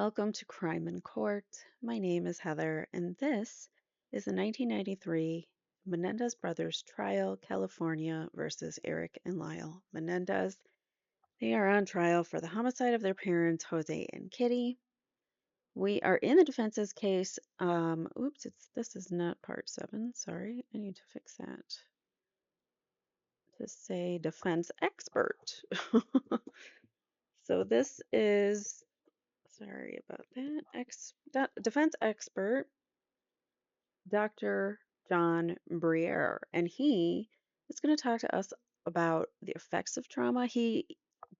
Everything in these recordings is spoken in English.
welcome to Crime in Court. My name is Heather, and this is the 1993 Menendez Brothers Trial, California versus Eric and Lyle Menendez. They are on trial for the homicide of their parents, Jose and Kitty. We are in the defense's case. This is not part 7. Sorry, I need to fix that. To say defense expert. So this is, sorry about that, defense expert, Dr. John Briere, and he is going to talk to us about the effects of trauma. He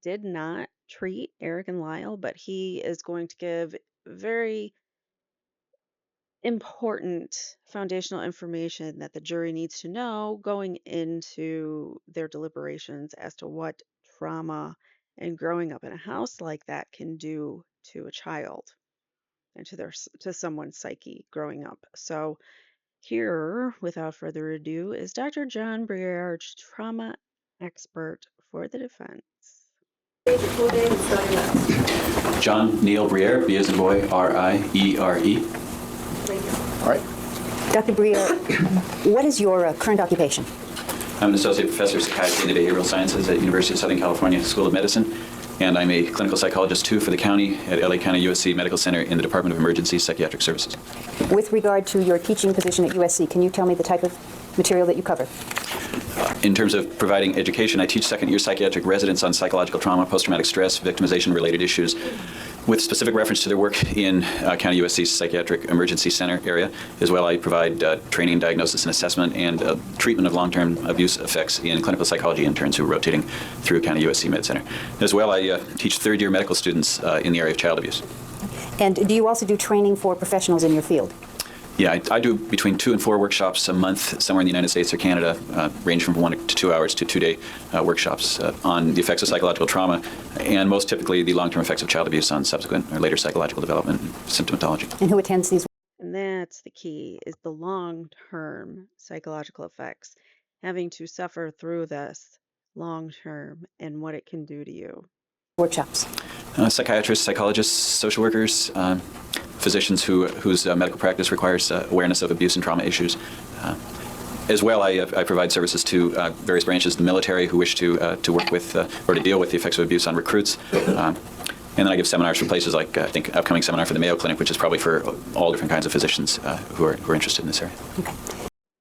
did not treat Eric and Lyle, but he is going to give very important foundational information that the jury needs to know going into their deliberations as to what trauma and growing up in a house like that can do to a child and to someone's psyche growing up. So here, without further ado, is Dr. John Briere, trauma expert for the defense. John Neil Briere, B as in boy, R-I-E-R-E. All right. Dr. Briere, what is your current occupation? I'm an associate professor of psychiatry and behavioral sciences at University of Southern California School of Medicine, and I'm a clinical psychologist too for the county at LA County USC Medical Center in the Department of Emergency Psychiatric Services. With regard to your teaching position at USC, can you tell me the type of material that you cover? In terms of providing education, I teach second-year psychiatric residents on psychological trauma, post-traumatic stress, victimization-related issues, with specific reference to their work in County USC's Psychiatric Emergency Center area. As well, I provide training, diagnosis, and assessment, and treatment of long-term abuse effects in clinical psychology interns who are rotating through County USC Med Center. As well, I teach third-year medical students in the area of child abuse. And do you also do training for professionals in your field? Yeah, I do between 2 and 4 workshops a month somewhere in the United States or Canada, range from 1 to 2 hours to 2-day workshops on the effects of psychological trauma, and most typically the long-term effects of child abuse on subsequent or later psychological development and symptomatology. And who attends these? And that's the key, is the long-term psychological effects, having to suffer through this long-term and what it can do to you. Workshops? Psychiatrists, psychologists, social workers, physicians whose medical practice requires awareness of abuse and trauma issues. As well, I provide services to various branches of the military who wish to work with or to deal with the effects of abuse on recruits. And then I give seminars for places like, I think, upcoming seminar for the Mayo Clinic, which is probably for all different kinds of physicians who are interested in this area. Okay.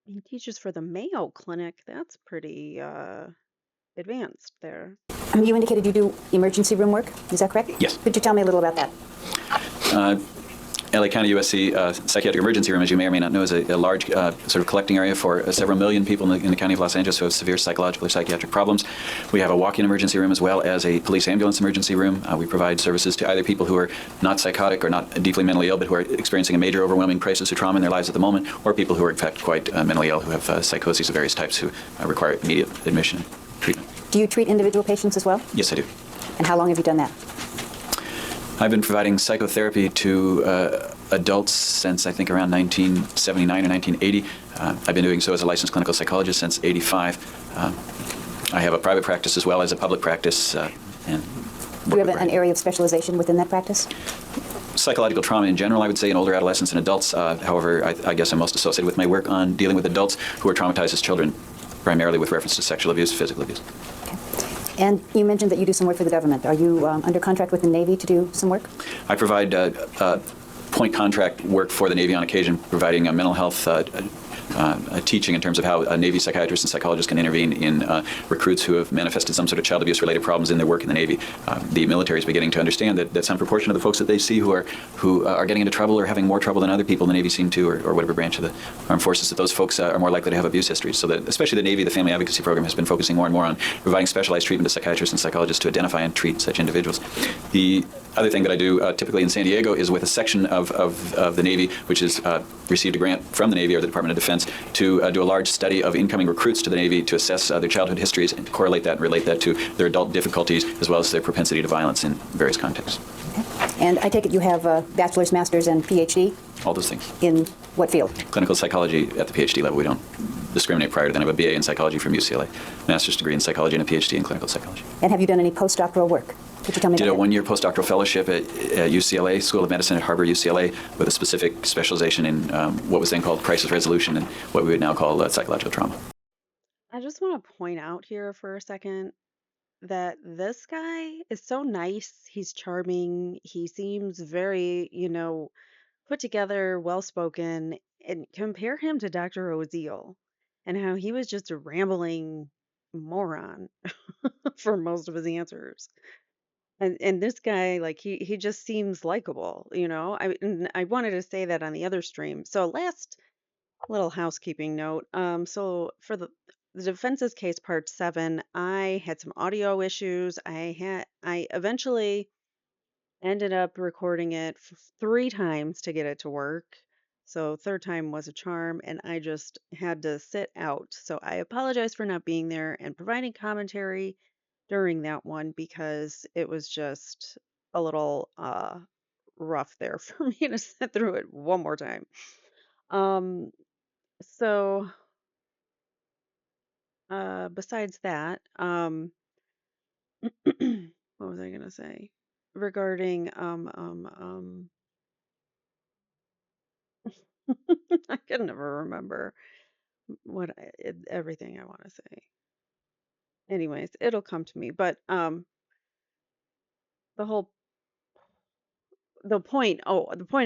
He teaches for the Mayo Clinic. That's pretty advanced there. You indicated you do emergency room work. Is that correct? Yes. Could you tell me a little about that? LA County USC Psychiatric Emergency Room, as you may or may not know, is a large sort of collecting area for several million people in the County of Los Angeles who have severe psychological or psychiatric problems. We have a walk-in emergency room as well as a police ambulance emergency room. We provide services to either people who are not psychotic or not deeply mentally ill, but who are experiencing a major overwhelming crisis or trauma in their lives at the moment, or people who are in fact quite mentally ill, who have psychoses of various types who require immediate admission and treatment. Do you treat individual patients as well? Yes, I do. And how long have you done that? I've been providing psychotherapy to adults since I think around 1979 or 1980. I've been doing so as a licensed clinical psychologist since '85. I have a private practice as well as a public practice. Do you have an area of specialization within that practice? Psychological trauma in general, I would say, in older adolescents and adults. However, I guess I'm most associated with my work on dealing with adults who are traumatized as children, primarily with reference to sexual abuse, physical abuse. And you mentioned that you do some work for the government. Are you under contract with the Navy to do some work? I provide point contract work for the Navy on occasion, providing mental health teaching in terms of how Navy psychiatrists and psychologists can intervene in recruits who have manifested some sort of child abuse-related problems in their work in the Navy. The military is beginning to understand that some proportion of the folks that they see who are getting into trouble or having more trouble than other people in the Navy seem to, or whatever branch of the armed forces, that those folks are more likely to have abuse histories. So that, especially the Navy, the Family Advocacy Program has been focusing more and more on providing specialized treatment to psychiatrists and psychologists to identify and treat such individuals. The other thing that I do typically in San Diego is with a section of the Navy, which has received a grant from the Navy or the Department of Defense to do a large study of incoming recruits to the Navy to assess their childhood histories and correlate that and relate that to their adult difficulties as well as their propensity to violence in various contexts. Okay. And I take it you have a bachelor's, master's, and PhD? All those things. In what field? Clinical psychology at the PhD level. We don't discriminate prior to that. I have a BA in psychology from UCLA, master's degree in psychology, and a PhD in clinical psychology. And have you done any postdoctoral work? Could you tell me Did about a that? one-year postdoctoral fellowship at UCLA, School of Medicine at Harbor, UCLA, with a specific specialization in what was then called crisis resolution and what we would now call psychological trauma. I just want to point out here for a second that this guy is so nice. He's charming. He seems very, put together, well spoken. And compare him to Dr. Oziel and how he was just a rambling moron for most of his answers. And this guy, like he just seems likable, I wanted to say that on the other stream. So last little housekeeping note. So for the defense's case part 7, I had some audio issues. I eventually ended up recording it 3 times to get it to work. So third time was a charm, and I just had to sit out. So I apologize for not being there and providing commentary during that one because it was just a little rough there for me to sit through it one more time. Um, so besides that, what was I gonna say regarding I can never remember everything I want to say. Anyways, it'll come to me. But the whole the point I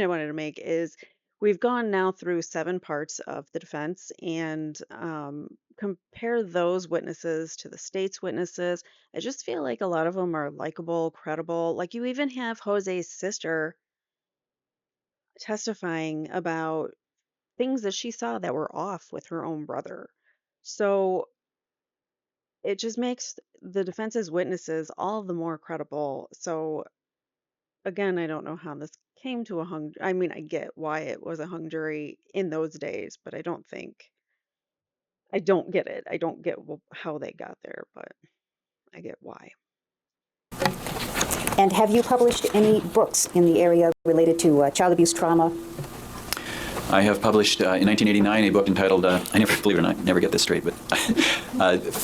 wanted to make is we've gone now through 7 parts of the defense and compare those witnesses to the state's witnesses. I just feel like a lot of them are likable, credible. Like you even have Jose's sister testifying about things that she saw that were off with her own brother. So it just makes the defense's witnesses all the more credible. So again, I don't know how this came to a hung. I mean, I get why it was a hung jury in those days, but I don't get it. I don't get how they got there, but I get why. And have you published any books in the area related to child abuse trauma? I have published in 1989 a book entitled, I never, believe it or not, never get this straight, but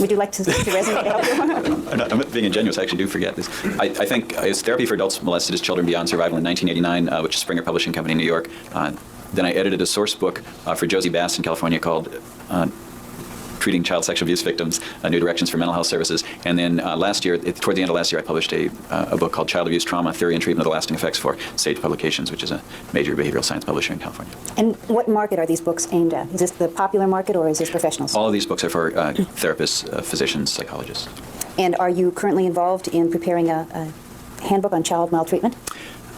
Would you like to resume to help you? I'm not being ingenuous, I actually do forget this. I think it's Therapy for Adults Molested as Children Beyond Survival in 1989, which is Springer Publishing Company in New York. Then I edited a source book for Josie Bass in California called Treating Child Sexual Abuse Victims, New Directions for Mental Health Services. And then last year, toward the end of last year, I published a book called Child Abuse Trauma, Theory and Treatment of the Lasting Effects for Sage Publications, which is a major behavioral science publisher in California. And what market are these books aimed at? Is this the popular market or is this professionals? All of these books are for therapists, physicians, psychologists. And are you currently involved in preparing a handbook on child maltreatment?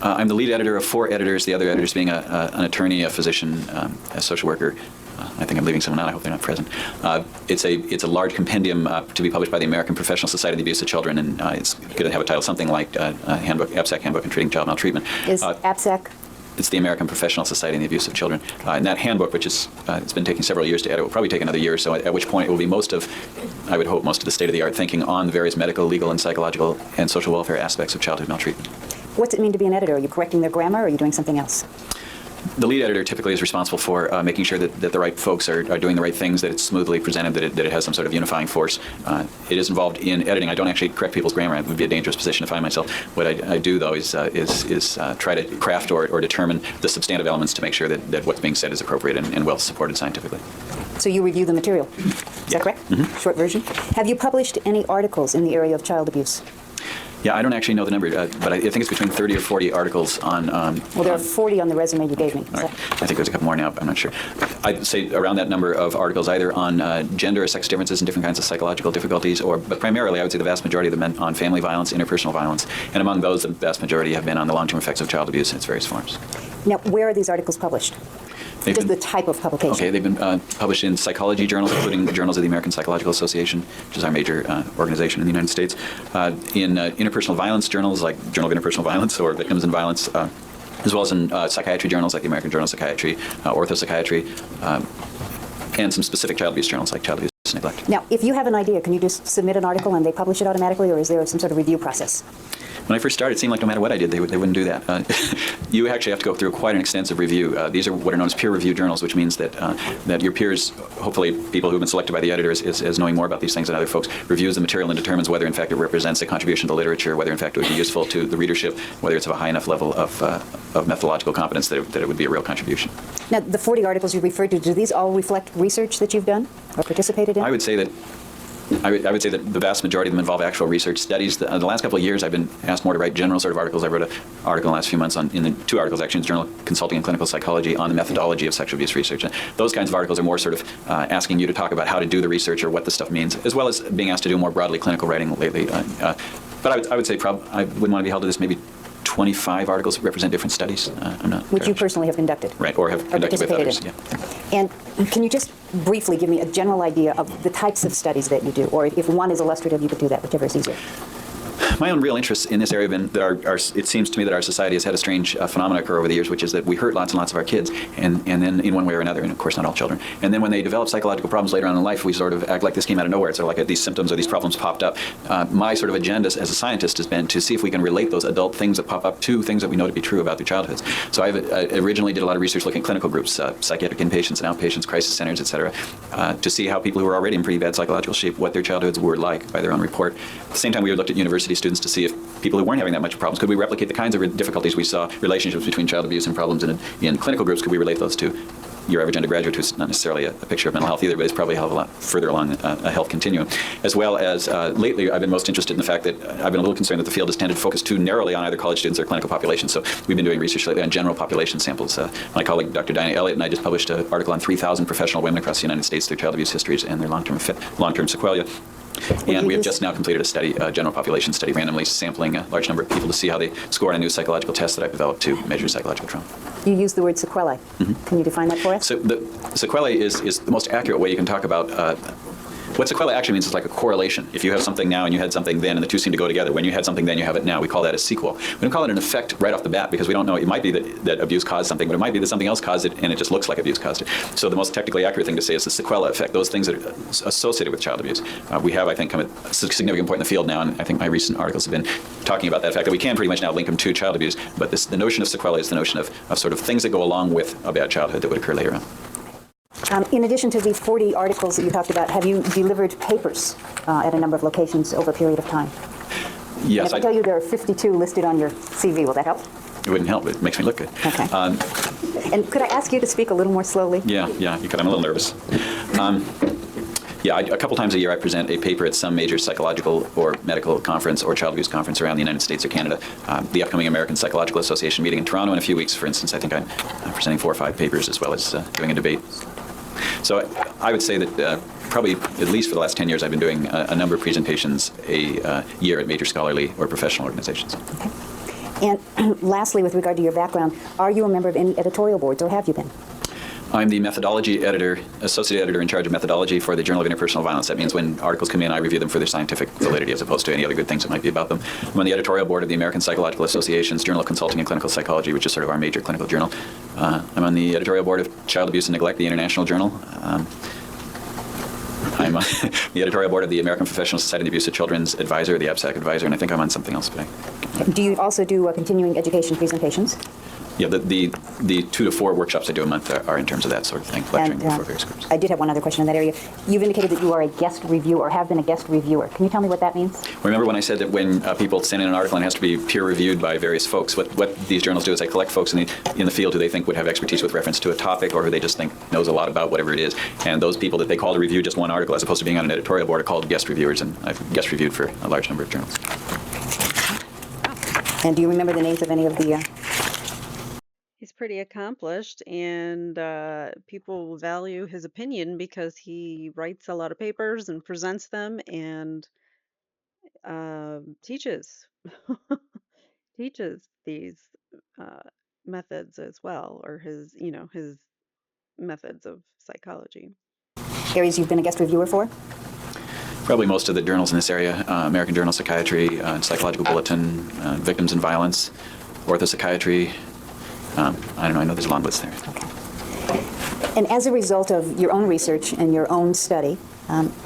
I'm the lead editor of 4 editors, the other editors being an attorney, a physician, a social worker. I think I'm leaving someone out. I hope they're not present. It's a large compendium to be published by the American Professional Society on the Abuse of Children, and it's going to have a title something like Handbook, APSAC Handbook on Treating Child Maltreatment. Is APSAC? It's the American Professional Society on the Abuse of Children. And that handbook, which is it's been taking several years to edit, will probably take another year or so, at which point it will be I would hope, most of the state-of-the-art thinking on the various medical, legal, and psychological and social welfare aspects of childhood maltreatment. What's it mean to be an editor? Are you correcting their grammar or are you doing something else? The lead editor typically is responsible for making sure that the right folks are doing the right things, that it's smoothly presented, that it has some sort of unifying force. It is involved in editing. I don't actually correct people's grammar. It would be a dangerous position to find myself. What I do, though, is try to craft or determine the substantive elements to make sure that what's being said is appropriate and well supported scientifically. So you review the material. Is that correct? Mm-hmm. Short version. Have you published any articles in the area of child abuse? Yeah, I don't actually know the number, but I think it's between 30 or 40 articles on... well, there are 40 on the resume you gave me. Right. I think there's a couple more now, but I'm not sure. I'd say around that number of articles, either on gender or sex differences and different kinds of psychological difficulties, but primarily I would say the vast majority of them on family violence, interpersonal violence, and among those, the vast majority have been on the long-term effects of child abuse in its various forms. Now, where are these articles published? Just the type of publication. Okay, they've been published in psychology journals, including the Journals of the American Psychological Association, which is our major organization in the United States, in interpersonal violence journals like Journal of Interpersonal Violence or Victims in Violence, as well as in psychiatry journals like the American Journal of Psychiatry, Orthopsychiatry, and some specific child abuse journals like Child Abuse and Neglect. Now, if you have an idea, can you just submit an article and they publish it automatically, or is there some sort of review process? When I first started, it seemed like no matter what I did, they wouldn't do that. You actually have to go through quite an extensive review. These are what are known as peer-reviewed journals, which means that that your peers, hopefully people who have been selected by the editor as knowing more about these things than other folks, reviews the material and determines whether in fact it represents a contribution to literature, whether in fact it would be useful to the readership, whether it's of a high enough level of methodological competence that it would be a real contribution. Now, the 40 articles you referred to, do these all reflect research that you've done or participated in? I would say that the vast majority of them involve actual research studies. The last couple of years, I've been asked more to write general sort of articles. I wrote an article in the last few months in the 2 articles actually in the Journal of Consulting and Clinical Psychology on the methodology of sexual abuse research. And those kinds of articles are more sort of asking you to talk about how to do the research or what the stuff means, as well as being asked to do more broadly clinical writing lately. But I would say I wouldn't want to be held to this maybe 25 articles that represent different studies. I'm not. Which you personally have conducted. Right, or have conducted with others. Yeah. And can you just briefly give me a general idea of the types of studies that you do? Or if one is illustrative, you could do that, whichever is easier. My own real interests in this area have been that it seems to me that our society has had a strange phenomenon occur over the years, which is that we hurt lots and lots of our kids, and then in one way or another, and of course not all children. And then when they develop psychological problems later on in life, we sort of act like this came out of nowhere. It's sort of like these symptoms or these problems popped up. My sort of agenda as a scientist has been to see if we can relate those adult things that pop up to things that we know to be true about their childhoods. So I originally did a lot of research looking at clinical groups, psychiatric inpatients and outpatients, crisis centers, et cetera, to see how people who were already in pretty bad psychological shape, what their childhoods were like by their own report. At the same time, we looked at university students to see if people who weren't having that much problems, could we replicate the kinds of difficulties we saw, relationships between child abuse and problems in clinical groups, could we relate those to your average undergraduate who's not necessarily a picture of mental health either, but is probably a hell of a lot further along a health continuum. As well as lately, I've been most interested in the fact that I've been a little concerned that the field has tended to focus too narrowly on either college students or clinical populations. So we've been doing research lately on general population samples. My colleague, Dr. Dinah Elliott, and I just published an article on 3,000 professional women across the United States, their child abuse histories and their long-term sequelae. And we have just now completed a study, a general population study, randomly sampling a large number of people to see how they score on a new psychological test that I've developed to measure psychological trauma. You use the word sequelae. Mm-hmm. Can you define that for us? So the sequelae is the most accurate way you can talk about what sequelae actually means is like a correlation. If you have something now and you had something then and the two seem to go together, when you had something then, you have it now. We call that a sequel. We don't call it an effect right off the bat because we don't know. It might be that abuse caused something, but it might be that something else caused it and it just looks like abuse caused it. So the most technically accurate thing to say is the sequela effect, those things that are associated with child abuse. We have, I think, come at a significant point in the field now, and I think my recent articles have been talking about that fact that we can pretty much now link them to child abuse, but the notion of sequela is the notion of sort of things that go along with a bad childhood that would occur later on. In addition to these 40 articles that you talked about, have you delivered papers at a number of locations over a period of time? Yes. And if I tell you there are 52 listed on your CV, will that help? It wouldn't help. It makes me look good. Okay. And could I ask you to speak a little more slowly? Yeah, you could. I'm a little nervous. A couple times a year I present a paper at some major psychological or medical conference or child abuse conference around the United States or Canada. The upcoming American Psychological Association meeting in Toronto in a few weeks, for instance, I think I'm presenting 4 or 5 papers as well as doing a debate. So I would say that probably at least for the last 10 years I've been doing a number of presentations a year at major scholarly or professional organizations. Okay. And lastly, with regard to your background, are you a member of any editorial boards, or have you been? I'm the methodology editor, associate editor in charge of methodology for the Journal of Interpersonal Violence. That means when articles come in, I review them for their scientific validity as opposed to any other good things that might be about them. I'm on the editorial board of the American Psychological Association's Journal of Consulting and Clinical Psychology, which is sort of our major clinical journal. I'm on the editorial board of Child Abuse and Neglect, the International Journal. I'm on the editorial board of the American Professional Society on the Abuse of Children's Advisor, the ABSAC Advisor, and I think I'm on something else. But do you also do continuing education presentations? Yeah, the 2 to 4 workshops I do a month are in terms of that sort of thing, lecturing before various groups. I did have one other question in that area. You've indicated that you are a guest reviewer, or have been a guest reviewer. Can you tell me what that means? Remember when I said that when people send in an article and it has to be peer reviewed by various folks, what these journals do is they collect folks in the field who they think would have expertise with reference to a topic or who they just think knows a lot about whatever it is. And those people that they call to review just one article as opposed to being on an editorial board are called guest reviewers, and I've guest reviewed for a large number of journals. And do you remember the names of any of the... He's pretty accomplished, and people value his opinion because he writes a lot of papers and presents them and teaches teaches these methods as well, or his methods of psychology. areas you've been a guest reviewer for? Probably most of the journals in this area, American Journal of Psychiatry, Psychological Bulletin, Victims in Violence, Orthopsychiatry. I don't know, I know there's a long list there. Okay. And as a result of your own research and your own study,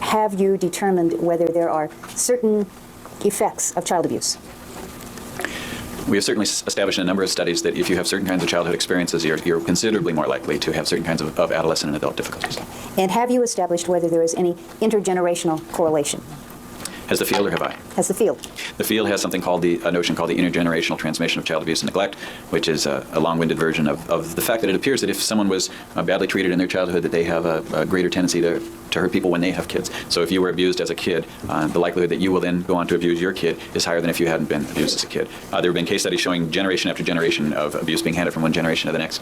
have you determined whether there are certain effects of child abuse We have certainly established in a number of studies that if you have certain kinds of childhood experiences, you're considerably more likely to have certain kinds of adolescent and adult difficulties. And have you established whether there is any intergenerational correlation? Has the field or have I? Has the field? The field has something called a notion called the intergenerational transmission of child abuse and neglect, which is a long-winded version of the fact that it appears that if someone was badly treated in their childhood, that they have a greater tendency to hurt people when they have kids. So if you were abused as a kid, the likelihood that you will then go on to abuse your kid is higher than if you hadn't been abused as a kid. There have been case studies showing generation after generation of abuse being handed from one generation to the next.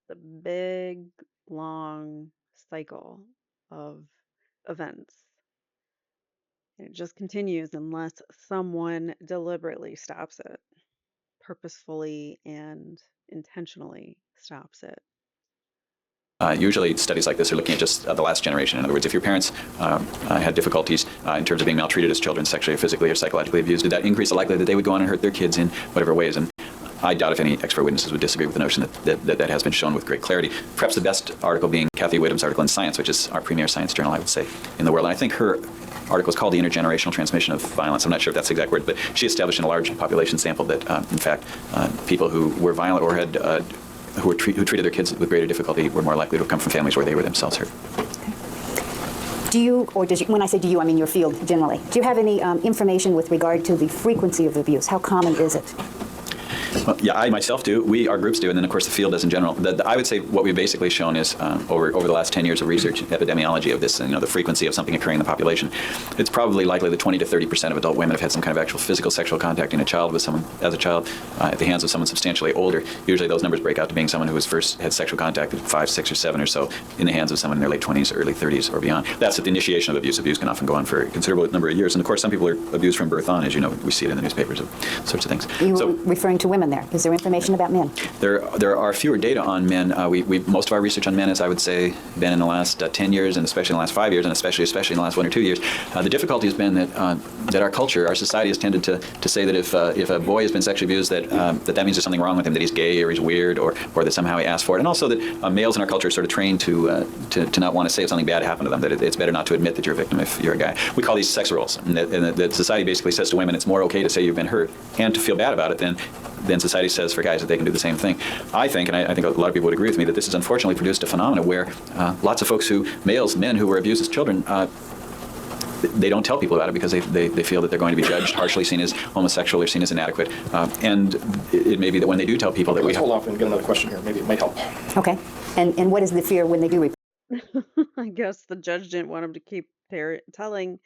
The big, long cycle of events. It just continues unless someone deliberately stops it, purposefully and intentionally stops it. Usually studies like this are looking at just the last generation. In other words, if your parents had difficulties in terms of being maltreated as children, sexually or physically or psychologically abused, did that increase the likelihood that they would go on and hurt their kids in whatever ways? And I doubt if any expert witnesses would disagree with the notion that has been shown with great clarity. Perhaps the best article being Kathy Whittam's article in Science, which is our premier science journal, I would say, in the world. And I think her article is called The Intergenerational Transmission of Violence. I'm not sure if that's the exact word, but she established in a large population sample that, in fact, people who were violent or had who treated their kids with greater difficulty were more likely to come from families where they were themselves hurt. Do you, or does you, when I say do you, I mean your field generally, do you have any information with regard to the frequency of abuse? How common is it? Well, yeah, I myself do. Our groups do, and then of course the field does in general. I would say what we've basically shown is over the last 10 years of research, epidemiology of this, and the frequency of something occurring in the population, it's probably likely that 20 to 30% of adult women have had some kind of actual physical sexual contact in a child with someone as a child at the hands of someone substantially older. Usually those numbers break out to being someone who was first had sexual contact at 5, 6, or 7 or so in the hands of someone in their late 20s, early 30s, or beyond. That's at the initiation of abuse. Abuse can often go on for a considerable number of years, and of course some people are abused from birth on, as you know. We see it in the newspapers, sorts of things. You were referring to women there. Is there information about men? There are fewer data on men. Most of our research on men has, I would say, been in the last 10 years, and especially in the last 5 years, and especially in the last 1 or 2 years. The difficulty has been that our culture, our society has tended to say that if a boy has been sexually abused, that means there's something wrong with him, that he's gay or he's weird, or that somehow he asked for it, and also that males in our culture are sort of trained to not want to say if something bad happened to them, that it's better not to admit that you're a victim if you're a guy. We call these sex roles, and that society basically says to women it's more okay to say you've been hurt and to feel bad about it than society says for guys that they can do the same thing. I think, and I think a lot of people would agree with me, that this has unfortunately produced a phenomenon where lots of folks men who were abused as children, they don't tell people about it because they feel that they're going to be judged, harshly seen as homosexual or seen as inadequate. And it may be that when they do tell people that Let's hold off and get another question here. Maybe it might help. Okay. And what is the fear when they do report? I guess the judge didn't want him to keep telling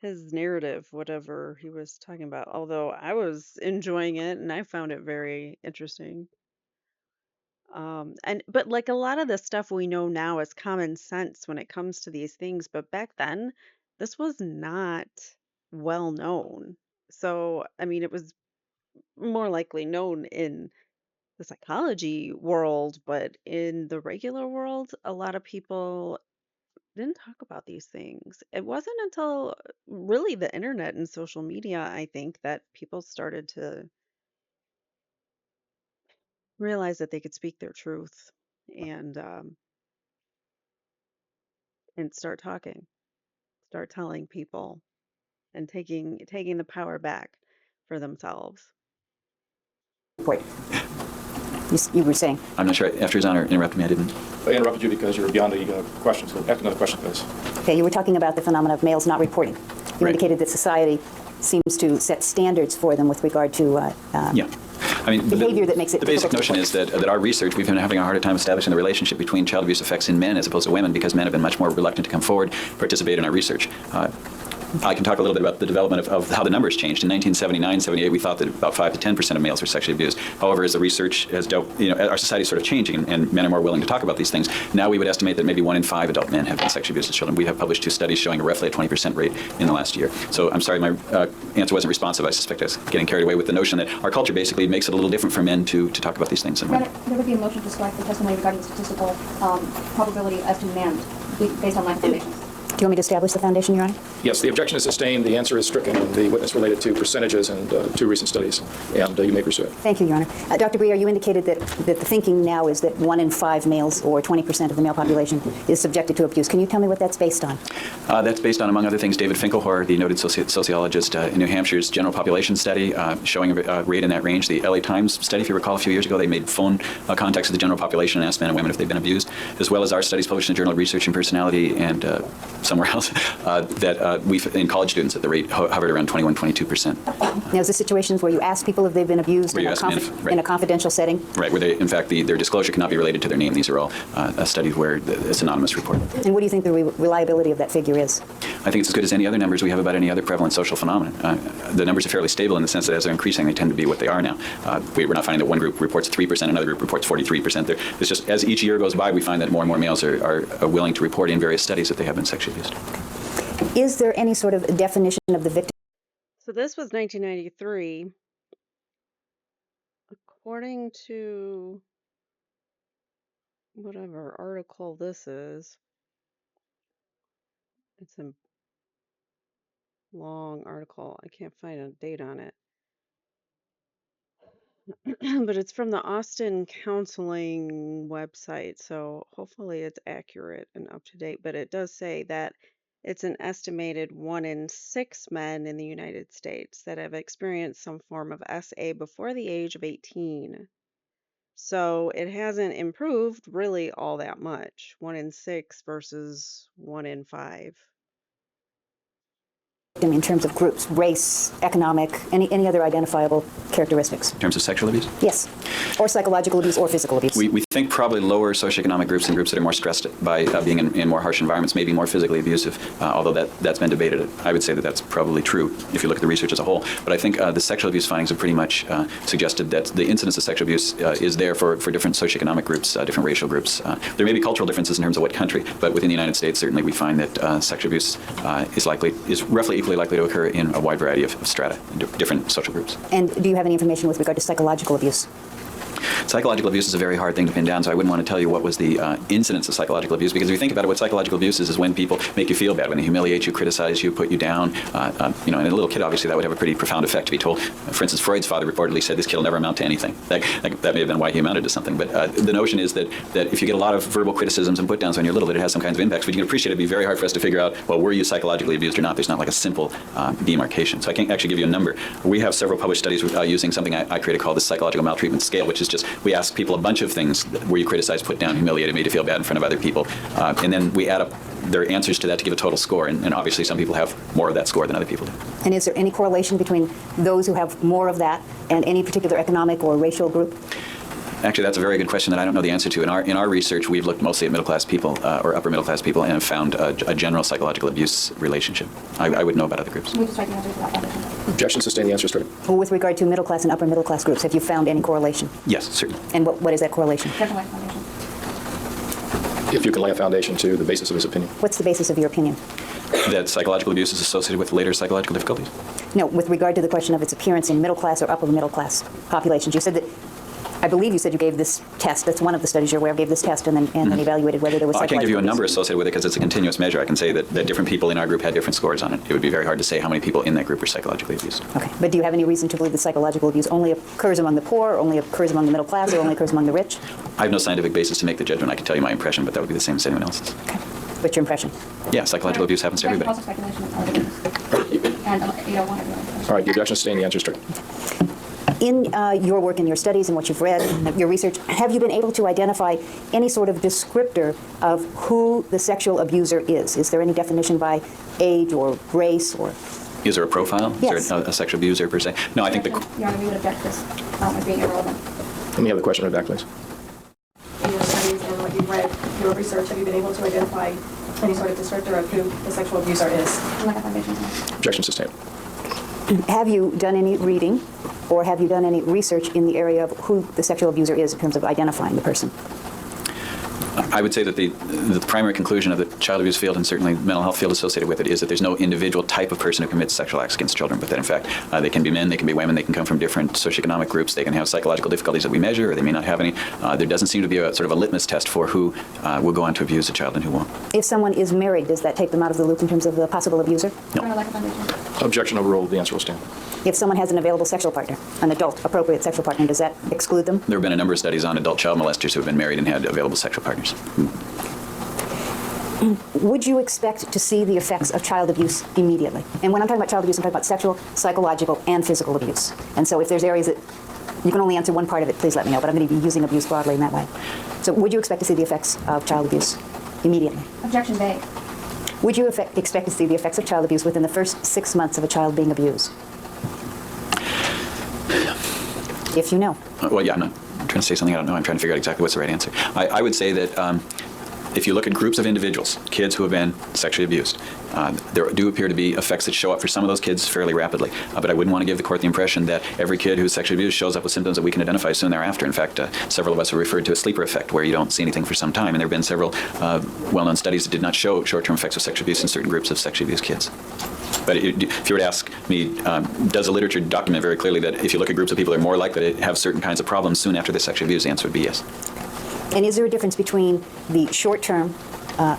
his narrative, whatever he was talking about. Although I was enjoying it and I found it very interesting. But like a lot of the stuff we know now is common sense when it comes to these things, but back then this was not well known. So, I mean, it was more likely known in the psychology world, but in the regular world, a lot of people didn't talk about these things. It wasn't until really the internet and social media, I think, that people started to realize that they could speak their truth and start talking, start telling people, and taking the power back for themselves. You were saying? I'm not sure. After His Honor interrupted me, I didn't. I interrupted you because you were beyond the question. So ask another question, please. Okay, you were talking about the phenomenon of males not reporting. You Right. indicated that society seems to set standards for them with regard to Yeah. I mean, behavior that makes it the basic difficult to notion is that our research, we've been having a harder time establishing the relationship between child abuse effects in men as opposed to women because men have been much more reluctant to come forward, participate in our research. I can talk a little bit about the development of how the numbers changed. In 1979, 78, we thought that about 5 to 10% of males were sexually abused. However, as the research has dealt, our society is sort of changing, and men are more willing to talk about these things. Now we would estimate that maybe 1 in 5 adult men have been sexually abused as children. We have published 2 studies showing roughly a 20% rate in the last year. So I'm sorry, my answer wasn't responsive. I suspect I was getting carried away with the notion that our culture basically makes it a little different for men to talk about these things. There would be a motion to strike the testimony regarding statistical probability as to men based on lack of foundations. Do you want me to establish the foundation, Your Honor? Yes, the objection is sustained. The answer is stricken, and the witness related to percentages and 2 recent studies. And you may pursue it. Thank you, Your Honor. Dr. Briere, you indicated that the thinking now is that 1 in 5 males, or 20% of the male population, is subjected to abuse. Can you tell me what that's based on? That's based on, among other things, David Finkelhor, the noted sociologist in New Hampshire's general population study, showing a rate in that range. The LA Times study, if you recall, a few years ago, they made phone contacts with the general population and asked men and women if they've been abused, as well as our studies published in the Journal of Research and Personality and somewhere else, that we've, in college students, at the rate hovered around 21, 22%. Now, is this situations where you ask people if they've been abused Where in you a, ask them if- right. in a confidential setting? Right, where they, in fact, their disclosure cannot be related to their name. These are all studies where it's anonymous report. And what do you think the reliability of that figure is? I think it's as good as any other numbers we have about any other prevalent social phenomenon. The numbers are fairly stable in the sense that as they're increasing, they tend to be what they are now. We're not finding that one group reports 3%, another group reports 43%. It's just as each year goes by, we find that more and more males are willing to report in various studies that they have been sexually abused. Is there any sort of definition of the victim? So this was 1993. According to whatever article this is, it's a long article. I can't find a date on it. But it's from the Austin Counseling website, so hopefully it's accurate and up to date. But it does say that it's an estimated 1 in 6 men in the United States that have experienced some form of SA before the age of 18. So it hasn't improved really all that much. 1 in 6 versus 1 in 5. In terms of groups, race, economic, any other identifiable characteristics? In terms of sexual abuse? Yes. Or psychological abuse or physical abuse? We think probably lower socioeconomic groups and groups that are more stressed by being in more harsh environments may be more physically abusive, although that's been debated. I would say that that's probably true if you look at the research as a whole. But I think the sexual abuse findings have pretty much suggested that the incidence of sexual abuse is there for different socioeconomic groups, different racial groups. There may be cultural differences in terms of what country, but within the United States, certainly we find that sexual abuse is roughly equally likely to occur in a wide variety of strata, different social groups. And do you have any information with regard to psychological abuse? Psychological abuse is a very hard thing to pin down, so I wouldn't want to tell you what was the incidence of psychological abuse, because if you think about it, what psychological abuse is when people make you feel bad, when they humiliate you, criticize you, put you down. And a little kid, obviously, that would have a pretty profound effect to be told. For instance, Freud's father reportedly said this kid will never amount to anything. That may have been why he amounted to something. But the notion is that if you get a lot of verbal criticisms and put downs when you're little, that it has some kinds of impacts. But you can appreciate it'd be very hard for us to figure out, well, were you psychologically abused or not? There's not like a simple demarcation. So I can't actually give you a number. We have several published studies using something I created called the psychological maltreatment scale, which is just we ask people a bunch of things. Were you criticized, put down, humiliated, made you feel bad in front of other people? And then we add up their answers to that to give a total score. And obviously some people have more of that score than other people do. And is there any correlation between those who have more of that and any particular economic or racial group? Actually, that's a very good question that I don't know the answer to. In our research, we've looked mostly at middle-class people or upper-middle-class people and have found a general psychological abuse relationship. I would know about other groups. Can we just strike the answer to that question? Objection sustained. The answer is stricken. Well, with regard to middle class and upper middle class groups, have you found any correlation? Yes, certainly. And what is that correlation? Objection by foundation. If you can lay a foundation to the basis of his opinion. What's the basis of your opinion? That psychological abuse is associated with later psychological difficulties? No, with regard to the question of its appearance in middle class or upper middle class populations. You said that, I believe you said you gave this test, that's one of the studies you're aware of, gave this test and then evaluated whether there was I psychological can't give you a abuse. number associated with it because it's a continuous measure. I can say that different people in our group had different scores on it. It would be very hard to say how many people in that group were psychologically abused. Okay, but do you have any reason to believe that psychological abuse only occurs among the poor, or only occurs among the middle class, or only occurs among the rich? I have no scientific basis to make the judgment. I can tell you my impression, but that would be the same as anyone else's. Okay. What's your impression? Yeah, psychological abuse happens to everybody. Also speculation and evidence. And you don't want to. All right, the objection sustained. The answer is stricken. In your work and your studies and what you've read, your research, have you been able to identify any sort of descriptor of who the sexual abuser is? Is there any definition by age or race or? Is there a profile? Yes. Is there a sexual abuser per se? No, I think Your Honor, we would object this as being irrelevant. Let me have the question read back, please. In your studies and what you've read, your research, have you been able to identify any sort of descriptor of who the sexual abuser is? Like a foundation. Objection sustained. Have you done any reading or have you done any research in the area of who the sexual abuser is in terms of identifying the person? I would say that the primary conclusion of the child abuse field, and certainly the mental health field associated with it, is that there's no individual type of person who commits sexual acts against children, but that in fact they can be men, they can be women, they can come from different socioeconomic groups, they can have psychological difficulties that we measure, or they may not have any. There doesn't seem to be a sort of a litmus test for who will go on to abuse a child and who won't. If someone is married, does that take them out of the loop in terms of the possible abuser? Objection overruled. The answer will stand. If someone has an available sexual partner, an adult, appropriate sexual partner, does that exclude them? There have been a number of studies on adult child molesters who have been married and had available sexual partners. Would you expect to see the effects of child abuse immediately? And when I'm talking about child abuse, I'm talking about sexual, psychological, and physical abuse. And so if there's areas that you can only answer one part of it, please let me know, but I'm going to be using abuse broadly in that way. So would you expect to see the effects of child abuse immediately? Objection vague. Would you expect to see the effects of child abuse within the first 6 months of a child being abused? If you know. Well, yeah, I'm not trying to say something I don't know. I'm trying to figure out exactly what's the right answer. I would say that if you look at groups of individuals, kids who have been sexually abused, there do appear to be effects that show up for some of those kids fairly rapidly. But I wouldn't want to give the court the impression that every kid who's sexually abused shows up with symptoms that we can identify soon thereafter. In fact, several of us have referred to a sleeper effect where you don't see anything for some time. And there have been several well-known studies that did not show short-term effects of sexual abuse in certain groups of sexually abused kids. But if you were to ask me, does the literature document very clearly that if you look at groups of people that are more likely to have certain kinds of problems soon after the sexual abuse, the answer would be yes. And is there a difference between the short-term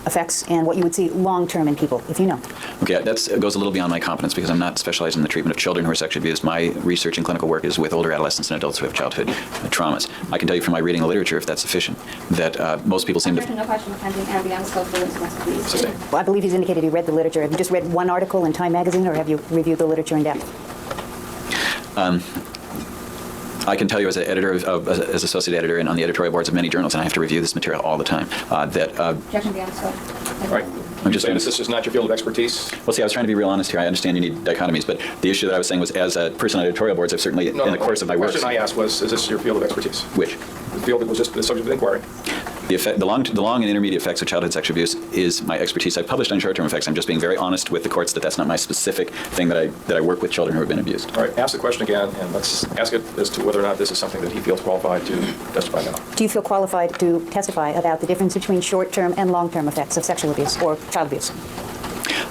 effects and what you would see long-term in people, if you know? Okay, that goes a little beyond my competence because I'm not specialized in the treatment of children who are sexually abused. My research and clinical work is with older adolescents and adults who have childhood traumas. I can tell you from my reading the literature, if that's sufficient, that most people seem to... No question pending and beyond scope of the witness, please. Well, I believe he's indicated he read the literature. Have you just read one article in Time magazine, or have you reviewed the literature in depth? I can tell you as an editor, as associate editor, and on the editorial boards of many journals, and I have to review this material all the time, that... Objection beyond scope. All right. I'm just saying saying this is not your field of expertise. Well, see, I was trying to be real honest here. I understand you need dichotomies, but the issue that I was saying was, as a person on editorial boards, I've certainly, in the course of my work... The question I asked was, is this your field of expertise? Which? The field that was just the subject of inquiry. The long and intermediate effects of childhood sexual abuse is my expertise. I've published on short-term effects. I'm just being very honest with the courts that that's not my specific thing that I work with children who have been abused. All right, ask the question again, and let's ask it as to whether or not this is something that he feels qualified to testify about. Do you feel qualified to testify about the difference between short-term and long-term effects of sexual abuse or child abuse?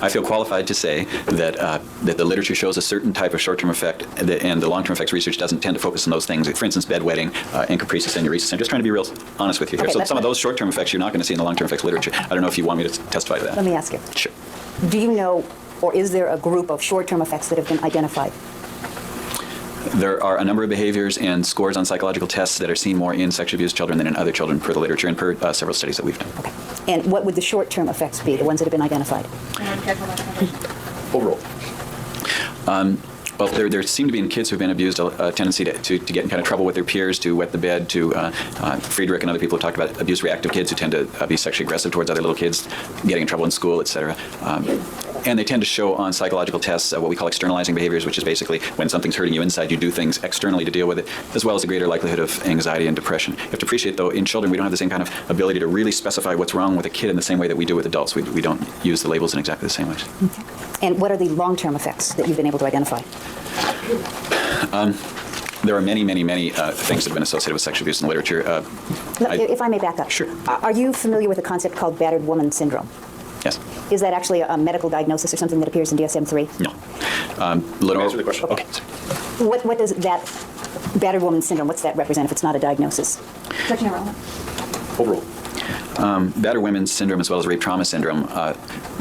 I feel qualified to say that that the literature shows a certain type of short-term effect, and the long-term effects research doesn't tend to focus on those things. For instance, bedwetting and caprices and uresis. I'm just trying to be real honest with you here. Okay, so some of those short-term effects you're not going to see in the long-term effects literature. I don't know if you want me to testify to that. Let me ask you. Sure. Do you know, or is there a group of short-term effects that have been identified? There are a number of behaviors and scores on psychological tests that are seen more in sexually abused children than in other children per the literature and per several studies that we've done. Okay. And what would the short-term effects be, the ones that have been identified? Overall. Well, there seem to be in kids who have been abused a tendency to get in kind of trouble with their peers, to wet the bed, to Friedrich and other people have talked about abuse reactive kids who tend to be sexually aggressive towards other little kids, getting in trouble in school, etc. And they tend to show on psychological tests what we call externalizing behaviors, which is basically when something's hurting you inside, you do things externally to deal with it, as well as a greater likelihood of anxiety and depression. You have to appreciate, though, in children, we don't have the same kind of ability to really specify what's wrong with a kid in the same way that we do with adults. We don't use the labels in exactly the same ways. Okay. And what are the long-term effects that you've been able to identify? There are many things that have been associated with sexual abuse in the literature. If I may back up. Sure. Are you familiar with a concept called battered woman syndrome? Yes. Is that actually a medical diagnosis or something that appears in DSM-3? No. Lenore, Answer the question. Okay. What does that battered woman syndrome, what's that represent if it's not a diagnosis? Overall. Battered women's syndrome as well as rape trauma syndrome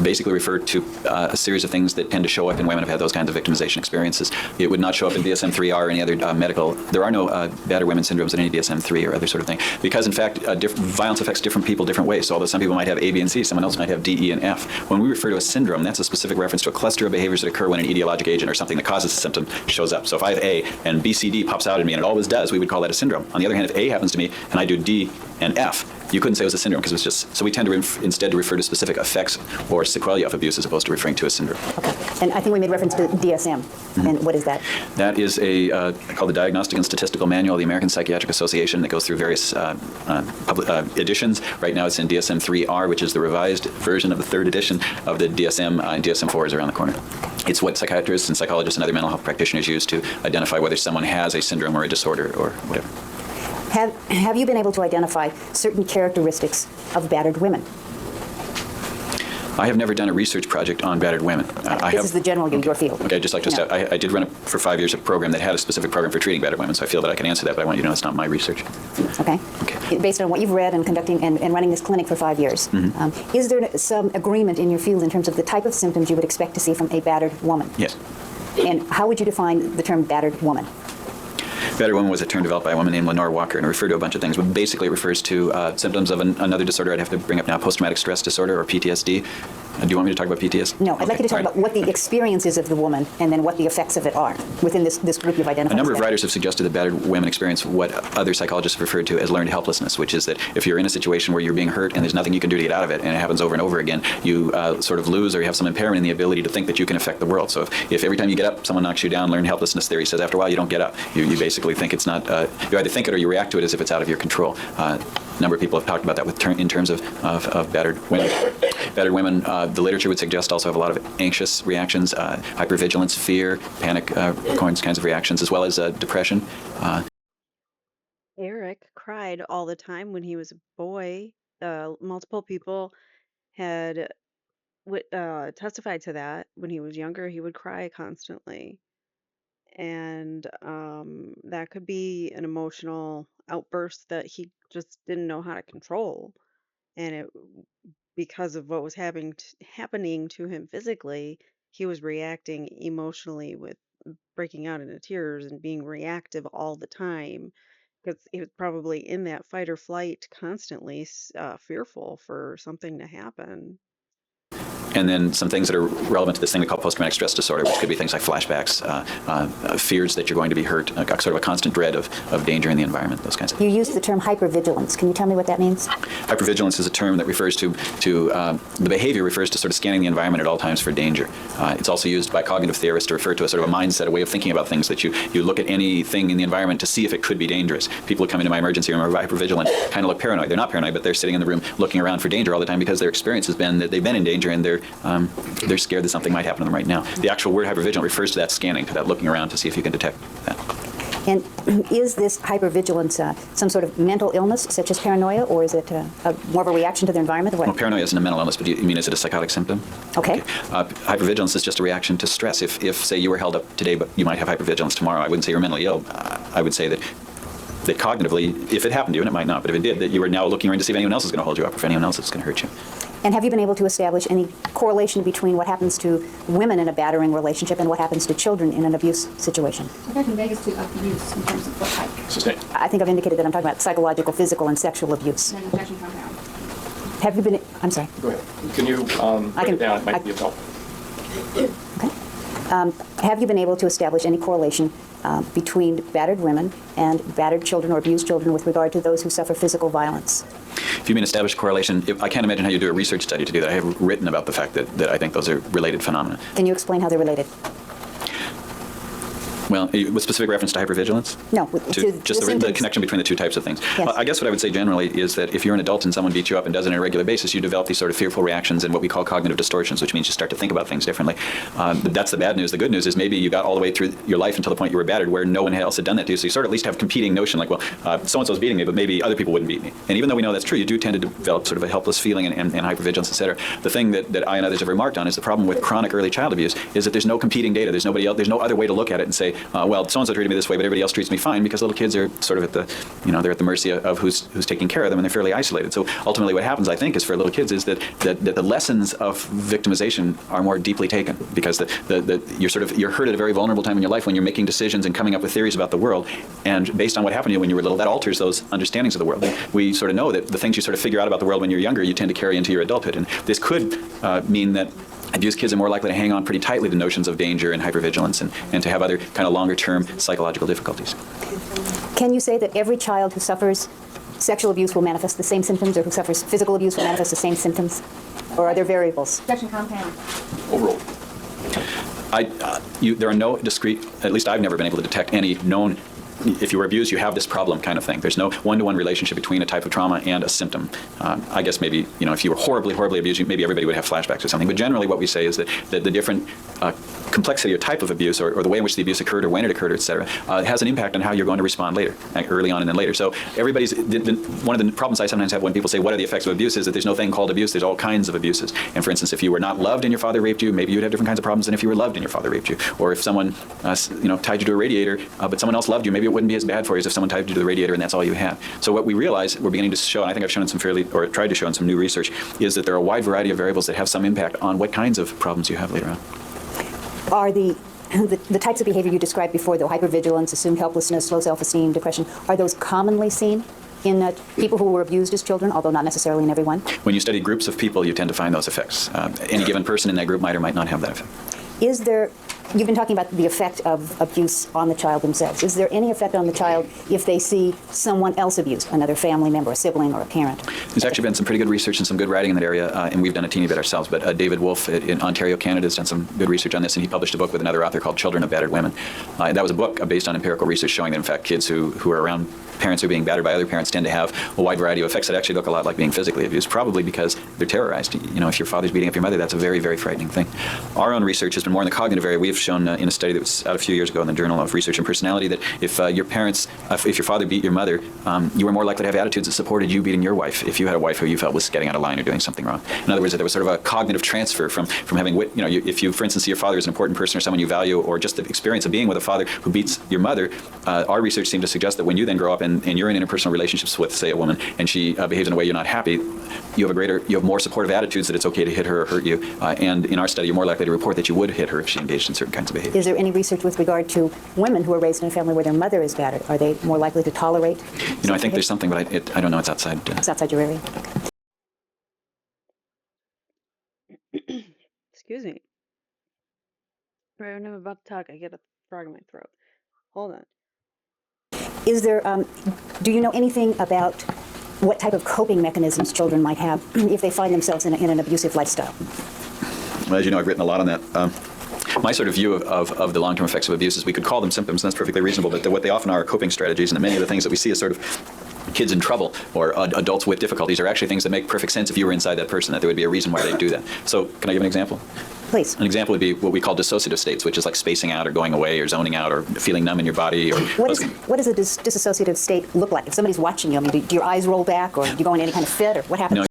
basically refer to a series of things that tend to show up in women who have had those kinds of victimization experiences. It would not show up in DSM-3R or any other medical. There are no battered women syndromes in any DSM-3 or other sort of thing because, in fact, violence affects different people different ways. So although some people might have A, B, and C, someone else might have D, E, and F. When we refer to a syndrome, that's a specific reference to a cluster of behaviors that occur when an etiologic agent or something that causes a symptom shows up. So if I have A and B, C, D pops out at me, and it always does, we would call that a syndrome. On the other hand, if A happens to me and I do D and F, you couldn't say it was a syndrome because it was just, so we tend to instead to refer to specific effects or sequelae of abuse as opposed to referring to a syndrome. Okay. And I think we made reference to DSM. Mm-hmm. And what is that? That is called the Diagnostic and Statistical Manual of the American Psychiatric Association that goes through various editions. Right now it's in DSM-3R, which is the revised version of the third edition of the DSM, and DSM-4 is around the corner. It's what psychiatrists and psychologists and other mental health practitioners use to identify whether someone has a syndrome or a disorder or whatever. Have you been able to identify certain characteristics of battered women? I have never done a research project on battered women. This is the general your field. Okay, I'd just like to say, I did run for 5 years a program that had a specific program for treating battered women, so I feel that I can answer that, but I want you to know it's not my research. Okay. Based on what you've read and conducting and running this clinic for 5 years, is there some agreement in your field in terms of the type of symptoms you would expect to see from a battered woman? Yes. And how would you define the term battered woman? Battered woman was a term developed by a woman named Lenore Walker, and it referred to a bunch of things, but basically it refers to symptoms of another disorder I'd have to bring up now, post-traumatic stress disorder, or PTSD. Do you want me to talk about PTSD? No, I'd like you to talk about what the experience is of the woman and then what the effects of it are within this group you've identified. A number of writers have suggested that battered women experience what other psychologists have referred to as learned helplessness, which is that if you're in a situation where you're being hurt and there's nothing you can do to get out of it, and it happens over and over again, you sort of lose or you have some impairment in the ability to think that you can affect the world. So if every time you get up, someone knocks you down, learned helplessness theory says after a while you don't get up. You basically think it's not, you either think it or you react to it as if it's out of your control. A number of people have talked about that in terms of battered women. Battered women, the literature would suggest also have a lot of anxious reactions, hypervigilance, fear, panic, kinds of reactions, as well as depression. Eric cried all the time when he was a boy. Multiple people had testified to that. When he was younger, he would cry constantly. And that could be an emotional outburst that he just didn't know how to control. And because of what was happening to him physically, he was reacting emotionally with breaking out into tears and being reactive all the time because he was probably in that fight or flight constantly, fearful for something to happen. And then some things that are relevant to this thing we call post-traumatic stress disorder, which could be things like flashbacks, fears that you're going to be hurt, sort of a constant dread of danger in the environment, those kinds of things. You used the term hypervigilance. Can you tell me what that means? Hypervigilance is a term that refers to the behavior refers to sort of scanning the environment at all times for danger. It's also used by cognitive theorists to refer to a sort of a mindset, a way of thinking about things, that you look at anything in the environment to see if it could be dangerous. People who come into my emergency room are hypervigilant, kind of look paranoid. They're not paranoid, but they're sitting in the room looking around for danger all the time because their experience has been that they've been in danger and they're scared that something might happen to them right now. The actual word hypervigilant refers to that scanning, to that looking around to see if you can detect that. And is this hypervigilance some sort of mental illness, such as paranoia, or is it more of a reaction to the environment? Or what? Well, paranoia isn't a mental illness, but you mean is it a psychotic symptom? Okay. Hypervigilance is just a reaction to stress. If, say, you were held up today, but you might have hypervigilance tomorrow, I wouldn't say you're mentally ill. I would say that cognitively, if it happened to you, and it might not, but if it did, that you were now looking around to see if anyone else is going to hold you up or if anyone else is going to hurt you. And have you been able to establish any correlation between what happens to women in a battering relationship and what happens to children in an abuse situation? That can Vegas to abuse in terms of what type? Sustained. I think I've indicated that I'm talking about psychological, physical, and sexual abuse. And injection compound. Have you been, I'm sorry. Go ahead. Can you break it down? It might be of help. Okay. Have you been able to establish any correlation between battered women and battered children or abused children with regard to those who suffer physical violence? If you mean established correlation, I can't imagine how you do a research study to do that. I have written about the fact that I think those are related phenomena. Can you explain how they're related? Well, with specific reference to hypervigilance? No, just the connection between the two types of things. Yes. I guess what I would say generally is that if you're an adult and someone beats you up and does it on a regular basis, you develop these sort of fearful reactions and what we call cognitive distortions, which means you start to think about things differently. That's the bad news. The good news is maybe you got all the way through your life until the point you were battered where no one else had done that to you. So you sort of at least have competing notion like, well, so-and-so's beating me, but maybe other people wouldn't beat me. And even though we know that's true, you do tend to develop sort of a helpless feeling and hypervigilance, et cetera. The thing that I and others have remarked on is the problem with chronic early child abuse is that there's no competing data. There's nobody else. There's no other way to look at it and say, well, so-and-so treated me this way, but everybody else treats me fine, because little kids are sort of at the, they're at the mercy of who's taking care of them, and they're fairly isolated. So ultimately what happens, I think, is for little kids is that the lessons of victimization are more deeply taken, because you're hurt at a very vulnerable time in your life when you're making decisions and coming up with theories about the world, and based on what happened to you when you were little, that alters those understandings of the world. We sort of know that the things you sort of figure out about the world when you're younger, you tend to carry into your adulthood, and this could mean that abused kids are more likely to hang on pretty tightly to notions of danger and hypervigilance and to have other kind of longer-term psychological difficulties. Can you say that every child who suffers sexual abuse will manifest the same symptoms, or who suffers physical abuse will manifest the same symptoms? Or are there variables? Injection compound. Overall. There are no discrete, at least I've never been able to detect any known if you were abused, you have this problem kind of thing. There's no one-to-one relationship between a type of trauma and a symptom. I guess maybe, if you were horribly, horribly abused, maybe everybody would have flashbacks or something. But generally what we say is that the different complexity or type of abuse, or the way in which the abuse occurred or when it occurred, et cetera, has an impact on how you're going to respond later, early on and then later. So everybody's, one of the problems I sometimes have when people say, what are the effects of abuse, is that there's no thing called abuse. There's all kinds of abuses. And for instance, if you were not loved and your father raped you, maybe you'd have different kinds of problems than if you were loved and your father raped you. Or if someone, tied you to a radiator, but someone else loved you, maybe it wouldn't be as bad for you as if someone tied you to the radiator and that's all you had. So what we realize, we're beginning to show, and I think I've shown in some tried to show in some new research, is that there are a wide variety of variables that have some impact on what kinds of problems you have later on. Are the types of behavior you described before, though, hypervigilance, assumed helplessness, low self-esteem, depression, are those commonly seen in people who were abused as children, although not necessarily in everyone? When you study groups of people, you tend to find those effects. Any given person in that group might or might not have that effect. Is there, you've been talking about the effect of abuse on the child themselves. Is there any effect on the child if they see someone else abused, another family member, a sibling, or a parent? There's actually been some pretty good research and some good writing in that area, and we've done a teeny bit ourselves. But David Wolfe in Ontario, Canada, has done some good research on this, and he published a book with another author called Children of Battered Women. That was a book based on empirical research showing that, in fact, kids who are around parents who are being battered by other parents tend to have a wide variety of effects that actually look a lot like being physically abused, probably because they're terrorized. If your father's beating up your mother, that's a very, very frightening thing. Our own research has been more in the cognitive area. We have shown in a study that was out a few years ago in the Journal of Research and Personality that if your father beat your mother, you were more likely to have attitudes that supported you beating your wife if you had a wife who you felt was getting out of line or doing something wrong. In other words, that there was sort of a cognitive transfer from having, if you, for instance, see your father as an important person or someone you value, or just the experience of being with a father who beats your mother, our research seemed to suggest that when you then grow up and you're in interpersonal relationships with, say, a woman, and she behaves in a way you're not happy, you have more supportive attitudes that it's okay to hit her or hurt you. And in our study, you're more likely to report that you would hit her if she engaged in certain kinds of behavior. Is there any research with regard to women who are raised in a family where their mother is battered? Are they more likely to tolerate? I think there's something, but I don't know. It's outside. It's outside your area. Okay. Excuse me. Right when I'm about to talk, I get a frog in my throat. Hold on. Is there, do you know anything about what type of coping mechanisms children might have if they find themselves in an abusive lifestyle? Well, as you know, I've written a lot on that. My sort of view of the long-term effects of abuse is we could call them symptoms, and that's perfectly reasonable, but what they often are coping strategies, and many of the things that we see as sort of kids in trouble or adults with difficulties are actually things that make perfect sense if you were inside that person, that there would be a reason why they'd do that. So can I give an example? Please. An example would be what we call dissociative states, which is like spacing out or going away or zoning out or feeling numb in your body. Or what does a dissociative state look like? If somebody's watching you, do your eyes roll back, or do you go into any kind of fit, or what happens? No,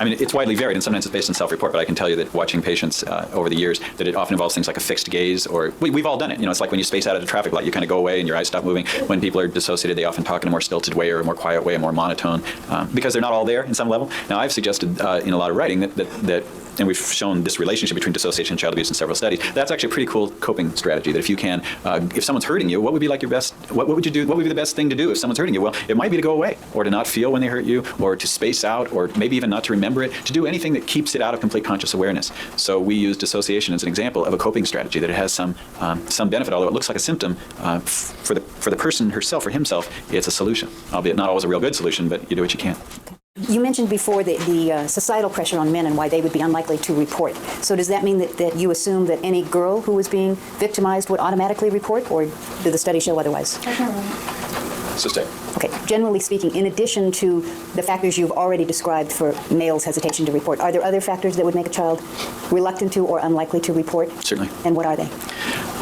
it's widely varied, and sometimes it's based on self-report, but I can tell you that watching patients over the years, that it often involves things like a fixed gaze, or we've all done it. It's like when you space out at a traffic light, you kind of go away and your eyes stop moving. When people are dissociated, they often talk in a more stilted way or a more quiet way, a more monotone, because they're not all there in some level. Now, I've suggested in a lot of writing that and we've shown this relationship between dissociation and child abuse in several studies. That's actually a pretty cool coping strategy, that if you can, if someone's hurting you, what would be like your best, what would you do, what would be the best thing to do if someone's hurting you? Well, it might be to go away, or to not feel when they hurt you, or to space out, or maybe even not to remember it, to do anything that keeps it out of complete conscious awareness. So we use dissociation as an example of a coping strategy, that it has some benefit, although it looks like a symptom. For the person herself or himself, it's a solution, albeit not always a real good solution, but you do what you can. You mentioned before the societal pressure on men and why they would be unlikely to report. So does that mean that you assume that any girl who was being victimized would automatically report, or do the studies show otherwise? Sustain. Okay. Generally speaking, in addition to the factors you've already described for males' hesitation to report, are there other factors that would make a child reluctant to or unlikely to report? Certainly. And what are they?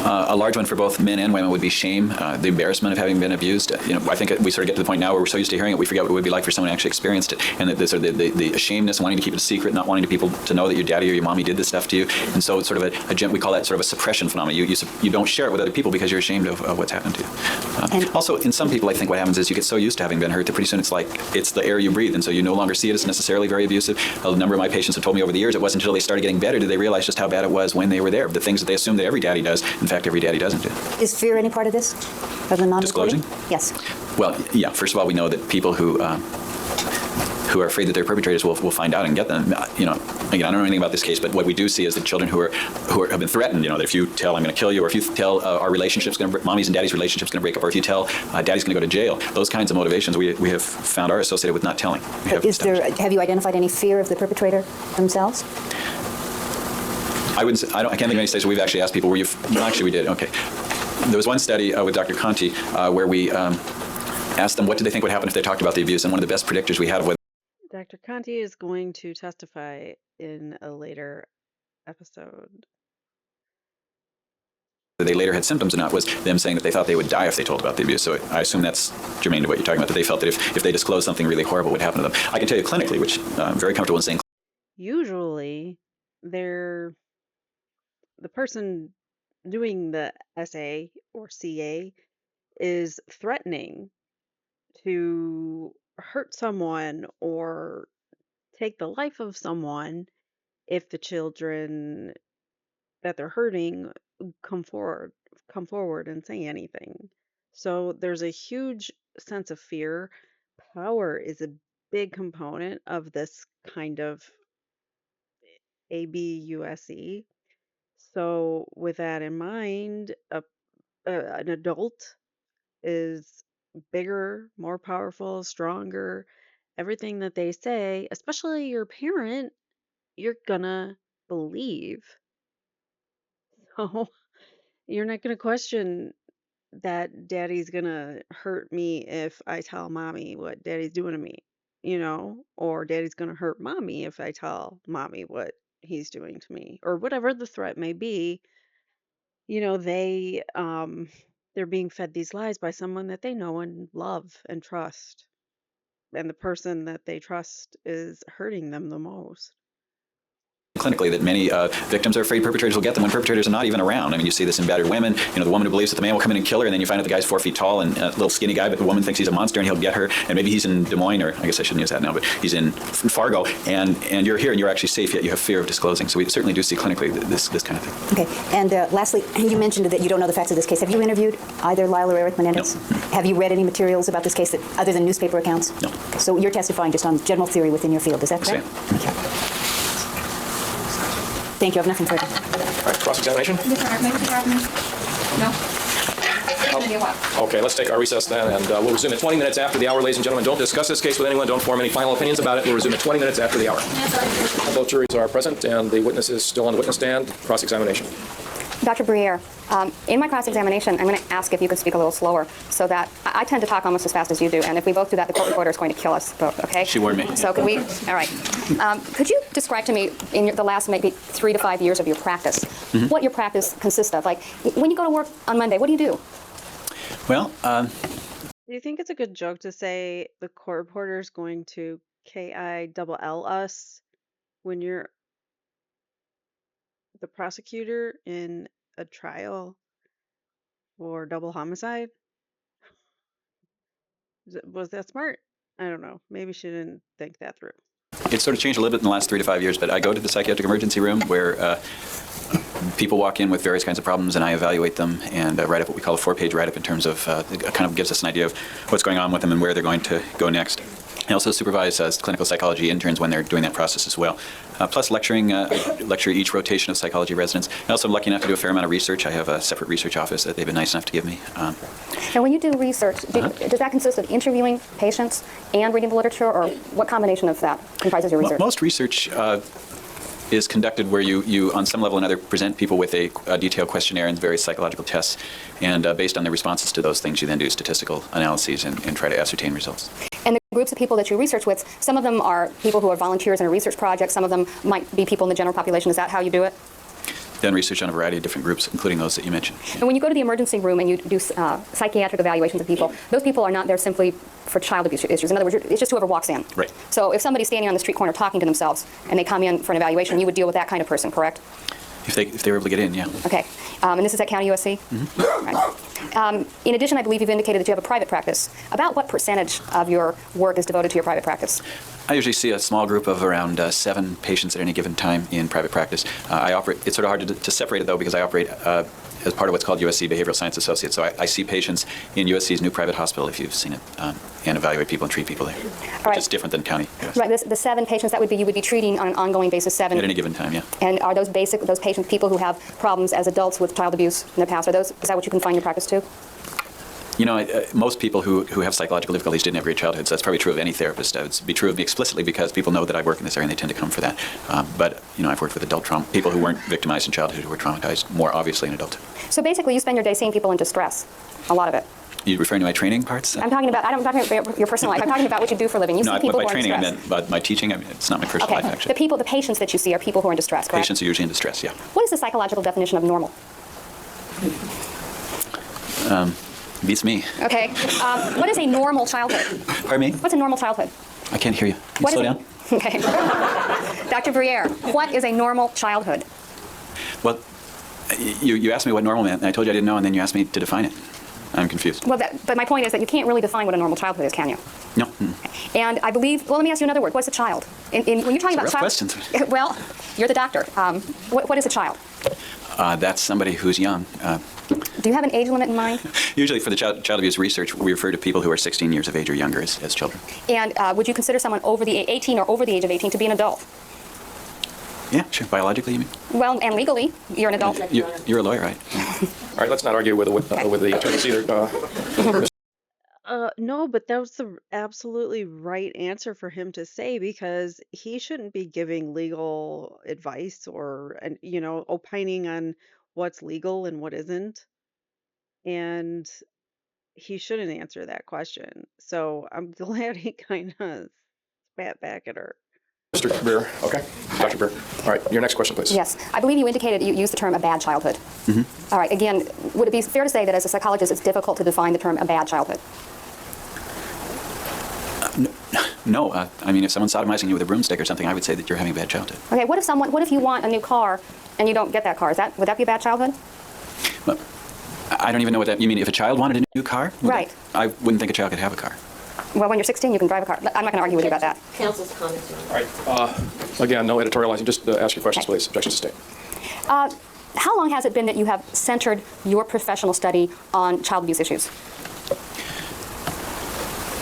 A large one for both men and women would be shame, the embarrassment of having been abused. I think we sort of get to the point now where we're so used to hearing it, we forget what it would be like for someone who actually experienced it, and that the ashamedness, wanting to keep it a secret, not wanting people to know that your daddy or your mommy did this stuff to you, and so it's sort of we call that sort of a suppression phenomenon. You don't share it with other people because you're ashamed of what's happened to you. Also, in some people, I think what happens is you get so used to having been hurt that pretty soon it's the air you breathe, and so you no longer see it as necessarily very abusive. A number of my patients have told me over the years it wasn't until they started getting better did they realize just how bad it was when they were there. The things that they assume that every daddy does, in fact, every daddy doesn't do. Is fear any part of this? Of the non-disclosing? Disclosing? Yes. Well, yeah. First of all, we know that people who are afraid that they're perpetrators will find out and get them. Again, I don't know anything about this case, but what we do see is that children who have been threatened, that if you tell I'm going to kill you, or if you tell our relationship's going to, mommy's and daddy's relationship's going to break up, or if you tell daddy's going to go to jail, those kinds of motivations we have found are associated with not telling. Have you identified any fear of the perpetrator themselves? I can't think of any states where we've actually asked people, actually we did, okay. there was one study with Dr. Conti where we asked them what did they think would happen if they talked about the abuse, and one of the best predictors we had of whether Dr. Conti is going to testify in a later episode. they later had symptoms or not was them saying that they thought they would die if they told about the abuse. So I assume that's germane to what you're talking about, that they felt that if they disclosed something really horrible would happen to them. I can tell you clinically, which I'm very comfortable in saying. Usually, the person doing the SA or CA is threatening to hurt someone or take the life of someone if the children that they're hurting come forward and say anything. So there's a huge sense of fear. Power is a big component of this kind of ABUSE. So with that in mind, an adult is bigger, more powerful, stronger. Everything that they say, especially your parent, you're gonna believe. So you're not gonna question that daddy's gonna hurt me if I tell mommy what daddy's doing to me, or daddy's gonna hurt mommy if I tell mommy what he's doing to me, or whatever the threat may be. They're being fed these lies by someone that they know and love and trust, and the person that they trust is hurting them the most. Clinically, that many victims are afraid perpetrators will get them when perpetrators are not even around. I mean, you see this in battered women. The woman who believes that the man will come in and kill her, and then you find out the guy's 4 feet tall and a little skinny guy, but the woman thinks he's a monster and he'll get her. And maybe he's in Des Moines, or I guess I shouldn't use that now, but he's in Fargo, and you're here and you're actually safe, yet you have fear of disclosing. So we certainly do see clinically this kind of thing. Okay. And lastly, you mentioned that you don't know the facts of this case. Have you interviewed either Lyle or Eric Menendez? No. Have you read any materials about this case other than newspaper accounts? No. Okay. So you're testifying just on general theory within your field. Is that correct? Okay. Thank you. I have nothing further. All right, cross-examination? Yes, sir. Maybe you have no? Okay, let's take our recess then, and we'll resume at 20 minutes after the hour, ladies and gentlemen. Don't discuss this case with anyone. Don't form any final opinions about it. We'll resume at 20 minutes after the hour. Yes, sir. Both juries are present, and the witness is still on the witness stand. Cross-examination. Dr. Briere, in my cross-examination, I'm going to ask if you could speak a little slower so that I tend to talk almost as fast as you do, and if we both do that, the court reporter is going to kill us both, okay? She warned me. So could we, all right. Could you describe to me, in the last maybe 3 to 5 years of your practice, what your practice consists of? Like, when you go to work on Monday, what do you do? Well, Do you think it's a good joke to say the court reporter is going to KILL us when you're the prosecutor in a trial for double homicide? Was that smart? I don't know. Maybe she didn't think that through. it's sort of changed a little bit in the last 3 to 5 years, but I go to the psychiatric emergency room where people walk in with various kinds of problems, and I evaluate them and write up what we call a 4-page write-up in terms of, it kind of gives us an idea of what's going on with them and where they're going to go next. I also supervise clinical psychology interns when they're doing that process as well. Plus lecturing, lecture each rotation of psychology residents. I'm also lucky enough to do a fair amount of research. I have a separate research office that they've been nice enough to give me. And when you do research, does that consist of interviewing patients and reading the literature, or what combination of that comprises your research? Most research is conducted where you, on some level or another, present people with a detailed questionnaire and various psychological tests, and based on their responses to those things, you then do statistical analyses and try to ascertain results. And the groups of people that you research with, some of them are people who are volunteers in a research project, some of them might be people in the general population. Is that how you do it? Done research on a variety of different groups, including those that you mentioned. And when you go to the emergency room and you do psychiatric evaluations of people, those people are not there simply for child abuse issues. In other words, it's just whoever walks in. Right. So if somebody's standing on the street corner talking to themselves and they come in for an evaluation, you would deal with that kind of person, correct? If they were able to get in, yeah. Okay. And this is at County USC? Mm-hmm. Right. In addition, I believe you've indicated that you have a private practice. About what percentage of your work is devoted to your private practice? I usually see a small group of around 7 patients at any given time in private practice. I operate, it's sort of hard to separate it, though, because I operate as part of what's called USC Behavioral Science Associates. So I see patients in USC's new private hospital, if you've seen it, and evaluate people and treat people there, which is different than county. Right, the 7 patients, that would be, you would be treating on an ongoing basis 7? At any given time, yeah. And are those patients people who have problems as adults with child abuse in the past? Is that what you confine your practice to? You know, most people who have psychological difficulties didn't have great childhoods. That's probably true of any therapist. It would be true of me explicitly because people know that I work in this area and they tend to come for that. But, you know, I've worked with adult trauma, people who weren't victimized in childhood, who were traumatized more obviously in adulthood. So basically, you spend your day seeing people in distress, a lot of it. You referring to my training parts? I'm talking about your personal life. I'm talking about what you do for a living. You No, see people by who are in training I distress. meant by my teaching. I mean, it's not my personal life, actually. The patients that you see are people who are in distress, correct? Patients are usually in distress, yeah. What is the psychological definition of normal? Beats me. Okay. What is a normal childhood? Pardon me? What's a normal childhood? I can't hear you. Can you What slow is down? Okay. Dr. Briere, what is a normal childhood? Well, you asked me what normal meant, and I told you I didn't know, and then you asked me to define it. I'm confused. Well, but my point is that you can't really define what a normal childhood is, can you? No. And I believe, well, let me ask you another word. What's a child? When you're talking about Rough child, questions. well, you're the doctor. What is a child? That's somebody who's young. Do you have an age limit in mind? Usually for the child abuse research, we refer to people who are 16 years of age or younger as children. And would you consider someone over the 18 or over the age of 18 to be an adult? Yeah, sure. Biologically, you mean? Well, and legally, you're an adult. You're a lawyer, right? All right, let's not argue with the attorneys either. No, but that was the absolutely right answer for him to say because he shouldn't be giving legal advice or, and opining on what's legal and what isn't. And he shouldn't answer that question. So I'm glad he kind of spat back at her. Mr. Briere, okay. Dr. Briere. All right, your next question, please. Yes. I believe you indicated you used the term a bad childhood. Mm-hmm. All right. Again, would it be fair to say that as a psychologist, it's difficult to define the term a bad childhood? No. I mean, if someone's sodomizing you with a broomstick or something, I would say that you're having a bad childhood. Okay. What if you want a new car and you don't get that car? Would that be a bad childhood? Well, I don't even know what that. You mean if a child wanted a new car? Right. I wouldn't think a child could have a car. Well, when you're 16, you can drive a car. I'm not going to argue with you about that. Council's comments. All right. Again, no editorializing. Just ask your questions, please. Objections to state. How long has it been that you have centered your professional study on child abuse issues?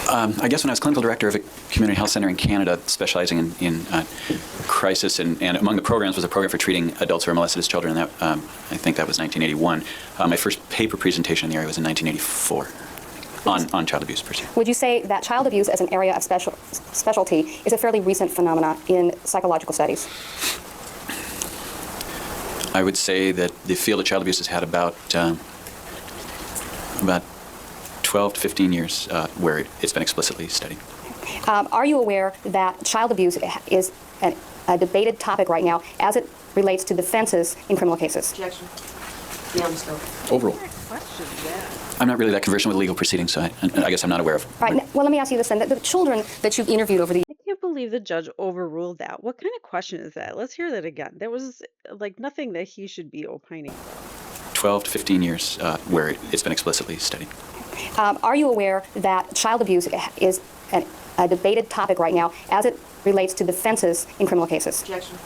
I guess when I was clinical director of a community health center in Canada, specializing in crisis, and among the programs was a program for treating adults who are molested as children. And that, I think that was 1981. My first paper presentation in the area was in 1984 on child abuse per se. Would you say that child abuse as an area of specialty is a fairly recent phenomena in psychological studies? I would say that the field of child abuse has had about 12 to 15 years where it's been explicitly studied. Are you aware that child abuse is a debated topic right now as it relates to defenses in criminal cases? Objection. Beyond the scope. Overruled. I'm not really that conversant with legal proceedings, so I guess I'm not aware of. All right. Well, let me ask you this then. The children that you've interviewed over the I can't believe the judge overruled that. What kind of question is that? Let's hear that again. There was like nothing that he should be opining. 12 to 15 years where it's been explicitly studied. Are you aware that child abuse is a debated topic right now as it relates to defenses in criminal cases? Objection.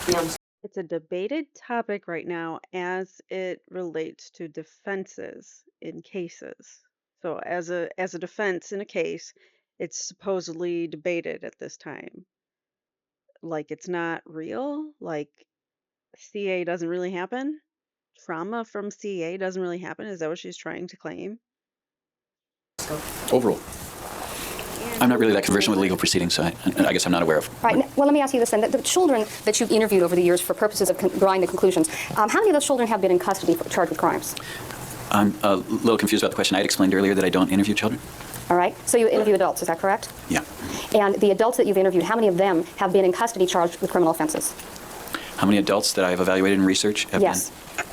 Beyond the scope. It's a debated topic right now as it relates to defenses in cases. So as a defense in a case, it's supposedly debated at this time. Like it's not real, like CA doesn't really happen. Trauma from CA doesn't really happen. Is that what she's trying to claim? Overruled. I'm not really that conversant with legal proceedings, so I guess I'm not aware of. All right. Well, let me ask you this then. The children that you've interviewed over the years for purposes of drawing the conclusions, how many of those children have been in custody for charged with crimes? I'm a little confused about the question. I had explained earlier that I don't interview children. All right. So you interview adults, is that correct? Yeah. And the adults that you've interviewed, how many of them have been in custody charged with criminal offenses? How many adults that I've evaluated in research have Yes. been?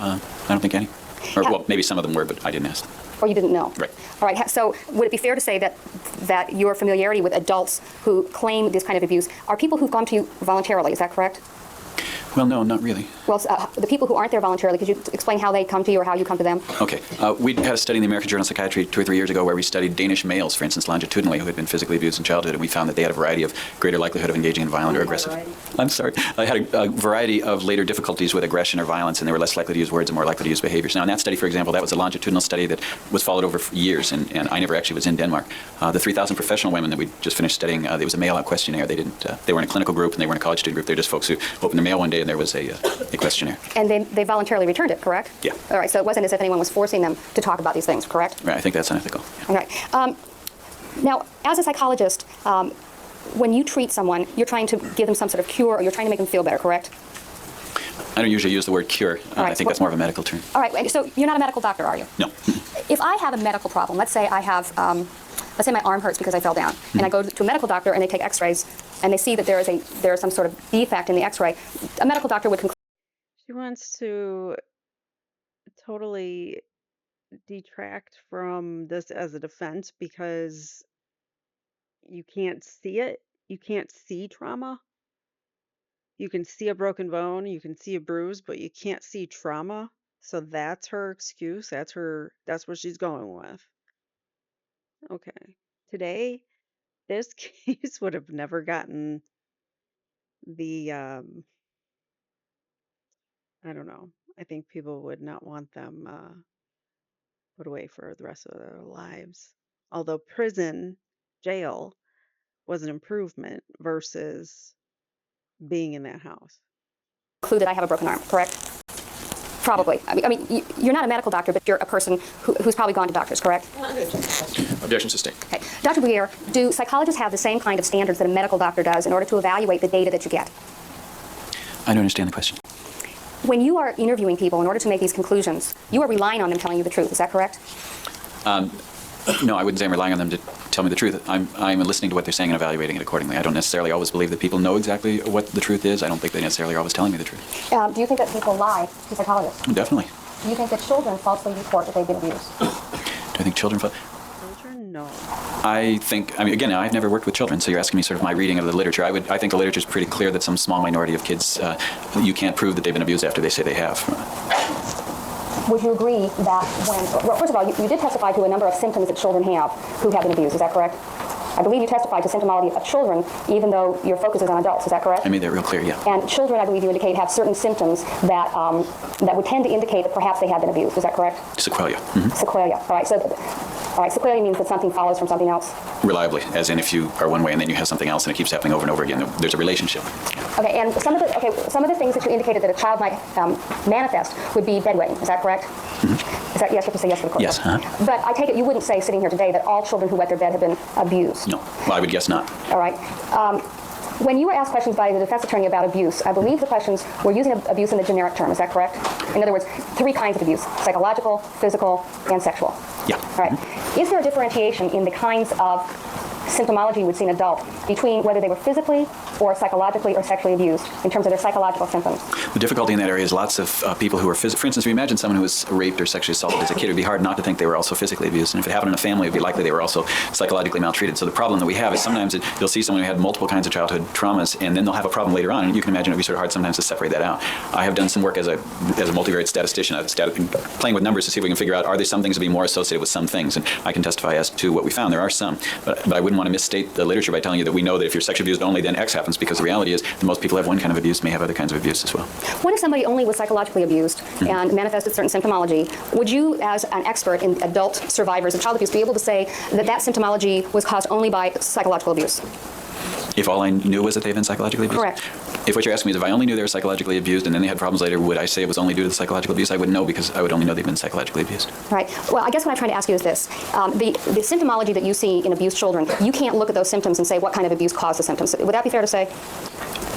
I don't think any. Or, well, maybe some of them were, but I didn't ask them. Or you didn't know? Right. All right. So would it be fair to say that your familiarity with adults who claim this kind of abuse are people who've come to you voluntarily? Is that correct? Well, no, not really. Well, the people who aren't there voluntarily, could you explain how they come to you or how you come to them? Okay. We had a study in the American Journal of Psychiatry 2 or 3 years ago where we studied Danish males, for instance, longitudinally, who had been physically abused in childhood, and we found that they had a variety of greater likelihood of engaging in violent or aggressive. I'm sorry. I had a variety of later difficulties with aggression or violence, and they were less likely to use words and more likely to use behaviors. Now, in that study, for example, that was a longitudinal study that was followed over years, and I never actually was in Denmark. The 3,000 professional women that we just finished studying, there was a mail-out questionnaire. They weren't a clinical group, and they weren't a college student group. They're just folks who opened their mail one day and there was a questionnaire. And they voluntarily returned it, correct? Yeah. All right, so it wasn't as if anyone was forcing them to talk about these things, correct? Right, I think that's unethical. Yeah. All right. Now, as a psychologist, when you treat someone, you're trying to give them some sort of cure, or you're trying to make them feel better, correct? I don't usually use the word cure. Right, I think that's more of a medical term. All right, so you're not a medical doctor, are you? No. If I have a medical problem, let's say I have, let's say my arm hurts because I fell down, and I go to a medical doctor and they take x-rays, and they see that there is some sort of defect in the x-ray, a medical doctor would conclude. She wants to totally detract from this as a defense because you can't see it. You can't see trauma. You can see a broken bone, you can see a bruise, but you can't see trauma. So that's her excuse. That's what she's going with. Okay. Today, this case would have never gotten the I don't know. I think people would not want them put away for the rest of their lives. Although jail was an improvement versus being in that house. That I have a broken arm, correct? Probably. I mean, you're not a medical doctor, but you're a person who's probably gone to doctors, correct? Objection sustained. Okay. Dr. Briere, do psychologists have the same kind of standards that a medical doctor does in order to evaluate the data that you get? I don't understand the question. When you are interviewing people in order to make these conclusions, you are relying on them telling you the truth. Is that correct? No, I wouldn't say I'm relying on them to tell me the truth. I'm listening to what they're saying and evaluating it accordingly. I don't necessarily always believe that people know exactly what the truth is. I don't think they necessarily are always telling me the truth. Do you think that people lie to psychologists? Definitely. Do you think that children falsely report that they've been abused? Do I think children... Children, no. I mean, again, I've never worked with children, so you're asking me sort of my reading of the literature. I think the literature is pretty clear that some small minority of kids, you can't prove that they've been abused after they say they have. Would you agree that well, first of all, you did testify to a number of symptoms that children have who have been abused, is that correct? I believe you testified to symptomology of children, even though your focus is on adults, is that correct? I made that real clear, yeah. And children, I believe you indicate, have certain symptoms that that would tend to indicate that perhaps they have been abused, is that correct? Sequelae. Mm-hmm. Sequelae, all right, sequelae means that something follows from something else? Reliably, as in if you are one way and then you have something else and it keeps happening over and over again, there's a relationship. Okay, and some of the things that you indicated that a child might manifest would be bedwetting, is that correct? Mm-hmm. Is that yes? You have to say yes for the court. Yes. Uh-huh. But I take it you wouldn't say sitting here today that all children who wet their bed have been abused. No. Well, I would guess not. All right. When you were asked questions by the defense attorney about abuse, I believe the questions were using abuse in the generic term. Is that correct? In other words, 3 kinds of abuse: psychological, physical, and sexual. Yeah. All right. Mm-hmm. Is there a differentiation in the kinds of symptomology you would see in adults between whether they were physically or psychologically or sexually abused in terms of their psychological symptoms? The difficulty in that area is lots of people who are for instance, if you imagine someone who was raped or sexually assaulted as a kid, it would be hard not to think they were also physically abused. And if it happened in a family, it would be likely they were also psychologically maltreated. So the problem that we have is sometimes you'll see someone who had multiple kinds of childhood traumas, and then they'll have a problem later on. And you can imagine it would be sort of hard sometimes to separate that out. I have done some work as a multivariate statistician, playing with numbers to see if we can figure out, are there some things to be more associated with some things? And I can testify as to what we found. There are some, but I wouldn't want to misstate the literature by telling you that we know that if you're sexually abused only, then X happens, because the reality is that most people have one kind of abuse, may have other kinds of abuse as well. What if somebody only was psychologically abused and manifested certain symptomology? Would you, as an expert in adult survivors of child abuse, be able to say that that symptomology was caused only by psychological abuse? If all I knew was that they've been psychologically abused? Correct. If what you're asking me is if I only knew they were psychologically abused and then they had problems later, would I say it was only due to the psychological abuse? I wouldn't know, because I would only know they've been psychologically abused. Right. Well, I guess what I'm trying to ask you is this. The symptomology that you see in abused children, you can't look at those symptoms and say what kind of abuse caused the symptoms. Would that be fair to say?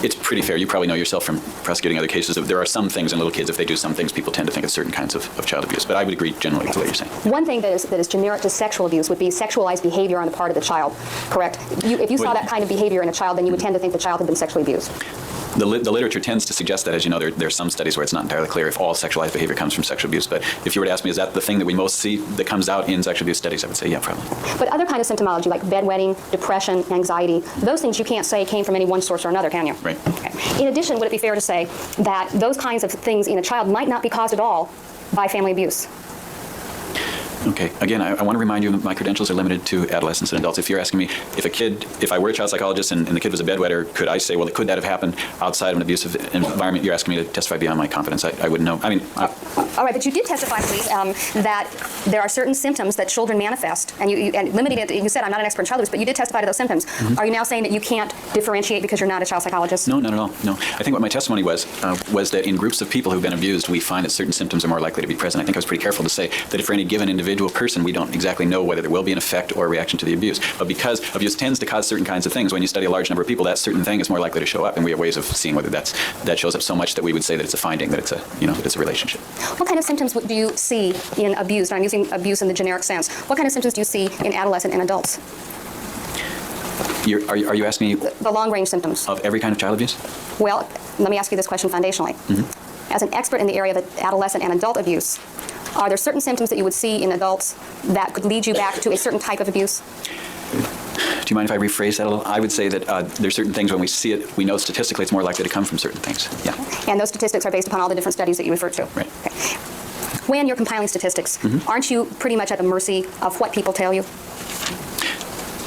It's pretty fair. You probably know yourself from prosecuting other cases that there are some things in little kids, if they do some things, people tend to think of certain kinds of child abuse. But I would agree generally with what you're saying. One thing that is generic to sexual abuse would be sexualized behavior on the part of the child, correct? If you saw that kind of behavior in a child, then you would tend to think the child had been sexually abused. The literature tends to suggest that, as you know, there are some studies where it's not entirely clear if all sexualized behavior comes from sexual abuse. But if you were to ask me, is that the thing that we most see that comes out in sexual abuse studies, I would say, yeah, probably. But other kind of symptomology, like bedwetting, depression, anxiety, those things you can't say came from any one source or another, can you? Right. Okay. In addition, would it be fair to say that those kinds of things in a child might not be caused at all by family abuse? Okay. Again, I want to remind you that my credentials are limited to adolescents and adults. If you're asking me if I were a child psychologist and the kid was a bedwetter, could I say, well, could that have happened outside of an abusive environment? You're asking me to testify beyond my competence. I wouldn't know. I mean, all right, but you did testify, please, that there are certain symptoms that children manifest, and and limiting it, you said I'm not an expert in child abuse, but you did testify to those symptoms. Are you now saying that you can't differentiate because you're not a child psychologist? No, not at all. No. I think what my testimony was that in groups of people who've been abused, we find that certain symptoms are more likely to be present. I think I was pretty careful to say that if for any given individual person, we don't exactly know whether there will be an effect or a reaction to the abuse. But because abuse tends to cause certain kinds of things, when you study a large number of people, that certain thing is more likely to show up, and we have ways of seeing whether that shows up so much that we would say that it's a finding, that it's a relationship. What kind of symptoms do you see in abuse? And I'm using abuse in the generic sense. What kind of symptoms do you see in adolescent and adults? Are you asking me The long-range symptoms. of every kind of child abuse? Well, let me ask you this question foundationally. As an expert in the area of adolescent and adult abuse, are there certain symptoms that you would see in adults that could lead you back to a certain type of abuse? Do you mind if I rephrase that a little? I would say that there's certain things when we see it, we know statistically it's more likely to come from certain things. Yeah. And those statistics are based upon all the different studies that you referred to? Right. Okay. When you're compiling statistics, aren't you pretty much at the mercy of what people tell you?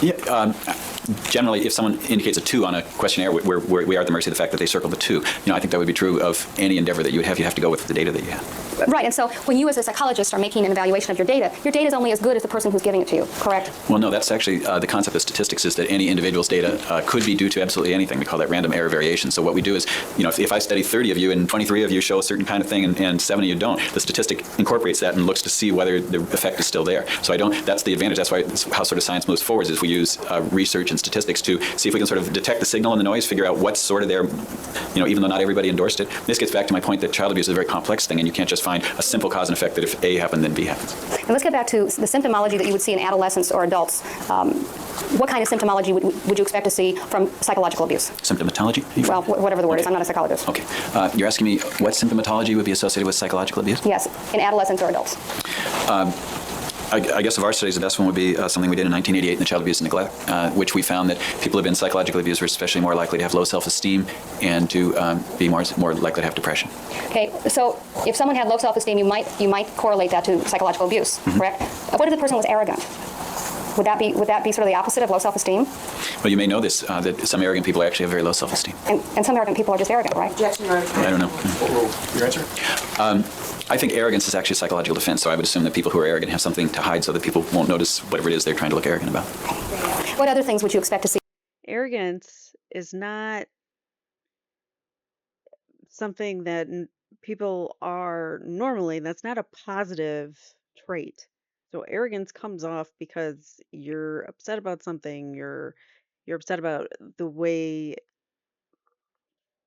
Yeah. Generally, if someone indicates a 2 on a questionnaire, we are at the mercy of the fact that they circled the 2. I think that would be true of any endeavor that you would have. You have to go with the data that you have. Right, and so when you as a psychologist are making an evaluation of your data is only as good as the person who's giving it to you, correct? Well, no, that's actually the concept of statistics is that any individual's data could be due to absolutely anything. We call that random error variation. So what we do is, if I study 30 of you and 23 of you show a certain kind of thing and 7 of you don't, the statistic incorporates that and looks to see whether the effect is still there. So that's the advantage. That's how sort of science moves forward is we use research and statistics to see if we can sort of detect the signal and the noise, figure out what's sort of there, even though not everybody endorsed it. This gets back to my point that child abuse is a very complex thing, and you can't just find a simple cause and effect that if A happened, then B happens. And let's get back to the symptomology that you would see in adolescents or adults. What kind of symptomology would you expect to see from psychological abuse? Symptomatology? Well, whatever the word is. I'm not a psychologist. Okay. You're asking me what symptomatology would be associated with psychological abuse? Yes, in adolescents or adults. I guess of our studies, the best one would be something we did in 1988 in the child abuse and neglect, which we found that people who have been psychologically abused were especially more likely to have low self-esteem and to be more likely to have depression. Okay, so if someone had low self-esteem, you might correlate that to psychological abuse, correct? What if the person was arrogant? Would that be sort of the opposite of low self-esteem? Well, you may know this, that some arrogant people actually have very low self-esteem. And some arrogant people are just arrogant, right? Objection, Your Honor. I don't know. Your answer? I think arrogance is actually a psychological defense, so I would assume that people who are arrogant have something to hide so that people won't notice whatever it is they're trying to look arrogant about. What other things would you expect to see? Arrogance is not something that people are normally, that's not a positive trait. So arrogance comes off because you're upset about something, you're upset about the way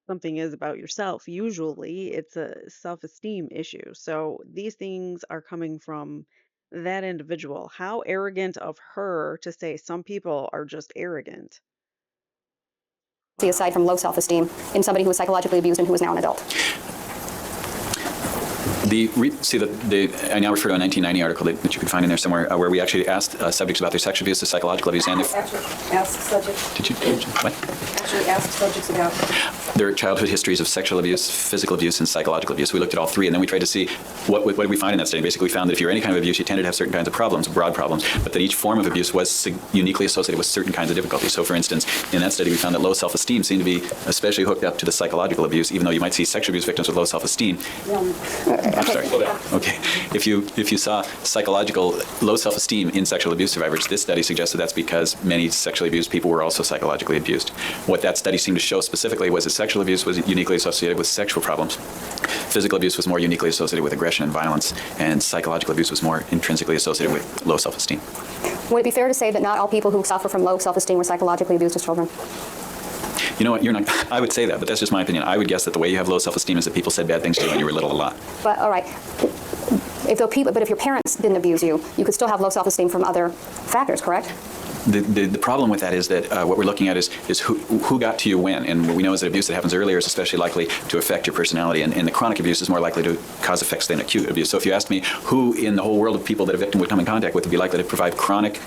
something is about yourself. Usually it's a self-esteem issue. So these things are coming from that individual. How arrogant of her to say some people are just arrogant. See, aside from low self-esteem in somebody who was psychologically abused and who is now an adult? I now refer to a 1990 article that you can find in there somewhere where we actually asked subjects about their sexual abuse, their psychological abuse, and Actually, ask subjects. Did you? What? Actually, ask subjects about Their childhood histories of sexual abuse, physical abuse, and psychological abuse. We looked at all three, and then we tried to see what did we find in that study. Basically, we found that if you're any kind of abuse, you tended to have certain kinds of problems, broad problems, but that each form of abuse was uniquely associated with certain kinds of difficulties. So, for instance, in that study, we found that low self-esteem seemed to be especially hooked up to the psychological abuse, even though you might see sexual abuse victims with low self-esteem. I'm sorry. Okay. If you saw psychological low self-esteem in sexual abuse survivors, this study suggested that's because many sexually abused people were also psychologically abused. What that study seemed to show specifically was that sexual abuse was uniquely associated with sexual problems. Physical abuse was more uniquely associated with aggression and violence, and psychological abuse was more intrinsically associated with low self-esteem. Would it be fair to say that not all people who suffer from low self-esteem were psychologically abused as children? You know what? You're not. I would say that, but that's just my opinion. I would guess that the way you have low self-esteem is that people said bad things to you when you were little a lot. But all right. But if your parents didn't abuse you, you could still have low self-esteem from other factors, correct? The problem with that is that what we're looking at is who got to you when, and what we know is that abuse that happens earlier is especially likely to affect your personality, and the chronic abuse is more likely to cause effects than acute abuse. So if you asked me who in the whole world of people that a victim would come in contact with would be likely to provide chronic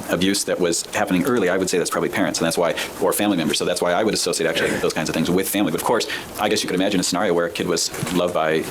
abuse that was happening early, I would say that's probably parents, and that's why, or family members. So that's why I would associate actually those kinds of things with family. But of course, I guess you could imagine a scenario where a kid was loved by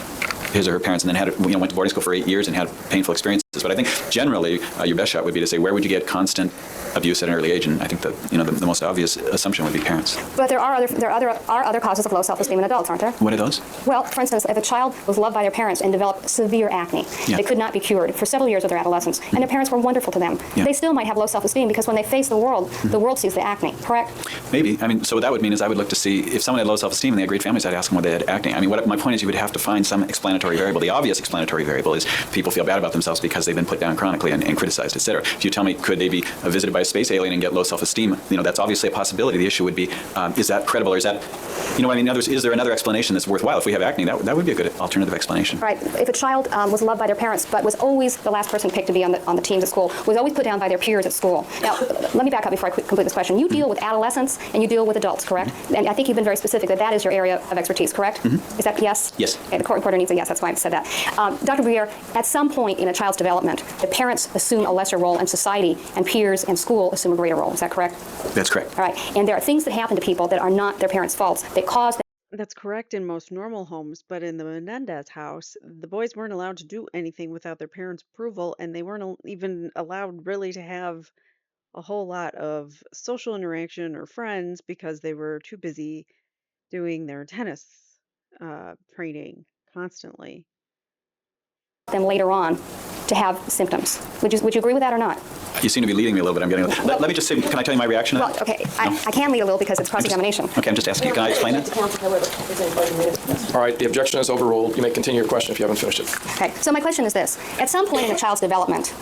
his or her parents and then went to boarding school for 8 years and had painful experiences circumstances. But I think generally your best shot would be to say, where would you get constant abuse at an early age? And I think that the most obvious assumption would be parents. But there are other causes of low self-esteem in adults, aren't there? What are those? Well, for instance, if a child was loved by their parents and developed severe acne, they could not be cured for several years of their adolescence, and their parents were wonderful to them, they still might have low self-esteem because when they face the world sees the acne, correct? Maybe. I mean, so what that would mean is I would look to see if someone had low self-esteem and they had great families, I'd ask them whether they had acne. I mean, my point is you would have to find some explanatory variable. The obvious explanatory variable is people feel bad about themselves because they've been put down chronically and criticized, et cetera. If you tell me, could they be visited by a space alien and get low self-esteem, that's obviously a possibility. The issue would be, is that credible, or is that, what I mean? In other words, is there another explanation that's worthwhile? If we have acne, that would be a good alternative explanation. Right. If a child was loved by their parents but was always the last person picked to be on the teams at school, was always put down by their peers at school. Now, let me back up before I complete this question. You deal with adolescents and you deal with adults, correct? And I think you've been very specific that is your area of expertise, correct? Is that yes? Yes. Okay, the court reporter needs a yes. That's why I said that. Dr. Briere, at some point in a child's development, the parents assume a lesser role and society and peers and school assume a greater role. Is that correct? That's correct. All right. And there are things that happen to people that are not their parents' faults that cause That's correct in most normal homes, but in the Menendez house, the boys weren't allowed to do anything without their parents' approval, and they weren't even allowed really to have a whole lot of social interaction or friends because they were too busy doing their tennis training constantly. them later on to have symptoms. Would you agree with that or not? You seem to be leading me a little bit. Let me just say, can I tell you my reaction to that? Well, okay, I can lead a little because it's cross-examination. Okay, I'm just asking you. Can I explain it? All right, the objection is overruled. You may continue your question if you haven't finished it. Okay, so my question is this. At some point in a child's development,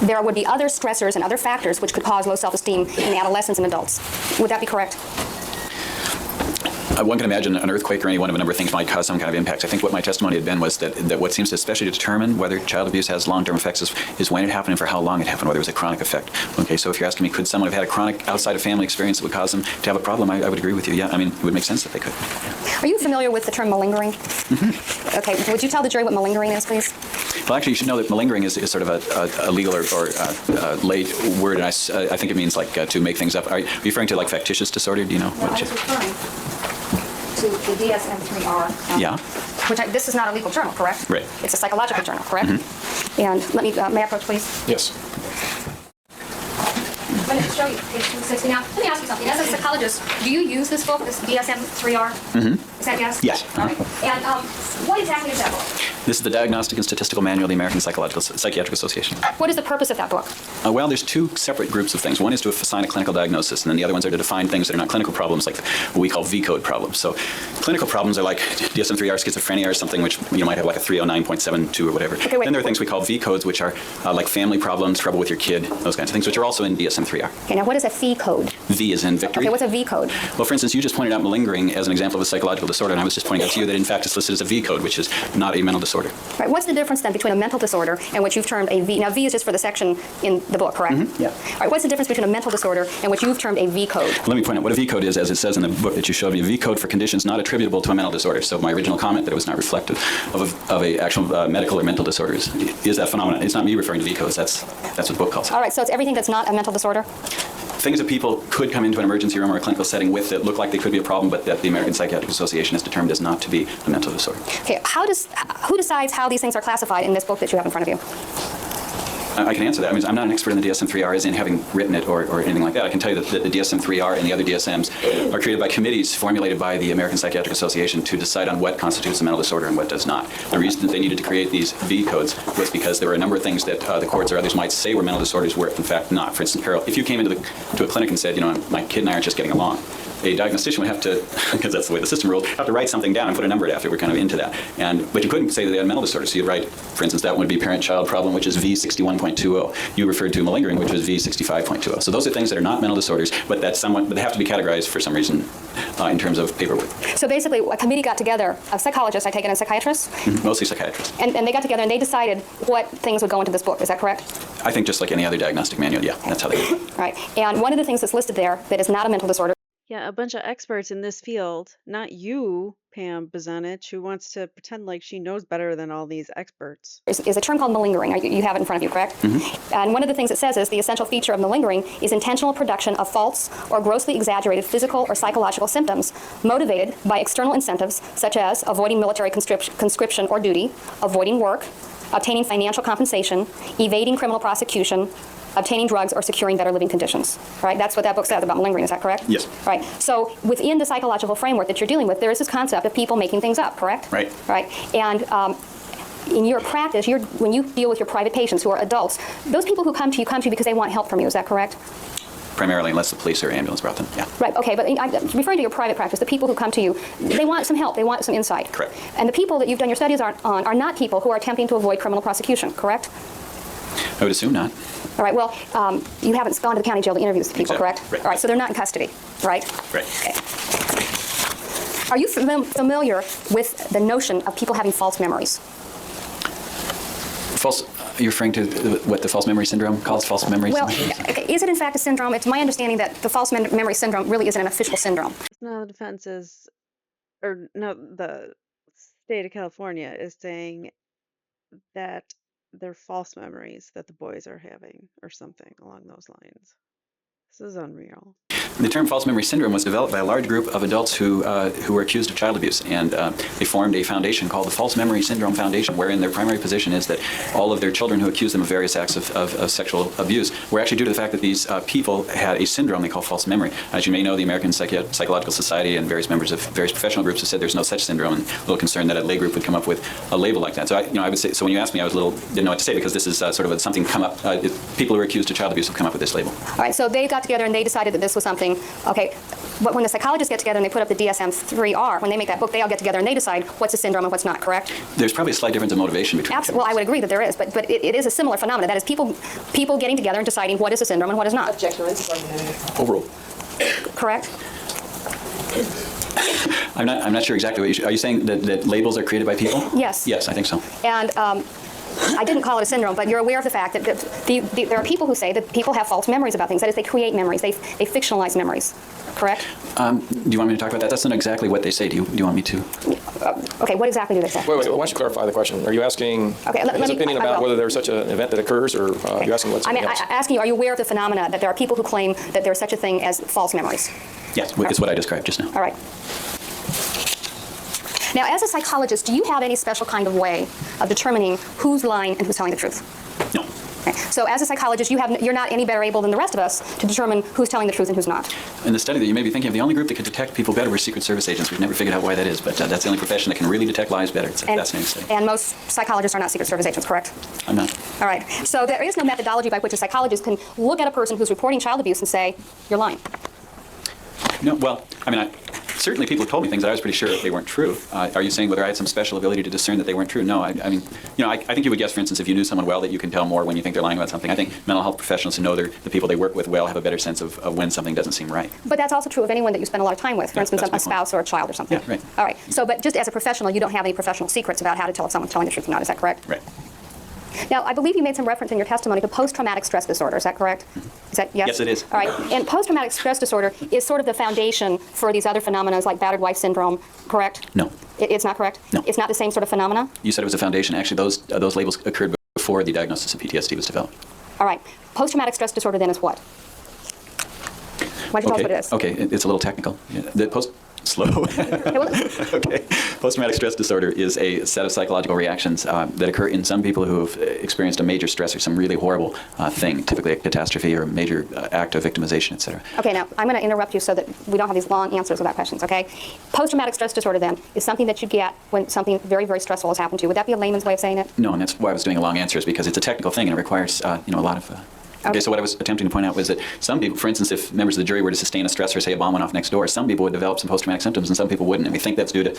there would be other stressors and other factors which could cause low self-esteem in adolescents and adults. Would that be correct? One can imagine an earthquake or any one of a number of things might cause some kind of impacts. I think what my testimony had been was that what seems to especially determine whether child abuse has long-term effects is when it happened and for how long it happened, whether it was a chronic effect. Okay, so if you're asking me, could someone have had a chronic outside of family experience that would cause them to have a problem, I would agree with you. Yeah, I mean, it would make sense that they could. Are you familiar with the term malingering? Mm-hmm. Okay, would you tell the jury what malingering is, please? Well, actually, you should know that malingering is sort of a legal or lay word, and I think it means like to make things up. Are you referring to like factitious disorder? Do you know? No, I was referring to the DSM-3R. Yeah. This is not a legal journal, correct? Right. It's a psychological journal, correct? Mm-hmm. And let me, may I approach, please? Yes. Let me show you page 260 now. Let me ask you something. As a psychologist, do you use this book, this DSM-3R? Mm-hmm. Is that yes? Yes. All right. And what exactly is that book? This is the Diagnostic and Statistical Manual of the American Psychiatric Association. What is the purpose of that book? Well, there's two separate groups of things. One is to assign a clinical diagnosis, and then the other ones are to define things that are not clinical problems, like what we call V-code problems. So clinical problems are like DSM-3R schizophrenia or something, which you might have like a 309.72 or whatever. Okay, then there are things we call V-codes, which are like family problems, trouble with your kid, those kinds of things, which are also in DSM-3R. Okay, now what is a V code? V is in victory. Okay, what's a V code? Well, for instance, you just pointed out malingering as an example of a psychological disorder, and I was just pointing out to you that in fact it's listed as a V code, which is not a mental disorder. Right. What's the difference then between a mental disorder and what you've termed a V? Now, V is just for the section in the book, correct? Mm-hmm. Yeah. All right. What's the difference between a mental disorder and what you've termed a V code? Let me point out what a V code is, as it says in the book that you showed me. A V code for conditions not attributable to a mental disorder. So my original comment that it was not reflective of a actual medical or mental disorder is that phenomenon. It's not me referring to V codes. That's what the book calls it. All right. So it's everything that's not a mental disorder? Things that people could come into an emergency room or a clinical setting with that look like they could be a problem, but that the American Psychiatric Association has determined as not to be a mental disorder. Okay, who decides how these things are classified in this book that you have in front of you? I can answer that. I mean, I'm not an expert in the DSM-3R as in having written it or anything like that. I can tell you that the DSM-3R and the other DSMs are created by committees formulated by the American Psychiatric Association to decide on what constitutes a mental disorder and what does not. The reason that they needed to create these V codes was because there were a number of things that the courts or others might say were mental disorders were in fact not. For instance, Carol, if you came into a clinic and said, my kid and I aren't just getting along, a diagnostician would have to, because that's the way the system ruled, have to write something down and put a number after it. We're kind of into that. But you couldn't say that they had a mental disorder. So you'd write, for instance, that would be parent-child problem, which is V61.20. You referred to malingering, which was V65.20. So those are things that are not mental disorders, but they have to be categorized for some reason in terms of paperwork. So basically, a committee got together of psychologists, I take it, and psychiatrists? Mm-hmm. Mostly psychiatrists. And they got together and they decided what things would go into this book. Is that correct? I think just like any other diagnostic manual, yeah, that's how they do it. Right. And one of the things that's listed there that is not a mental disorder. Yeah, a bunch of experts in this field, not you, Pam Bazanich, who wants to pretend like she knows better than all these experts. Is a term called malingering. You have it in front of you, correct? Mm-hmm. And one of the things it says is the essential feature of malingering is intentional production of false or grossly exaggerated physical or psychological symptoms motivated by external incentives such as avoiding military conscription or duty, avoiding work, obtaining financial compensation, evading criminal prosecution, obtaining drugs, or securing better living conditions. Right? That's what that book says about malingering. Is that correct? Yes. Right. So within the psychological framework that you're dealing with, there is this concept of people making things up, correct? Right. Right. And in your practice, when you deal with your private patients who are adults, those people who come to you because they want help from you. Is that correct? Primarily, unless the police or ambulance brought them. Yeah. Right, okay, but I'm referring to your private practice, the people who come to you, they want some help, they want some insight. Correct. And the people that you've done your studies on are not people who are attempting to avoid criminal prosecution, correct? I would assume not. All right, well, you haven't gone to the county jail to interview these people, Exactly. correct? Right. All right, so they're not in custody, right? Right. Okay. Are you familiar with the notion of people having false memories? False. You're referring to what the false memory syndrome calls false memory Well, syndrome? okay, is it in fact a syndrome? It's my understanding that the false memory syndrome really isn't an official syndrome. No, the defense is, or no, the state of California is saying that they're false memories that the boys are having, or something along those lines. This is unreal. The term false memory syndrome was developed by a large group of adults who were accused of child abuse, and they formed a foundation called the False Memory Syndrome Foundation, wherein their primary position is that all of their children who accuse them of various acts of sexual abuse were actually due to the fact that these people had a syndrome they call false memory. As you may know, the American Psychological Society and various members of various professional groups have said there's no such syndrome, and a little concerned that a lay group would come up with a label like that. So I would say, so when you asked me, I was didn't know what to say, because this is sort of something come up. People who are accused of child abuse have come up with this label. All right, so they got together and they decided that this was something, okay, but when the psychologists get together and they put up the DSM-3R, when they make that book, they all get together and they decide what's a syndrome and what's not, correct? There's probably a slight difference in motivation between Well, I would agree that there is, but it is a similar phenomenon. That is people getting together and deciding what is a syndrome and what is not. Objection. Overruled. Correct? I'm not sure exactly what are you saying that labels are created by people? Yes. Yes, I think so. And I didn't call it a syndrome, but you're aware of the fact that there are people who say that people have false memories about things. That is, they create memories. They fictionalize memories. Correct? Do you want me to talk about that? That's not exactly what they say. Do you want me to? Okay, what exactly do they say? Wait, why don't you clarify the question? Are you asking his opinion about whether there's such an event that occurs, or are you asking what's something else? I'm asking you, are you aware of the phenomena that there are people who claim that there's such a thing as false memories? Yes, it's what I described just now. All right. Now, as a psychologist, do you have any special kind of way of determining who's lying and who's telling the truth? No. Okay. So as a psychologist, you're not any better able than the rest of us to determine who's telling the truth and who's not. In the study that you may be thinking of, the only group that could detect people better were Secret Service agents. We've never figured out why that is, but that's the only profession that can really detect lies better. It's a fascinating study. And most psychologists are not Secret Service agents, correct? I'm not. All right. So there is no methodology by which a psychologist can look at a person who's reporting child abuse and say, you're lying. No, well, I mean, certainly people have told me things that I was pretty sure they weren't true. Are you saying whether I had some special ability to discern that they weren't true? No, I mean, I think you would guess, for instance, if you knew someone well, that you can tell more when you think they're lying about something. I think mental health professionals who know the people they work with well have a better sense of when something doesn't seem right. But that's also true of anyone that you spend a lot of time with, for instance, that's a my spouse or a child or something. Yeah, right. All right. So, but just as a professional, you don't have any professional secrets about how to tell if someone's telling the truth or not. Is that correct? Right. Now, I believe you made some reference in your testimony to post-traumatic stress disorder. Is that correct? Is that yes? Yes, it is. All right. And post-traumatic stress disorder is sort of the foundation for these other phenomena like battered wife syndrome, correct? No. It's not correct? No. It's not the same sort of phenomena? You said it was a foundation. Actually, those labels occurred before the diagnosis of PTSD was developed. All right. Post-traumatic stress disorder then is what? Why don't you tell us what it is? Okay, it's a little technical. Yeah, slow. Okay. Post-traumatic stress disorder is a set of psychological reactions that occur in some people who have experienced a major stressor, some really horrible thing, typically a catastrophe or a major act of victimization, et cetera. Okay, now I'm going to interrupt you so that we don't have these long answers without questions, okay? Post-traumatic stress disorder then is something that you get when something very, very stressful has happened to you. Would that be a layman's way of saying it? No, and that's why I was doing a long answer, is because it's a technical thing and it requires a lot of... Okay, so what I was attempting to point out was that some people, for instance, if members of the jury were to sustain a stressor, say a bomb went off next door, some people would develop some post-traumatic symptoms and some people wouldn't. And we think that's due to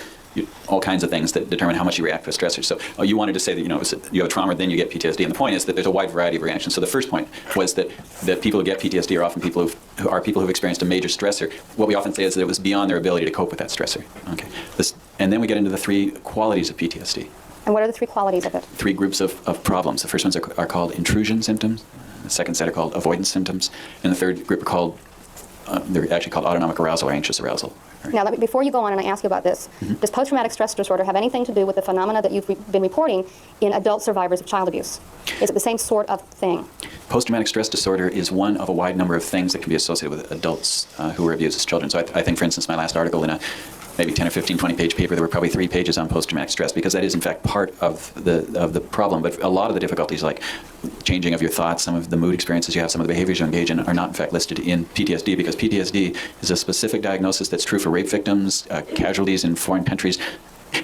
all kinds of things that determine how much you react to a stressor. So you wanted to say that you have trauma, then you get PTSD. And the point is that there's a wide variety of reactions. So the first point was that people who get PTSD are often people who've experienced a major stressor. What we often say is that it was beyond their ability to cope with that stressor. Okay, and then we get into the three qualities of PTSD. And what are the three qualities of it? Three groups of problems. The first ones are called intrusion symptoms. The second set are called avoidance symptoms, and the third group are they're actually called autonomic arousal or anxious arousal. Right. Now, before you go on and I ask you about this, does post-traumatic stress disorder have anything to do with the phenomena that you've been reporting in adult survivors of child abuse? Is it the same sort of thing? Post-traumatic stress disorder is one of a wide number of things that can be associated with adults who were abused as children. So I think, for instance, my last article in maybe 10 or 15, 20-page paper, there were probably 3 pages on post-traumatic stress, because that is, in fact, part of the problem. But a lot of the difficulties, like changing of your thoughts, some of the mood experiences you have, some of the behaviors you engage in, are not, in fact, listed in PTSD, because PTSD is a specific diagnosis that's true for rape victims, casualties in foreign countries,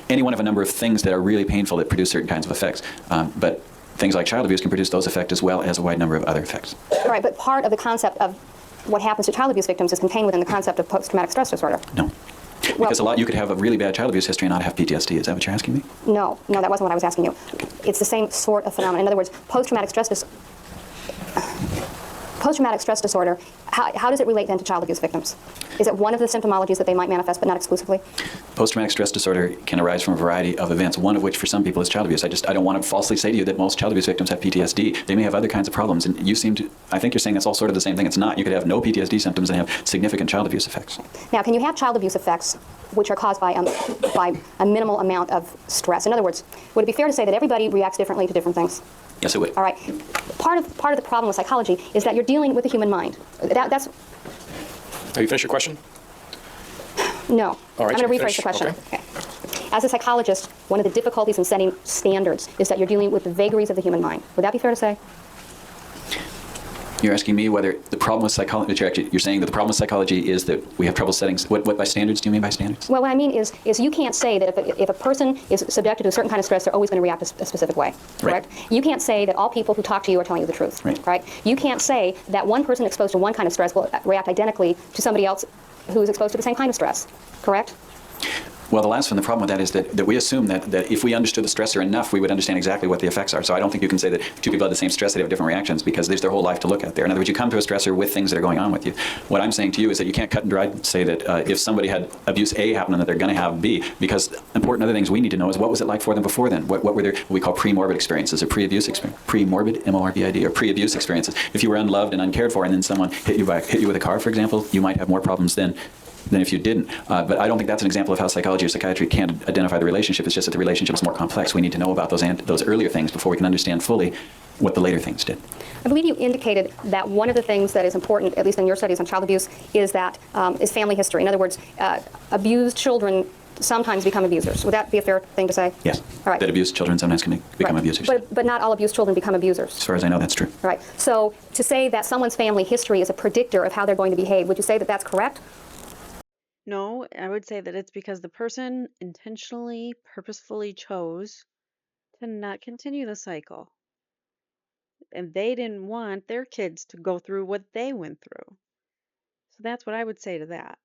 any one of a number of things that are really painful that produce certain kinds of effects. But things like child abuse can produce those effects as well as a wide number of other effects. All right, but part of the concept of what happens to child abuse victims is contained within the concept of post-traumatic stress disorder. No. Because you could have a really bad child abuse history and not have PTSD. Is that what you're asking me? No, that wasn't what I was asking you. It's the same sort of phenomenon. In other words, post-traumatic stress disorder, how does it relate then to child abuse victims? Is it one of the symptomologies that they might manifest, but not exclusively? Post-traumatic stress disorder can arise from a variety of events, one of which for some people is child abuse. I don't want to falsely say to you that most child abuse victims have PTSD. They may have other kinds of problems, and I think you're saying that's all sort of the same thing. It's not. You could have no PTSD symptoms and have significant child abuse effects. Now, can you have child abuse effects which are caused by a minimal amount of stress? In other words, would it be fair to say that everybody reacts differently to different things? Yes, it would. All right. Part of the problem with psychology is that you're dealing with the human mind. That's. Have you finished your question? No. All right, I'm going to finish. rephrase the question. Okay. As a psychologist, one of the difficulties in setting standards is that you're dealing with the vagaries of the human mind. Would that be fair to say? You're asking me whether the problem with psychology, you're saying that the problem with psychology is that we have trouble setting, what by standards do you mean by standards? Well, what I mean is you can't say that if a person is subjected to a certain kind of stress, they're always going to react a specific way, correct? Right. You can't say that all people who talk to you are telling you the truth, right? You can't say that one person exposed to one kind of stress will react identically to somebody else who's exposed to the same kind of stress, correct? Well, the last one, the problem with that is that we assume that if we understood the stressor enough, we would understand exactly what the effects are. So I don't think you can say that if 2 people have the same stress, they have different reactions, because there's their whole life to look at there. In other words, you come to a stressor with things that are going on with you. What I'm saying to you is that you can't cut and dry say that if somebody had abuse A happen, that they're going to have B, because important other things we need to know is what was it like for them before then? What were their, what we call pre-morbid experiences, or pre-abuse experience, pre-morbid, M-O-R-B-I-D, or pre-abuse experiences. If you were unloved and uncared for, and then someone hit you with a car, for example, you might have more problems than if you didn't. But I don't think that's an example of how psychology or psychiatry can identify the relationship. It's just that the relationship is more complex. We need to know about those earlier things before we can understand fully what the later things did. I believe you indicated that one of the things that is important, at least in your studies on child abuse, is family history. In other words, abused children sometimes become abusers. Would that be a fair thing to say? Yes. All right. That abused children sometimes can become abusers. But not all abused children become abusers. As far as I know, that's true. All right. So to say that someone's family history is a predictor of how they're going to behave, would you say that that's correct? No, I would say that it's because the person intentionally, purposefully chose to not continue the cycle. And they didn't want their kids to go through what they went through. So that's what I would say to that.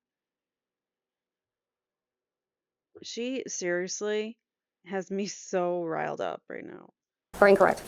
She seriously has me so riled up right now. Or incorrect?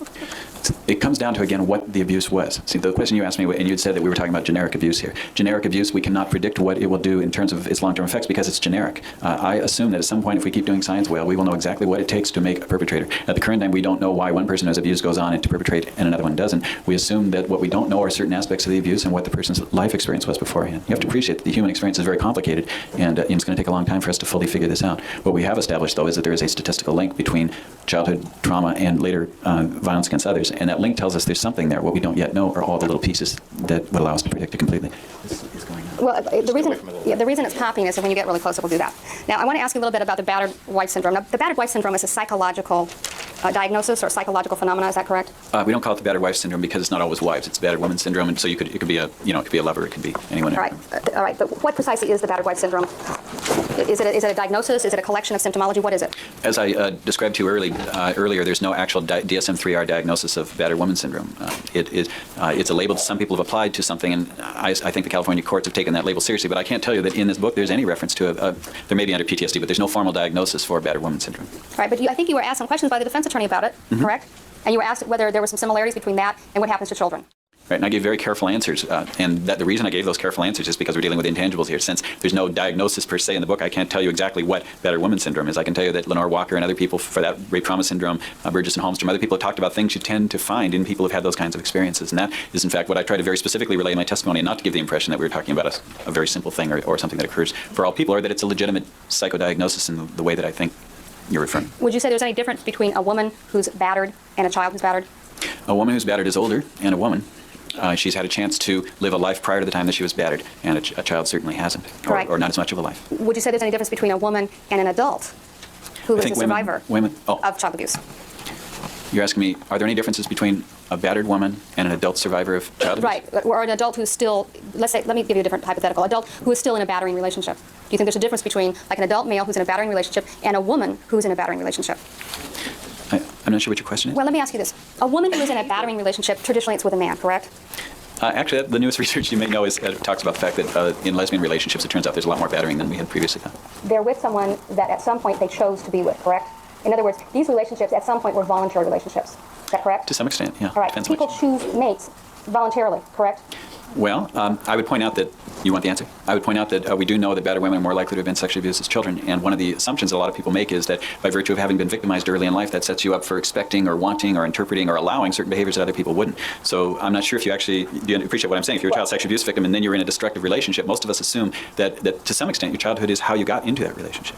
It comes down to, again, what the abuse was. See, the question you asked me, and you had said that we were talking about generic abuse here. Generic abuse, we cannot predict what it will do in terms of its long-term effects because it's generic. I assume that at some point, if we keep doing science well, we will know exactly what it takes to make a perpetrator. At the current time, we don't know why one person who has abused goes on to perpetrate and another one doesn't. We assume that what we don't know are certain aspects of the abuse and what the person's life experience was beforehand. You have to appreciate that the human experience is very complicated, and it's going to take a long time for us to fully figure this out. What we have established, though, is that there is a statistical link between childhood trauma and later violence against others, and that link tells us there's something there. What we don't yet know are all the little pieces that would allow us to predict it completely. Well, the reason it's popping is that when you get really close, it will do that. Now, I want to ask you a little bit about the battered wife syndrome. Now, the battered wife syndrome is a psychological diagnosis or psychological phenomena. Is that correct? We don't call it the battered wife syndrome because it's not always wives. It's battered woman syndrome, and so it could be a lover. It could be anyone. All right. All right. But what precisely is the battered wife syndrome? Is it a diagnosis? Is it a collection of symptomology? What is it? As I described to you earlier, there's no actual DSM-3R diagnosis of battered woman syndrome. It's a label some people have applied to something, and I think the California courts have taken that label seriously. But I can't tell you that in this book there's any reference to there may be under PTSD, but there's no formal diagnosis for battered woman syndrome. All right. But I think you were asked some questions by the defense attorney about it, correct? And you were asked whether there were some similarities between that and what happens to children. Right, and I gave very careful answers, and the reason I gave those careful answers is because we're dealing with intangibles here. Since there's no diagnosis per se in the book, I can't tell you exactly what battered woman syndrome is. I can tell you that Lenore Walker and other people for that rape trauma syndrome, Burgess and Holmstrom, other people have talked about things you tend to find in people who've had those kinds of experiences, and that is in fact what I try to very specifically relay in my testimony, and not to give the impression that we were talking about a very simple thing or something that occurs for all people, or that it's a legitimate psychodiagnosis in the way that I think you're referring. Would you say there's any difference between a woman who's battered and a child who's battered? A woman who's battered is older and a woman. She's had a chance to live a life prior to the time that she was battered, and a child certainly hasn't, Right. or not as much of a life. Would you say there's any difference between a woman and an adult who I is think a survivor oh, of child abuse? you're asking me, are there any differences between a battered woman and an adult survivor of child abuse? Right, or an adult who's still, let's say, let me give you a different hypothetical, adult who is still in a battering relationship. Do you think there's a difference between like an adult male who's in a battering relationship and a woman who's in a battering relationship? I'm not sure what your question is. Well, let me ask you this. A woman who is in a battering relationship, traditionally it's with a man, correct? Actually, the newest research you may know talks about the fact that in lesbian relationships, it turns out there's a lot more battering than we had previously thought. They're with someone that at some point they chose to be with, correct? In other words, these relationships at some point were voluntary relationships. Is that correct? To some extent, yeah. All right, Depends on people which. choose mates voluntarily, correct? Well, I would point out that, you want the answer? I would point out that we do know that battered women are more likely to have been sexually abused as children, and one of the assumptions that a lot of people make is that by virtue of having been victimized early in life, that sets you up for expecting or wanting or interpreting or allowing certain behaviors that other people wouldn't. So I'm not sure if you actually, do you appreciate what I'm saying? If you're a child sexual abuse victim and then you're in a destructive relationship, most of us assume that to some extent your childhood is how you got into that relationship.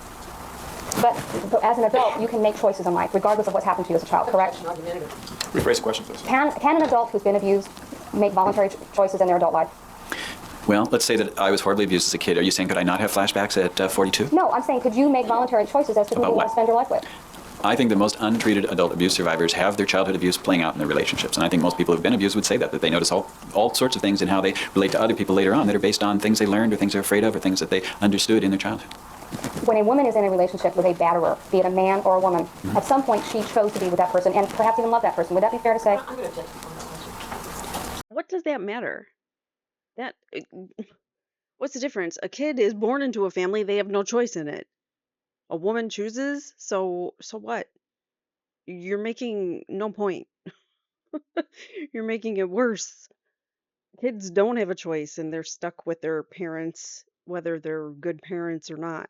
But as an adult, you can make choices in life, regardless of what's happened to you as a child, correct? Rephrase the question, please. Can an adult who's been abused make voluntary choices in their adult life? Well, let's say that I was horribly abused as a kid. Are you saying could I not have flashbacks at 42? No, I'm saying could you make voluntary choices as to who About you want what? to spend your life with? I think the most untreated adult abuse survivors have their childhood abuse playing out in their relationships. And I think most people who've been abused would say that they notice all sorts of things in how they relate to other people later on that are based on things they learned or things they're afraid of or things that they understood in their childhood. When a woman is in a relationship with a batterer, be it a man or a woman, at some point she chose to be with that person and perhaps even love that person. Would that be fair to say? What does that matter? That what's the difference? A kid is born into a family, they have no choice in it. A woman chooses, so what? You're making no point. You're making it worse. Kids don't have a choice and they're stuck with their parents, whether they're good parents or not.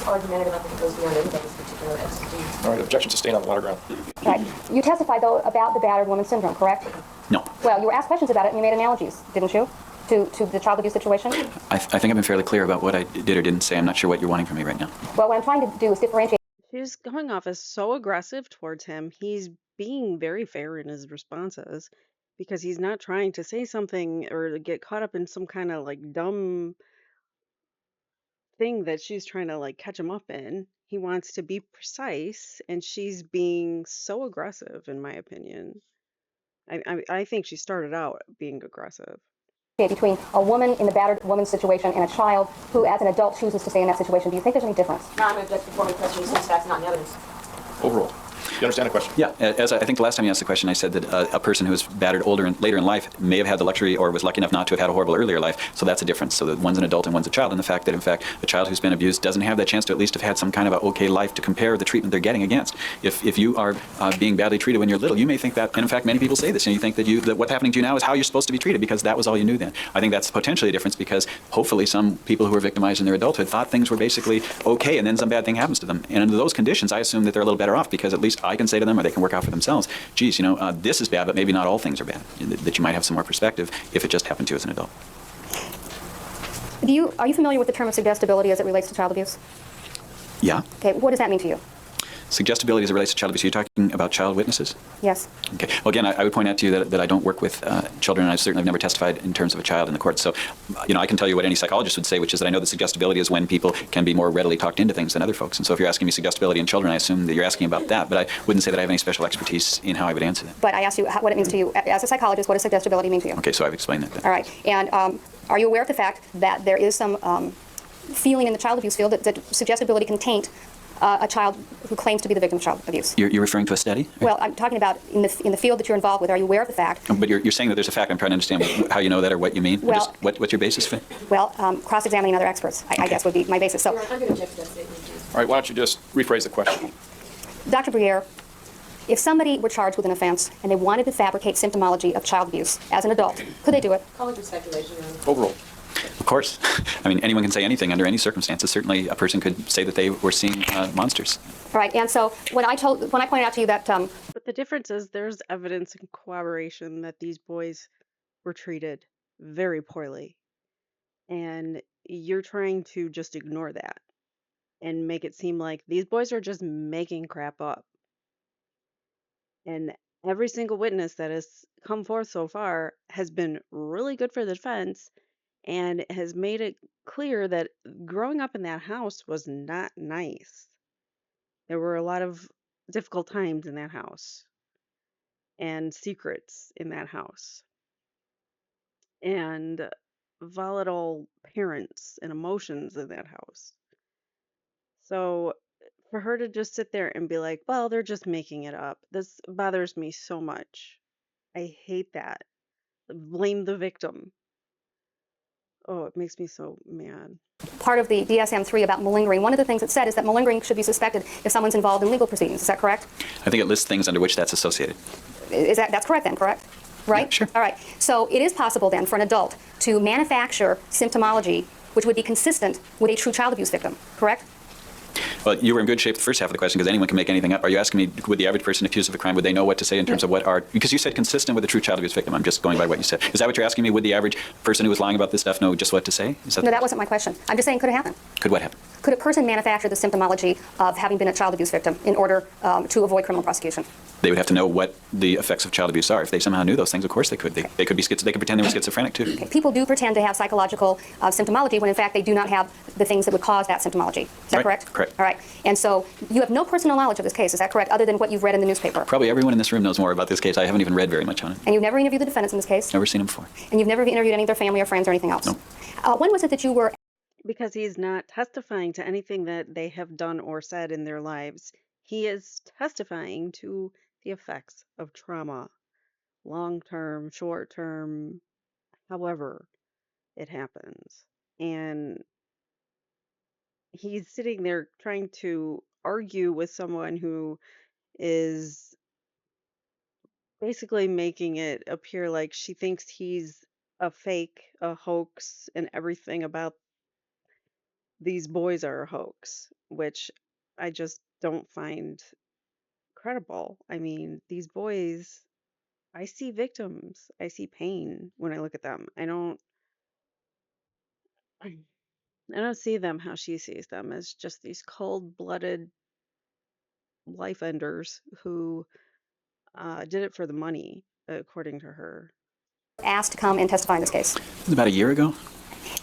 Argumentative, I think it goes beyond anybody's particular expertise. All right, objection sustained on the latter ground. Right. You testified, though, about the battered woman syndrome, correct? No. Well, you were asked questions about it and you made analogies, didn't you, to the child abuse situation? I think I've been fairly clear about what I did or didn't say. I'm not sure what you're wanting from me right now. Well, what I'm trying to do is differentiate. She's coming off as so aggressive towards him. He's being very fair in his responses because he's not trying to say something or get caught up in some kind of like dumb thing that she's trying to like catch him up in. He wants to be precise, and she's being so aggressive, in my opinion. I think she started out being aggressive. Between a woman in the battered woman situation and a child who, as an adult, chooses to stay in that situation. Do you think there's any difference? No, I'm going to object before my question since that's not in evidence. Overrule. You understand the question? Yeah, as I think the last time you asked the question, I said that a person who was battered older and later in life may have had the luxury or was lucky enough not to have had a horrible earlier life. So that's a difference. So that one's an adult and one's a child. And the fact that, in fact, a child who's been abused doesn't have that chance to at least have had some kind of a okay life to compare the treatment they're getting against. If you are being badly treated when you're little, you may think that, and in fact, many people say this, and you think that what's happening to you now is how you're supposed to be treated because that was all you knew then. I think that's potentially a difference because hopefully some people who were victimized in their adulthood thought things were basically okay, and then some bad thing happens to them. And under those conditions, I assume that they're a little better off because at least I can say to them, or they can work out for themselves, geez, this is bad, but maybe not all things are bad, that you might have some more perspective if it just happened to you as an adult. Are you familiar with the term of suggestibility as it relates to child abuse? Yeah. Okay, what does that mean to you? Suggestibility as it relates to child abuse, you're talking about child witnesses? Yes. Okay. Well, again, I would point out to you that I don't work with children, and I certainly have never testified in terms of a child in the court. So, I can tell you what any psychologist would say, which is that I know that suggestibility is when people can be more readily talked into things than other folks. And so if you're asking me suggestibility in children, I assume that you're asking about that, but I wouldn't say that I have any special expertise in how I would answer that. But I asked you what it means to you. As a psychologist, what does suggestibility mean to you? Okay, so I've explained that then. All right. And are you aware of the fact that there is some feeling in the child abuse field that suggestibility can taint a child who claims to be the victim of child abuse? You're referring to a study? Well, I'm talking about in the field that you're involved with. Are you aware of the fact? But you're saying that there's a fact. I'm trying to understand how you know that or what you mean. Well, What's your basis for it? Well, cross-examining other experts, I guess, would be my basis. So, I'm going to object to that statement, please. All right, why don't you just rephrase the question? Dr. Briere, if somebody were charged with an offense and they wanted to fabricate symptomology of child abuse as an adult, could they do it? Call it your speculation, Your Honor. Overrule. Of course. I mean, anyone can say anything under any circumstances. Certainly a person could say that they were seeing monsters. All right. And so when I pointed out to you that But the difference is there's evidence and corroboration that these boys were treated very poorly. And you're trying to just ignore that and make it seem like these boys are just making crap up. And Every single witness that has come forth so far has been really good for the defense and has made it clear that growing up in that house was not nice. There were a lot of difficult times in that house and secrets in that house and volatile parents and emotions in that house. So for her to just sit there and be like, well, they're just making it up, this bothers me so much. I hate that. Blame the victim. Oh, it makes me so mad. Part of the DSM-3 about malingering, one of the things it said is that malingering should be suspected if someone's involved in legal proceedings. Is that correct? I think it lists things under which that's associated. That's correct then, correct? Right? Yeah, sure. All right. So it is possible then for an adult to manufacture symptomology which would be consistent with a true child abuse victim, correct? Well, you were in good shape the first half of the question because anyone can make anything up. Are you asking me, would the average person accused of a crime, would they know what to say in terms of what are, because you said consistent with a true child abuse victim. I'm just going by what you said. Is that what you're asking me? Would the average person who was lying about this stuff know just what to say? Is that No, that wasn't my question. I'm just saying, could it happen? Could what happen? Could a person manufacture the symptomology of having been a child abuse victim in order to avoid criminal prosecution? They would have to know what the effects of child abuse are. If they somehow knew those things, of course they could. They could be they could pretend they were schizophrenic too. Okay. People do pretend to have psychological symptomology when in fact they do not have the things that would cause that symptomology. Is that Right. correct? Correct. All right. And so you have no personal knowledge of this case, is that correct, other than what you've read in the newspaper? Probably everyone in this room knows more about this case. I haven't even read very much on it. And you've never interviewed the defendants in this case? Never seen them before. And you've never interviewed any of their family or friends or anything else? No. When was it that you were Because he's not testifying to anything that they have done or said in their lives. He is testifying to the effects of trauma, long term, short term, however it happens. And he's sitting there trying to argue with someone who is basically making it appear like she thinks he's a fake, a hoax, and everything about these boys are a hoax, which I just don't find credible. I mean, these boys, I see victims, I see pain when I look at them. I don't see them how she sees them as just these cold-blooded life enders who did it for the money, according to her. asked to come and testify in this case? It was about a year ago.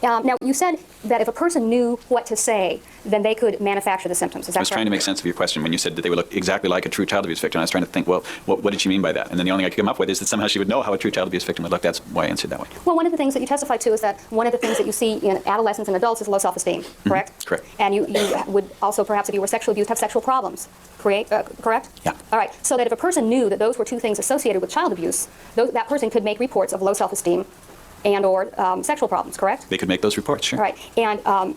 Now, you said that if a person knew what to say, then they could manufacture the symptoms. Is that I was trying correct? to make sense of your question when you said that they would look exactly like a true child abuse victim. I was trying to think, well, what did she mean by that? And then the only thing I could come up with is that somehow she would know how a true child abuse victim would look. That's why I answered that way. Well, one of the things that you testified to is that one of the things that you see in adolescents and adults is low self-esteem, correct? Correct. And you would also, perhaps if you were sexually abused, have sexual problems, correct? Yeah. All right, so that if a person knew that those were two things associated with child abuse, that person could make reports of low self-esteem and or sexual problems, correct? They could make those reports, sure. All right, and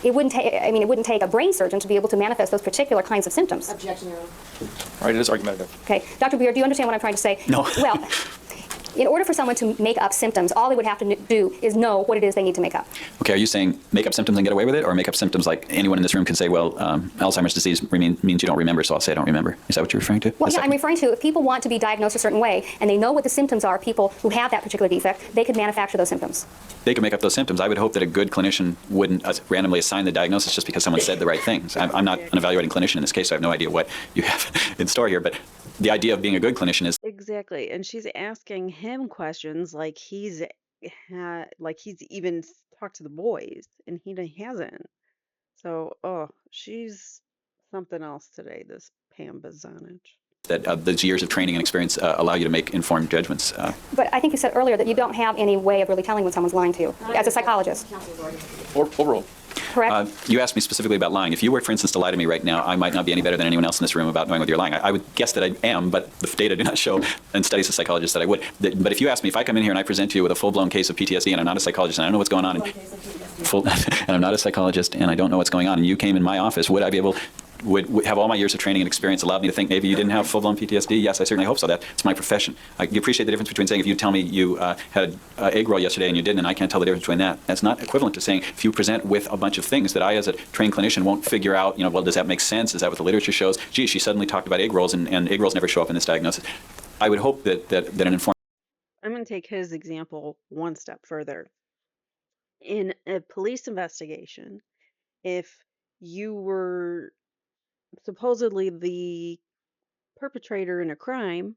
it wouldn't take a brain surgeon to be able to manifest those particular kinds of symptoms. Objection, Your Honor. All right, it is argumentative. Okay, Dr. Briere, do you understand what I'm trying to say? No. Well, in order for someone to make up symptoms, all they would have to do is know what it is they need to make up. Okay, are you saying make up symptoms and get away with it, or make up symptoms like anyone in this room can say, well, Alzheimer's disease means you don't remember, so I'll say I don't remember. Is that what you're referring to? Well, yeah, I'm referring to if people want to be diagnosed a certain way and they know what the symptoms are, people who have that particular defect, they could manufacture those symptoms. They can make up those symptoms. I would hope that a good clinician wouldn't randomly assign the diagnosis just because someone said the right things. I'm not an evaluating clinician in this case, so I have no idea what you have in store here, but the idea of being a good clinician is Exactly. And she's asking him questions like he's even talked to the boys and hasn't. So, oh, she's something else today, this Pam Bazanich. that those years of training and experience allow you to make informed judgments. But I think you said earlier that you don't have any way of really telling when someone's lying to you as a psychologist, Overruled. correct? You asked me specifically about lying. If you were, for instance, to lie to me right now, I might not be any better than anyone else in this room about knowing whether you're lying. I would guess that I am, but the data do not show, and studies of psychologists, that I would. But if you ask me, if I come in here and I present to you with a full-blown case of PTSD, and I'm not a psychologist, and I don't know what's going on, and I'm not a psychologist, and I don't know what's going on, and you came in my office, would I be able... Would have all my years of training and experience allowed me to think maybe you didn't have full-blown PTSD? Yes, I certainly hope so. That's my profession. You appreciate the difference between saying if you tell me you had egg roll yesterday and you didn't, and I can't tell the difference between that. That's not equivalent to saying if you present with a bunch of things that I, as a trained clinician, won't figure out, well, does that make sense? Is that what the literature shows? Gee, she suddenly talked about egg rolls, and egg rolls never show up in this diagnosis. I would hope that an informed... I'm going to take his example one step further. In a police investigation, if you were supposedly the perpetrator in a crime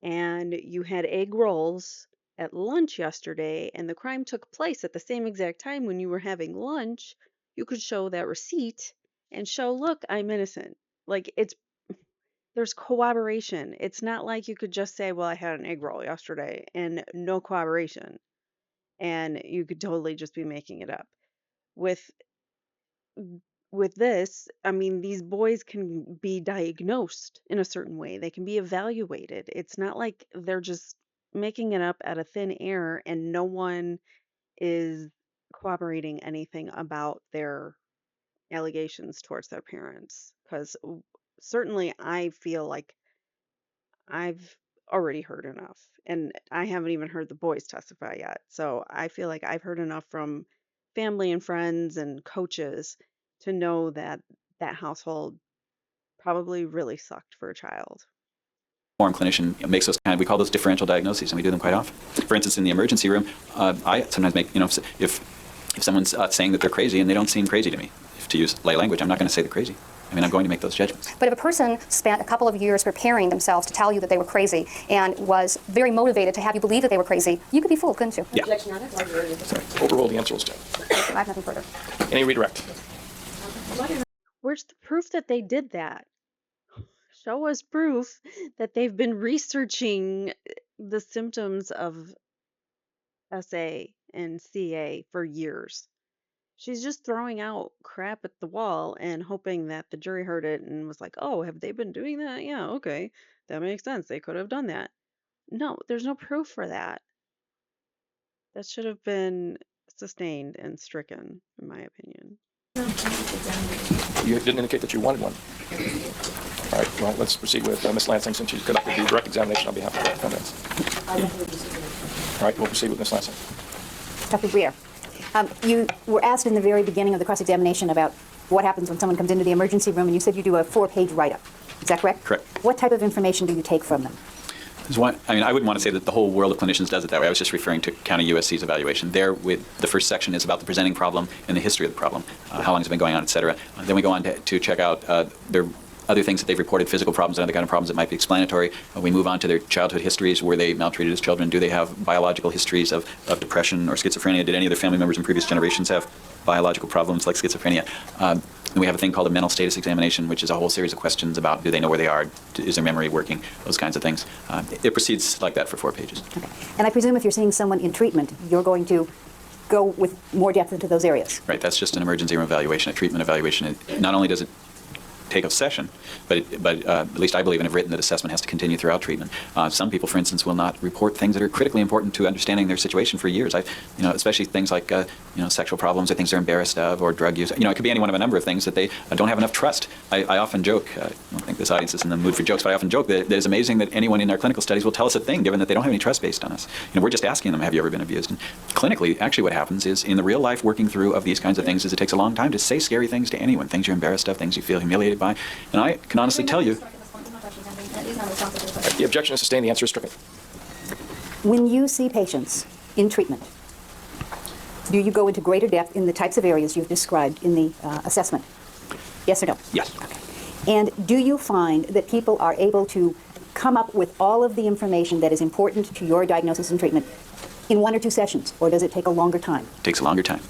and you had egg rolls at lunch yesterday and the crime took place at the same exact time when you were having lunch, you could show that receipt and show, look, I'm innocent. Like there's corroboration. It's not like you could just say, well, I had an egg roll yesterday and no corroboration. And you could totally just be making it up. With with this, I mean, these boys can be diagnosed in a certain way. They can be evaluated. It's not like they're just making it up out of thin air and no one is corroborating anything about their allegations towards their parents. Because certainly I feel like I've already heard enough. And I haven't even heard the boys testify yet. So I feel like I've heard enough from family and friends and coaches to know that that household probably really sucked for a child. Informed clinician makes those we call those differential diagnoses, and we do them quite often. For instance, in the emergency room, I sometimes make, if someone's saying that they're crazy and they don't seem crazy to me, to use lay language, I'm not going to say they're crazy. I mean, I'm going to make those judgments. But if a person spent a couple of years preparing themselves to tell you that they were crazy and was very motivated to have you believe that they were crazy, you could be fooled, couldn't you? Yeah. Objection, Your Honor. Sorry. Overrule the answer, Judge. I have nothing further. Any redirect? Where's the proof that they did that? Show us proof that they've been researching the symptoms of SA and CA for years. She's just throwing out crap at the wall and hoping that the jury heard it and was like, oh, have they been doing that? Yeah, okay. That makes sense. They could have done that. No, there's no proof for that. That should have been sustained and stricken, in my opinion. You didn't indicate that you wanted one. All right, well, let's proceed with Ms. Lansing since she's conducted the direct examination on behalf of the defendants. All right, we'll proceed with Ms. Lansing. Dr. Briere, you were asked in the very beginning of the cross-examination about what happens when someone comes into the emergency room, and you said you do a 4-page write-up. Is that correct? Correct. What type of information do you take from them? I wouldn't want to say that the whole world of clinicians does it that way. I was just referring to County USC's evaluation. There, with the first section is about the presenting problem and the history of the problem, how long it's been going on, et cetera. Then we go on to check out their other things that they've reported, physical problems and other kind of problems that might be explanatory. We move on to their childhood histories. Were they maltreated as children? Do they have biological histories of depression or schizophrenia? Did any of their family members in previous generations have biological problems like schizophrenia? And we have a thing called a mental status examination, which is a whole series of questions about do they know where they are, is their memory working, those kinds of things. It proceeds like that for 4 pages. Okay. And I presume if you're seeing someone in treatment, you're going to go with more depth into those areas. Right, that's just an emergency room evaluation, a treatment evaluation. Not only does it take a session, but at least I believe and have written that assessment has to continue throughout treatment. Some people, for instance, will not report things that are critically important to understanding their situation for years. Especially things like sexual problems or things they're embarrassed of or drug use. It could be any one of a number of things that they don't have enough trust. I often joke, I don't think this audience is in the mood for jokes, but I often joke that it's amazing that anyone in our clinical studies will tell us a thing, given that they don't have any trust based on us. We're just asking them, have you ever been abused? And clinically, actually what happens is, in the real life working through of these kinds of things, is it takes a long time to say scary things to anyone, things you're embarrassed of, things you feel humiliated by. And I can honestly tell you, The objection is sustained. The answer is stricken. When you see patients in treatment, do you go into greater depth in the types of areas you've described in the assessment? Yes or no? yes. Okay. And do you find that people are able to come up with all of the information that is important to your diagnosis and treatment in 1 or 2 sessions, or does it take a longer time? It takes a longer time.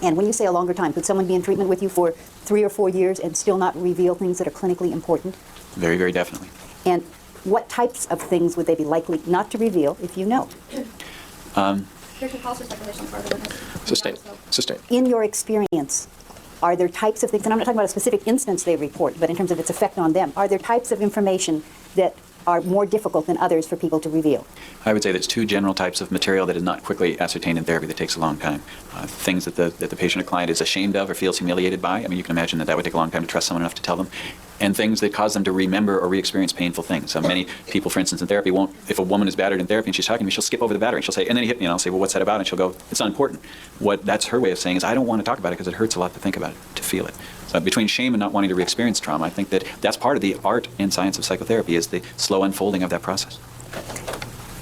And when you say a longer time, could someone be in treatment with you for 3 or 4 years and still not reveal things that are clinically important? Very, very definitely. And what types of things would they be likely not to reveal if you know? Sustained. Sustained. In your experience, are there types of things, and I'm not talking about a specific instance they report, but in terms of its effect on them, are there types of information that are more difficult than others for people to reveal? I would say there's 2 general types of material that is not quickly ascertained in therapy that takes a long time. Things that the patient or client is ashamed of or feels humiliated by. You can imagine that would take a long time to trust someone enough to tell them. And things that cause them to remember or re-experience painful things. Many people, for instance, in therapy won't, if a woman is battered in therapy and she's talking to me, she'll skip over the battery and she'll say, and then he hit me, and I'll say, well, what's that about? And she'll go, it's not important. That's her way of saying is, I don't want to talk about it because it hurts a lot to think about it, to feel it. So between shame and not wanting to re-experience trauma, I think that's part of the art and science of psychotherapy, is the slow unfolding of that process.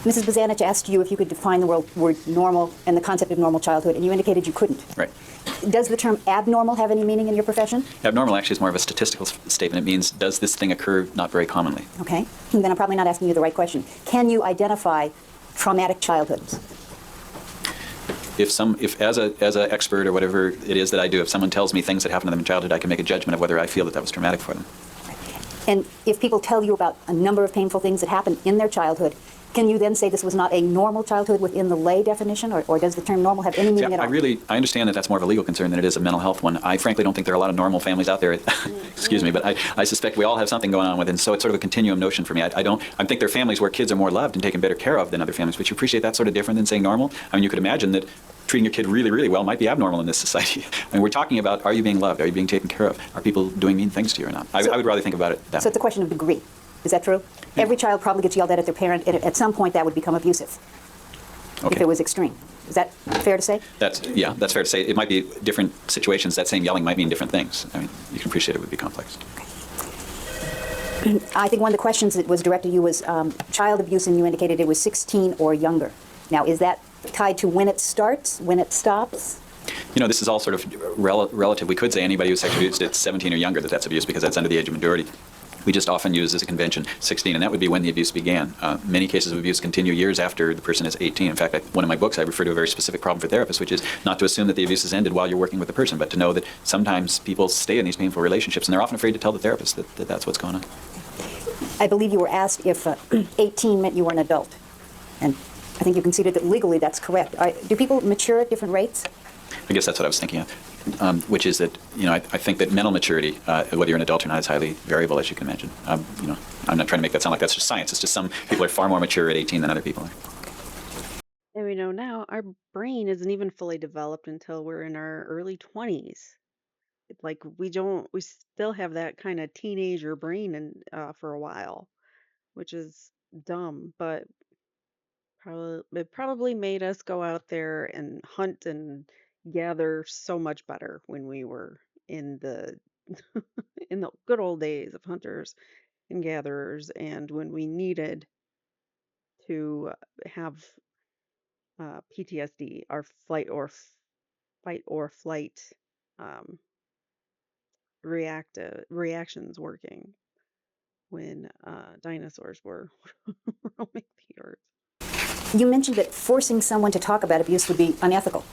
Mrs. Bozanich asked you if you could define the word normal and the concept of normal childhood, and you indicated you couldn't. Right. Does the term abnormal have any meaning in your profession? Abnormal actually is more of a statistical statement. It means, does this thing occur not very commonly? Okay. Then I'm probably not asking you the right question. Can you identify traumatic childhoods? If as a expert or whatever it is that I do, if someone tells me things that happened to them in childhood, I can make a judgment of whether I feel that was traumatic for them. And if people tell you about a number of painful things that happened in their childhood, can you then say this was not a normal childhood within the lay definition, or does the term normal have any meaning See, at all? I understand that that's more of a legal concern than it is a mental health one. I frankly don't think there are a lot of normal families out there. Excuse me, but I suspect we all have something going on with it, and so it's sort of a continuum notion for me. I think there are families where kids are more loved and taken better care of than other families. Would you appreciate that sort of different than saying normal? I mean, you could imagine that treating your kid really, really well might be abnormal in this society. I mean, we're talking about, are you being loved? Are you being taken care of? Are people doing mean things to you or not? I would rather think about it that So way. it's a question of degree. Is that true? Every child probably gets yelled at their parent, and at some point that would become abusive if it was extreme. Is that fair to say? That's fair to say. It might be different situations. That same yelling might mean different things. I mean, you can appreciate it would be complex. I think one of the questions that was directed to you was child abuse, and you indicated it was 16 or younger. Now, is that tied to when it starts, when it stops? You know, this is all sort of relative. We could say anybody who's sexually abused at 17 or younger that's abuse because that's under the age of majority. We just often use as a convention 16, and that would be when the abuse began. Many cases of abuse continue years after the person is 18. In fact, one of my books, I refer to a very specific problem for therapists, which is not to assume that the abuse has ended while you're working with the person, but to know that sometimes people stay in these painful relationships, and they're often afraid to tell the therapist that that's what's going on. I believe you were asked if 18 meant you were an adult, and I think you conceded that legally that's correct. Do people mature at different rates? I guess that's what I was thinking of, which is that, you know, I think that mental maturity, whether you're an adult or not, is highly variable, as you can imagine. You know, I'm not trying to make that sound like that's just science. It's just some people are far more mature at 18 than other people are. And we know now our brain isn't even fully developed until we're in our early 20s. It's like we still have that kind of teenager brain for a while, which is dumb, but it probably made us go out there and hunt and gather so much better when we were in the in the good old days of hunters and gatherers, and when we needed to have PTSD, our fight or flight um, reactions working when dinosaurs were roaming the earth. You mentioned that forcing someone to talk about abuse would be unethical.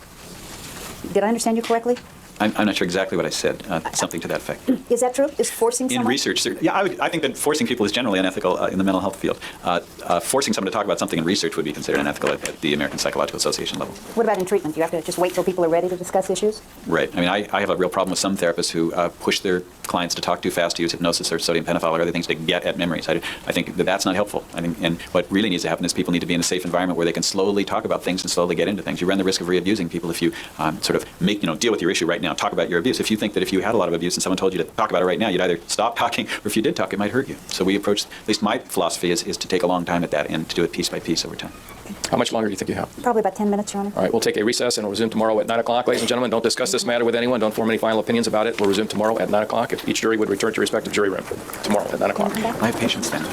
Did I understand you correctly? I'm not sure exactly what I said, something to that effect. Is that true? Is forcing someone? In research, yeah, I think that forcing people is generally unethical in the mental health field. Forcing someone to talk about something in research would be considered unethical at the American Psychological Association level. What about in treatment? Do you have to just wait till people are ready to discuss issues? Right. I mean, I have a real problem with some therapists who push their clients to talk too fast, to use hypnosis or sodium pentothal or other things to get at memories. I think that that's not helpful. I think, and what really needs to happen is people need to be in a safe environment where they can slowly talk about things and slowly get into things. You run the risk of re-abusing people if you sort of deal with your issue right now, talk about your abuse. If you think that if you had a lot of abuse and someone told you to talk about it right now, you'd either stop talking, or if you did talk, it might hurt you. So we approach, at least my philosophy is to take a long time at that and to do it piece by piece over time. How much longer do you think you have? Probably about 10 minutes, Your Honor. All right, we'll take a recess and we'll resume tomorrow at 9 o'clock. Ladies and gentlemen, don't discuss this matter with anyone. Don't form any final opinions about it. We'll resume tomorrow at 9 o'clock. If each jury would return to your respective jury room tomorrow at 9 o'clock. I have patience then.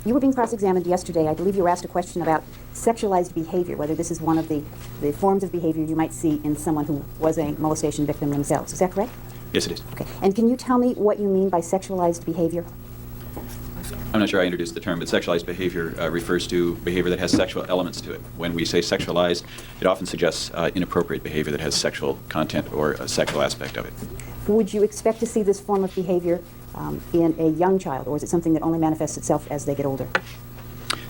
You were being cross-examined yesterday. I believe you were asked a question about sexualized behavior, whether this is one of the forms of behavior you might see in someone who was a molestation victim themselves. Is that correct? Yes, it is. Okay. And can you tell me what you mean by sexualized behavior? I'm not sure I introduced the term, but sexualized behavior refers to behavior that has sexual elements to it. When we say sexualized, it often suggests inappropriate behavior that has sexual content or a sexual aspect of it. Would you expect to see this form of behavior in a young child, or is it something that only manifests itself as they get older?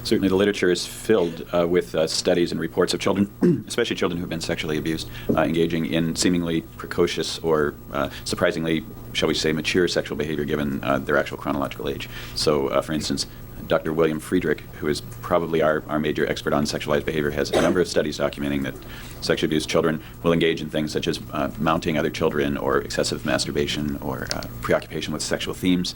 Certainly the literature is filled with studies and reports of children, especially children who have been sexually abused, engaging in seemingly precocious or surprisingly, shall we say, mature sexual behavior given their actual chronological age. So, for instance, Dr. William Friedrich, who is probably our major expert on sexualized behavior, has a number of studies documenting that sexually abused children will engage in things such as mounting other children or excessive masturbation or preoccupation with sexual themes.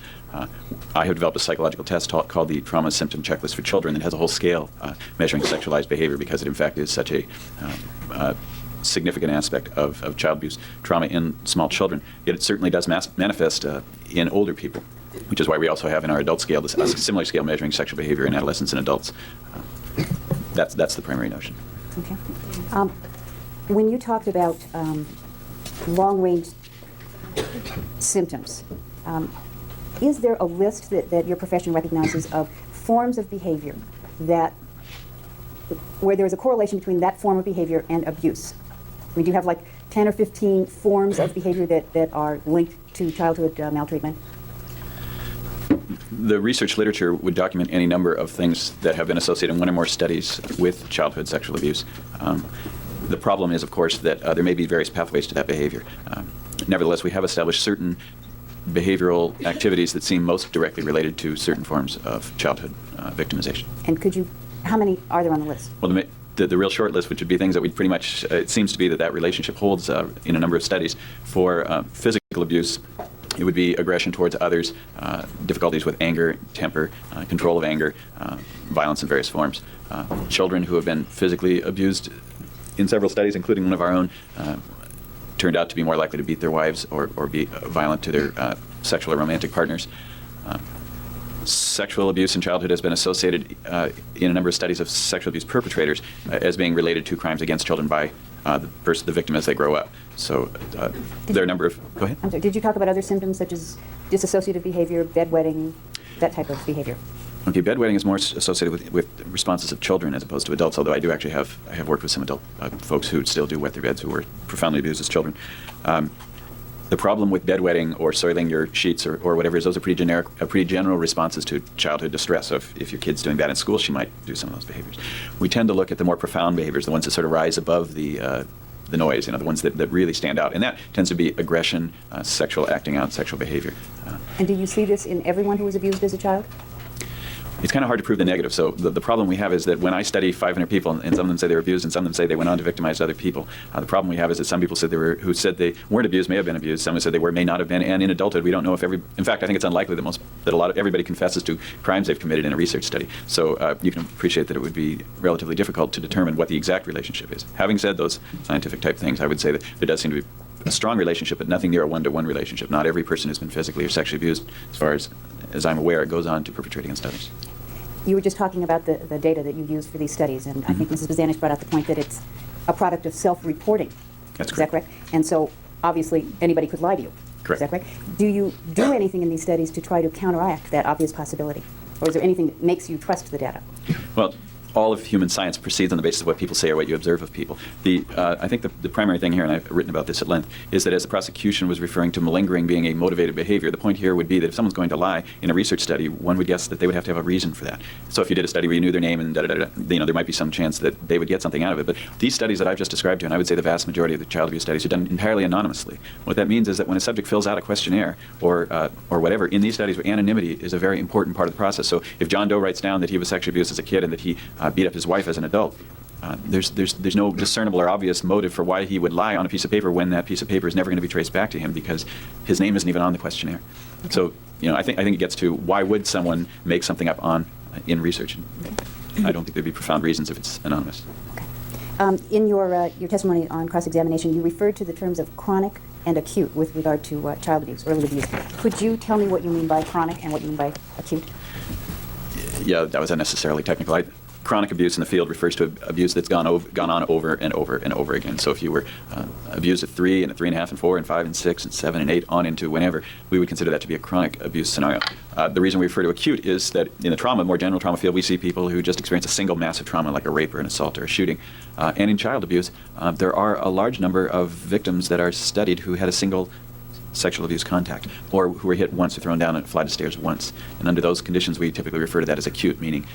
I have developed a psychological test called the Trauma Symptom Checklist for Children that has a whole scale measuring sexualized behavior because it in fact is such a significant aspect of child abuse trauma in small children. Yet it certainly does manifest in older people, which is why we also have in our adult scale a similar scale measuring sexual behavior in adolescents and adults. That's the primary notion. Okay. When you talked about long-range symptoms, is there a list that your profession recognizes of forms of behavior where there is a correlation between that form of behavior and abuse? I mean, do you have like 10 or 15 forms of behavior that are linked to childhood maltreatment? The research literature would document any number of things that have been associated in one or more studies with childhood sexual abuse. The problem is, of course, that there may be various pathways to that behavior. Nevertheless, we have established certain behavioral activities that seem most directly related to certain forms of childhood victimization. And how many are there on the list? Well, the real short list, which would be things that we pretty much, it seems to be that relationship holds in a number of studies. For physical abuse, it would be aggression towards others, difficulties with anger, temper, control of anger, violence in various forms. Children who have been physically abused in several studies, including one of our own, turned out to be more likely to beat their wives or be violent to their sexual or romantic partners. Sexual abuse in childhood has been associated in a number of studies of sexual abuse perpetrators as being related to crimes against children by the victim as they grow up. So there are a number of... Go ahead. I'm sorry, did you talk about other symptoms such as dissociative behavior, bedwetting, that type of behavior? Okay, bedwetting is more associated with responses of children as opposed to adults, although I do have worked with some adult folks who still do wet their beds who were profoundly abused as children. The problem with bedwetting or soiling your sheets or whatever is those are pretty general responses to childhood distress. So if your kid's doing bad in school, she might do some of those behaviors. We tend to look at the more profound behaviors, the ones that sort of rise above the noise, the ones that really stand out. And that tends to be aggression, sexual acting out, sexual behavior. And do you see this in everyone who was abused as a child? It's kind of hard to prove the negative. So the problem we have is that when I study 500 people, and some of them say they were abused, and some of them say they went on to victimize other people, the problem we have is that some people who said they weren't abused may have been abused. Some who said they were may not have been. And in adulthood, we don't know if in fact, I think it's unlikely that everybody confesses to crimes they've committed in a research study. So you can appreciate that it would be relatively difficult to determine what the exact relationship is. Having said those scientific type things, I would say that there does seem to be a strong relationship, but nothing near a one-to-one relationship. Not every person who's been physically or sexually abused, as far as I'm aware, goes on to perpetrate against others. You were just talking about the data that you use for these studies, and I think Mrs. Bazanich brought out the point that it's a product of self-reporting. That's correct. Is that correct? And so, obviously, anybody could lie to you. Correct. Is that correct? Do you do anything in these studies to try to counteract that obvious possibility? Or is there anything that makes you trust the data? Well, all of human science proceeds on the basis of what people say or what you observe of people. I think the primary thing here, and I've written about this at length, is that as the prosecution was referring to malingering being a motivated behavior, the point here would be that if someone's going to lie in a research study, one would guess that they would have to have a reason for that. So if you did a study where you knew their name and there might be some chance that they would get something out of it. But these studies that I've just described to you, and I would say the vast majority of the child abuse studies are done entirely anonymously. What that means is that when a subject fills out a questionnaire or whatever, in these studies, anonymity is a very important part of the process. So if John Doe writes down that he was sexually abused as a kid and that he beat up his wife as an adult, there's no discernible or obvious motive for why he would lie on a piece of paper when that piece of paper is never going to be traced back to him because his name isn't even on the questionnaire. Okay. So I think it gets to why would someone make something up in research? I don't think there'd be profound reasons if it's anonymous. Okay. In your testimony on cross-examination, you referred to the terms of chronic and acute with regard to child abuse, early abuse. Could you tell me what you mean by chronic and what you mean by acute? Yeah, that was unnecessarily technical. Chronic abuse in the field refers to abuse that's gone on over and over and over again. So if you were abused at 3 and at 3.5 and 4 and 5 and 6 and 7 and 8 on into whenever, we would consider that to be a chronic abuse scenario. The reason we refer to acute is that in the more general trauma field, we see people who just experience a single massive trauma like a rape or an assault or a shooting. And in child abuse, there are a large number of victims that are studied who had a single sexual abuse contact, or who were hit once or thrown down a flight of stairs once. And under those conditions, we typically refer to that as acute, meaning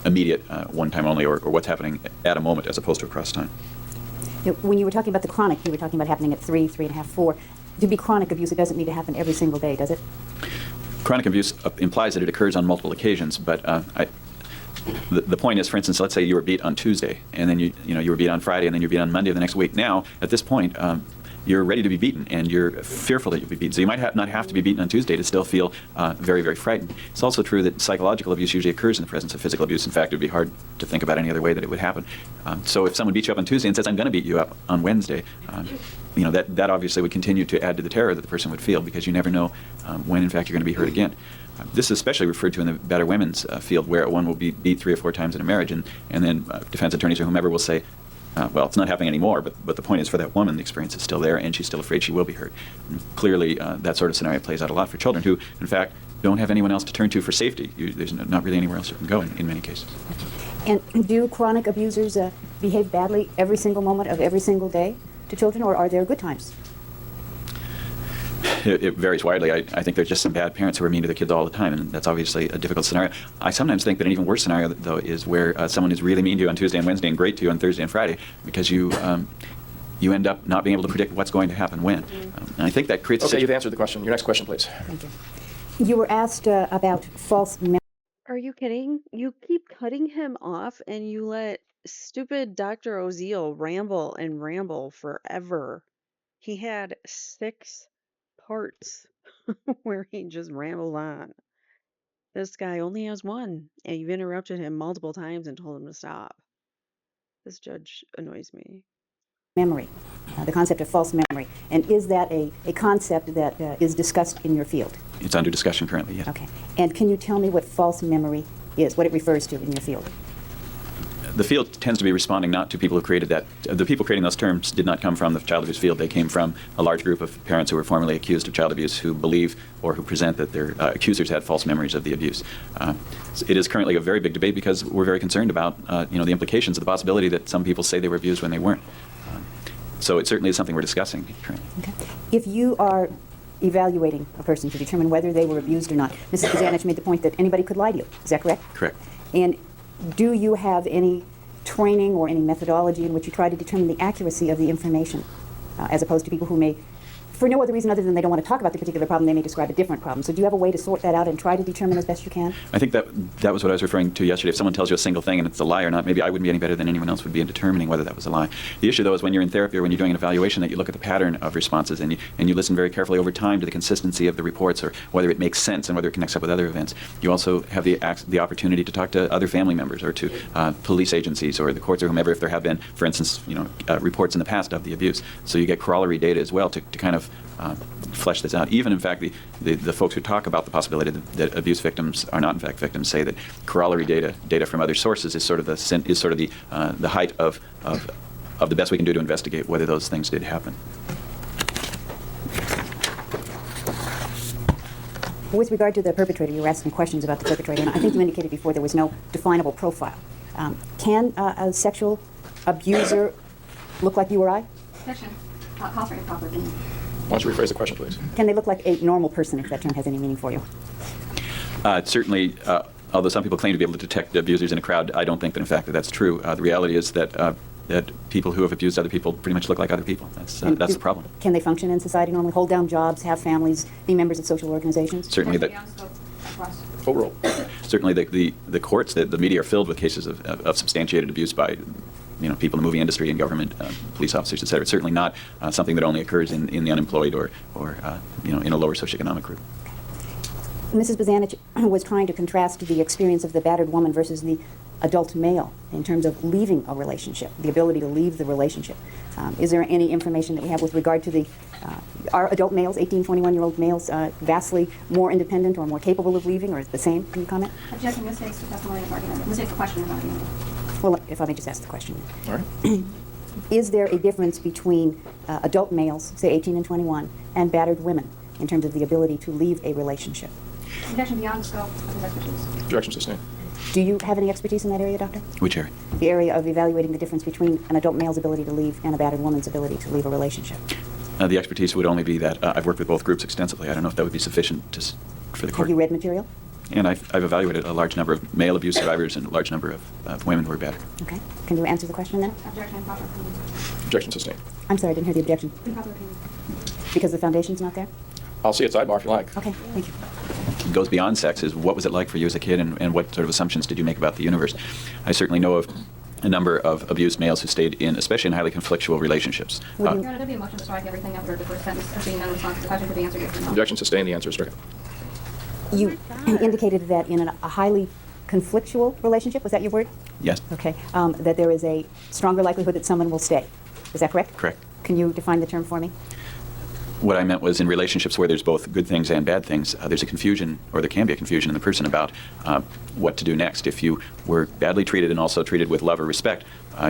immediate, one time only, or what's happening at a moment as opposed to across time. When you were talking about the chronic, you were talking about happening at 3, 3.5, 4. To be chronic abuse, it doesn't need to happen every single day, does it? Chronic abuse implies that it occurs on multiple occasions, but the point is, for instance, let's say you were beat on Tuesday, and then you were beat on Friday, and then you're beat on Monday of the next week. Now, at this point, you're ready to be beaten, and you're fearful that you'll be beaten. So you might not have to be beaten on Tuesday to still feel very, very frightened. It's also true that psychological abuse usually occurs in the presence of physical abuse. In fact, it would be hard to think about any other way that it would happen. So if someone beats you up on Tuesday and says, I'm going to beat you up on Wednesday, that obviously would continue to add to the terror that the person would feel, because you never know when, in fact, you're going to be hurt again. This is especially referred to in the battered women's field, where one will be beat 3 or 4 times in a marriage, and then defense attorneys or whomever will say, well, it's not happening anymore, but the point is, for that woman, the experience is still there, and she's still afraid she will be hurt. And clearly, that sort of scenario plays out a lot for children who, in fact, don't have anyone else to turn to for safety. There's not really anywhere else you can go in many cases. And do chronic abusers behave badly every single moment of every single day to children, or are there good times? It varies widely. I think there's just some bad parents who are mean to their kids all the time, and that's obviously a difficult scenario. I sometimes think that an even worse scenario, though, is where someone is really mean to you on Tuesday and Wednesday and great to you on Thursday and Friday, because you end up not being able to predict what's going to happen when. And I think that creates... Okay, you've answered the question. Your next question, please. Thank you. You were asked about false memory. Are you kidding? You keep cutting him off and you let stupid Dr. Oziel ramble forever. He had 6 parts where he just rambled on. This guy only has one, and you've interrupted him multiple times and told him to stop. This judge annoys me. Memory, the concept of false memory. And is that a concept that is discussed in your field? It's under discussion currently, yes. Okay. And can you tell me what false memory is, what it refers to in your field? The field tends to be responding not to people who created that. The people creating those terms did not come from the child abuse field. They came from a large group of parents who were formerly accused of child abuse, who believe or who present that their accusers had false memories of the abuse. It is currently a very big debate because we're very concerned about the implications of the possibility that some people say they were abused when they weren't. So it certainly is something we're discussing currently. Okay. If you are evaluating a person to determine whether they were abused or not, Mrs. Kazanich made the point that anybody could lie to you. Is that correct? Correct. And do you have any training or any methodology in which you try to determine the accuracy of the information, as opposed to people who may, for no other reason other than they don't want to talk about the particular problem, they may describe a different problem. So do you have a way to sort that out and try to determine as best you can? I think that was what I was referring to yesterday. If someone tells you a single thing and it's a lie or not, maybe I wouldn't be any better than anyone else would be in determining whether that was a lie. The issue, though, is when you're in therapy or when you're doing an evaluation, that you look at the pattern of responses and you listen very carefully over time to the consistency of the reports, or whether it makes sense and whether it connects up with other events. You also have the opportunity to talk to other family members or to police agencies or the courts or whomever, if there have been, for instance, reports in the past of the abuse. So you get corollary data as well to kind of flesh this out. Even, in fact, the folks who talk about the possibility that abuse victims are not in fact victims say that corollary data from other sources is sort of the height of the best we can do to investigate whether those things did happen. With regard to the perpetrator, you were asking questions about the perpetrator, and I think you indicated before there was no definable profile. Can a sexual abuser look like you or I? Objection. Call for improper opinion. Why don't you rephrase the question, please? Can they look like a normal person, if that term has any meaning for you? Certainly, although some people claim to be able to detect abusers in a crowd, I don't think that, in fact, that's true. The reality is that people who have abused other people pretty much look like other people. That's the problem. Can they function in society normally, hold down jobs, have families, be members of social organizations? Certainly, Overall. Certainly the courts, the media are filled with cases of substantiated abuse by people in the movie industry and government, police officers, et cetera. It's certainly not something that only occurs in the unemployed or in a lower socioeconomic group. Mrs. Bazanich was trying to contrast the experience of the battered woman versus the adult male in terms of leaving a relationship, the ability to leave the relationship. Is there any information that we have with regard to are adult males, 18, 21-year-old males, vastly more independent or more capable of leaving, or the same? Can you comment? Objection. Mistakes the testimony of argument. Mistakes the question of argument. Well, if I may just ask the question. All right. Is there a difference between adult males, say 18 and 21, and battered women in terms of the ability to leave a relationship? Objection beyond the scope of his expertise. Objection sustained. Do you have any expertise in that area, Doctor? Which area? The area of evaluating the difference between an adult male's ability to leave and a battered woman's ability to leave a relationship. The expertise would only be that I've worked with both groups extensively. I don't know if that would be sufficient for the court. Have you read material? And I've evaluated a large number of male abuse survivors and a large number of women who were battered. Okay. Can you answer the question then? Objection. Improper opinion. Objection sustained. I'm sorry, I didn't hear the objection. Improper opinion. Because the foundation's not there? I'll see it sidebar if you like. Okay, thank you. It goes beyond sex. Is what was it like for you as a kid, and what sort of assumptions did you make about the universe? I certainly know of a number of abused males who stayed in, especially in highly conflictual relationships. Your Honor, there'd be a motion to strike everything after the first sentence as being non-responsive. The question could be answered yes or no. Objection sustained. The answer is stricken. You indicated that in a highly conflictual relationship, was that your word? Yes. Okay, that there is a stronger likelihood that someone will stay. Is that correct? Correct. Can you define the term for me? What I meant was in relationships where there's both good things and bad things, there's a confusion, or there can be a confusion in the person about what to do next. If you were badly treated and also treated with love or respect,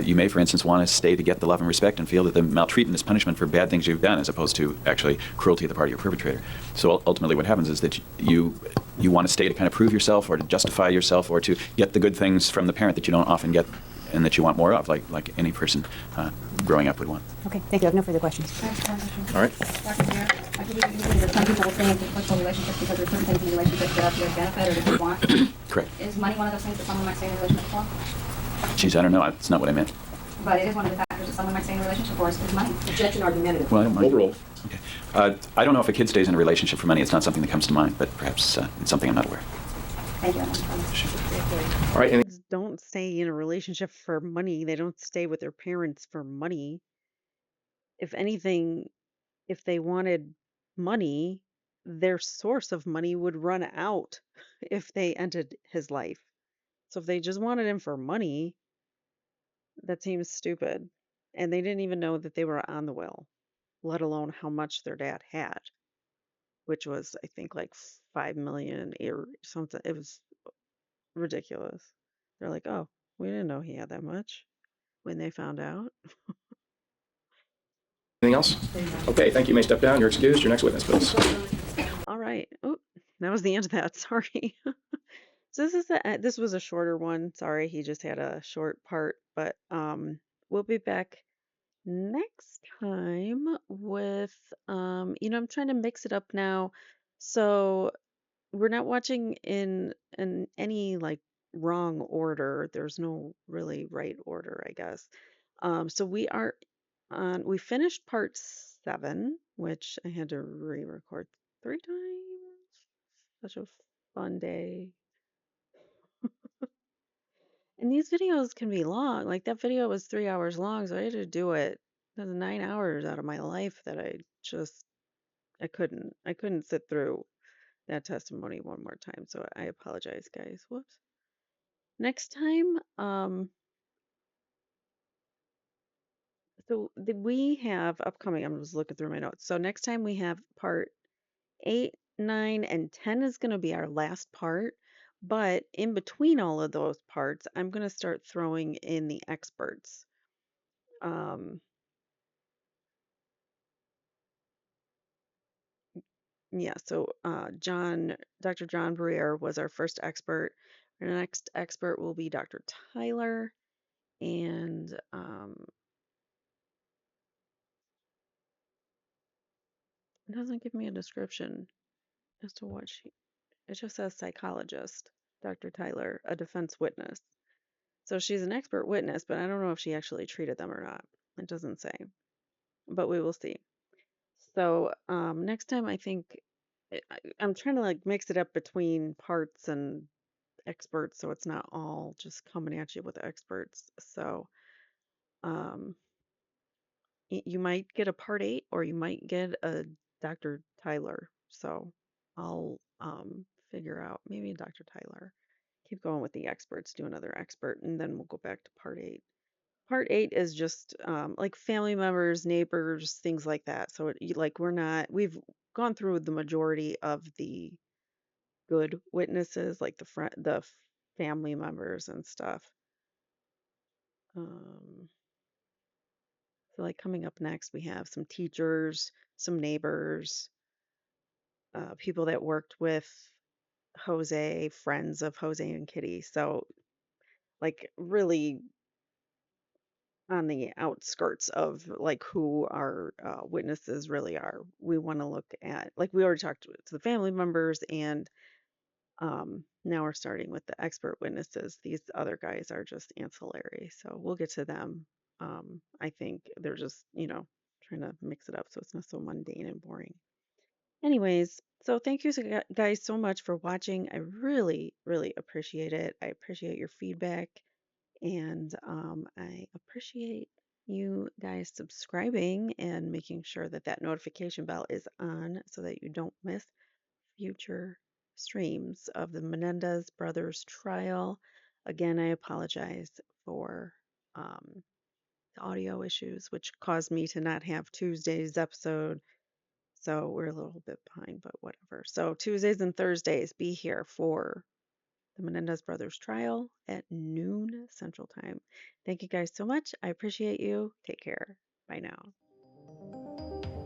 you may, for instance, want to stay to get the love and respect and feel that the maltreatment is punishment for bad things you've done, as opposed to actually cruelty on the part of your perpetrator. So ultimately what happens is that you want to stay to kind of prove yourself or to justify yourself or to get the good things from the parent that you don't often get and that you want more of, like any person growing up would want. Okay, thank you. I have no further questions. All right. Dr. Briere, I believe you believe that some people will stay in successful relationships because there's certain things in relationships that are to their benefit or that they want. Correct. Is money one of those things that someone might stay in a relationship for? Geez, I don't know. That's not what I meant. But it is one of the factors that someone might stay in a relationship for is money. Objection argumentative. Well, I don't mind. Overruled. Okay. I don't know if a kid stays in a relationship for money. It's not something that comes to mind, but perhaps it's something I'm not aware. Thank you. All right. Any Kids don't stay in a relationship for money. They don't stay with their parents for money. If anything, if they wanted money, their source of money would run out if they ended his life. So if they just wanted him for money, that seems stupid. And they didn't even know that they were on the will, let alone how much their dad had, which was, I think, like 5 million or something. It was ridiculous. They're like, oh, we didn't know he had that much when they found out. anything else? Okay. Thank you. You may step down. You're excused. Your next witness, please. All right. Oh, that was the end of that. Sorry. So this was a shorter one. Sorry, he just had a short part, but we'll be back next time with I'm trying to mix it up now. So we're not watching in any like wrong order. There's no really right order, I guess. So we finished part 7, which I had to re-record 3 times. Such a fun day. And these videos can be long. Like that video was 3 hours long, so I had to do it. That's 9 hours out of my life that I couldn't sit through that testimony one more time. So I apologize, guys. Whoops. Next time, we have upcoming. I'm just looking through my notes. So next time we have part 8, 9, and 10 is going to be our last part. But in between all of those parts, I'm going to start throwing in the experts. Yeah, so Dr. John Briere was our first expert. Our next expert will be Dr. Tyler, and it doesn't give me a description as to what it just says psychologist, Dr. Tyler, a defense witness. So she's an expert witness, but I don't know if she actually treated them or not. It doesn't say, but we will see. So next time, I think I'm trying to like mix it up between parts and experts, so it's not all just coming at you with experts. So um, you might get a part 8 or you might get a Dr. Tyler. So I'll figure out maybe Dr. Tyler. Keep going with the experts, do another expert, and then we'll go back to part 8. Part 8 is just like family members, neighbors, things like that. So like we've gone through the majority of the good witnesses, like the family members and stuff. Um, so like coming up next, we have some teachers, some neighbors, people that worked with Jose, friends of Jose and Kitty. So like really on the outskirts of like who our witnesses really are. We want to look at, like we already talked to the family members, and now we're starting with the expert witnesses. These other guys are just ancillary, so we'll get to them. I think they're just, trying to mix it up so it's not so mundane and boring. Anyways, so thank you guys so much for watching. I really, really appreciate it. I appreciate your feedback, and I appreciate you guys subscribing and making sure that that notification bell is on so that you don't miss future streams of the Menendez brothers trial. Again, I apologize for the audio issues, which caused me to not have Tuesday's episode. So we're a little bit behind, but whatever. So Tuesdays and Thursdays, be here for the Menendez brothers trial at noon Central Time. Thank you guys so much. I appreciate you. Take care. Bye now.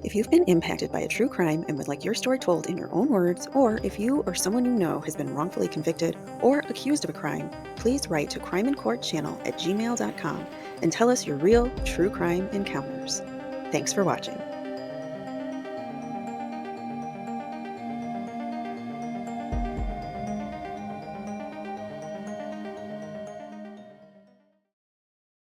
If you've been impacted by a true crime and would like your story told in your own words, or if you or someone you know has been wrongfully convicted or accused of a crime, please write to crimeincourtchannel@gmail.com and tell us your real true crime encounters. Thanks for watching.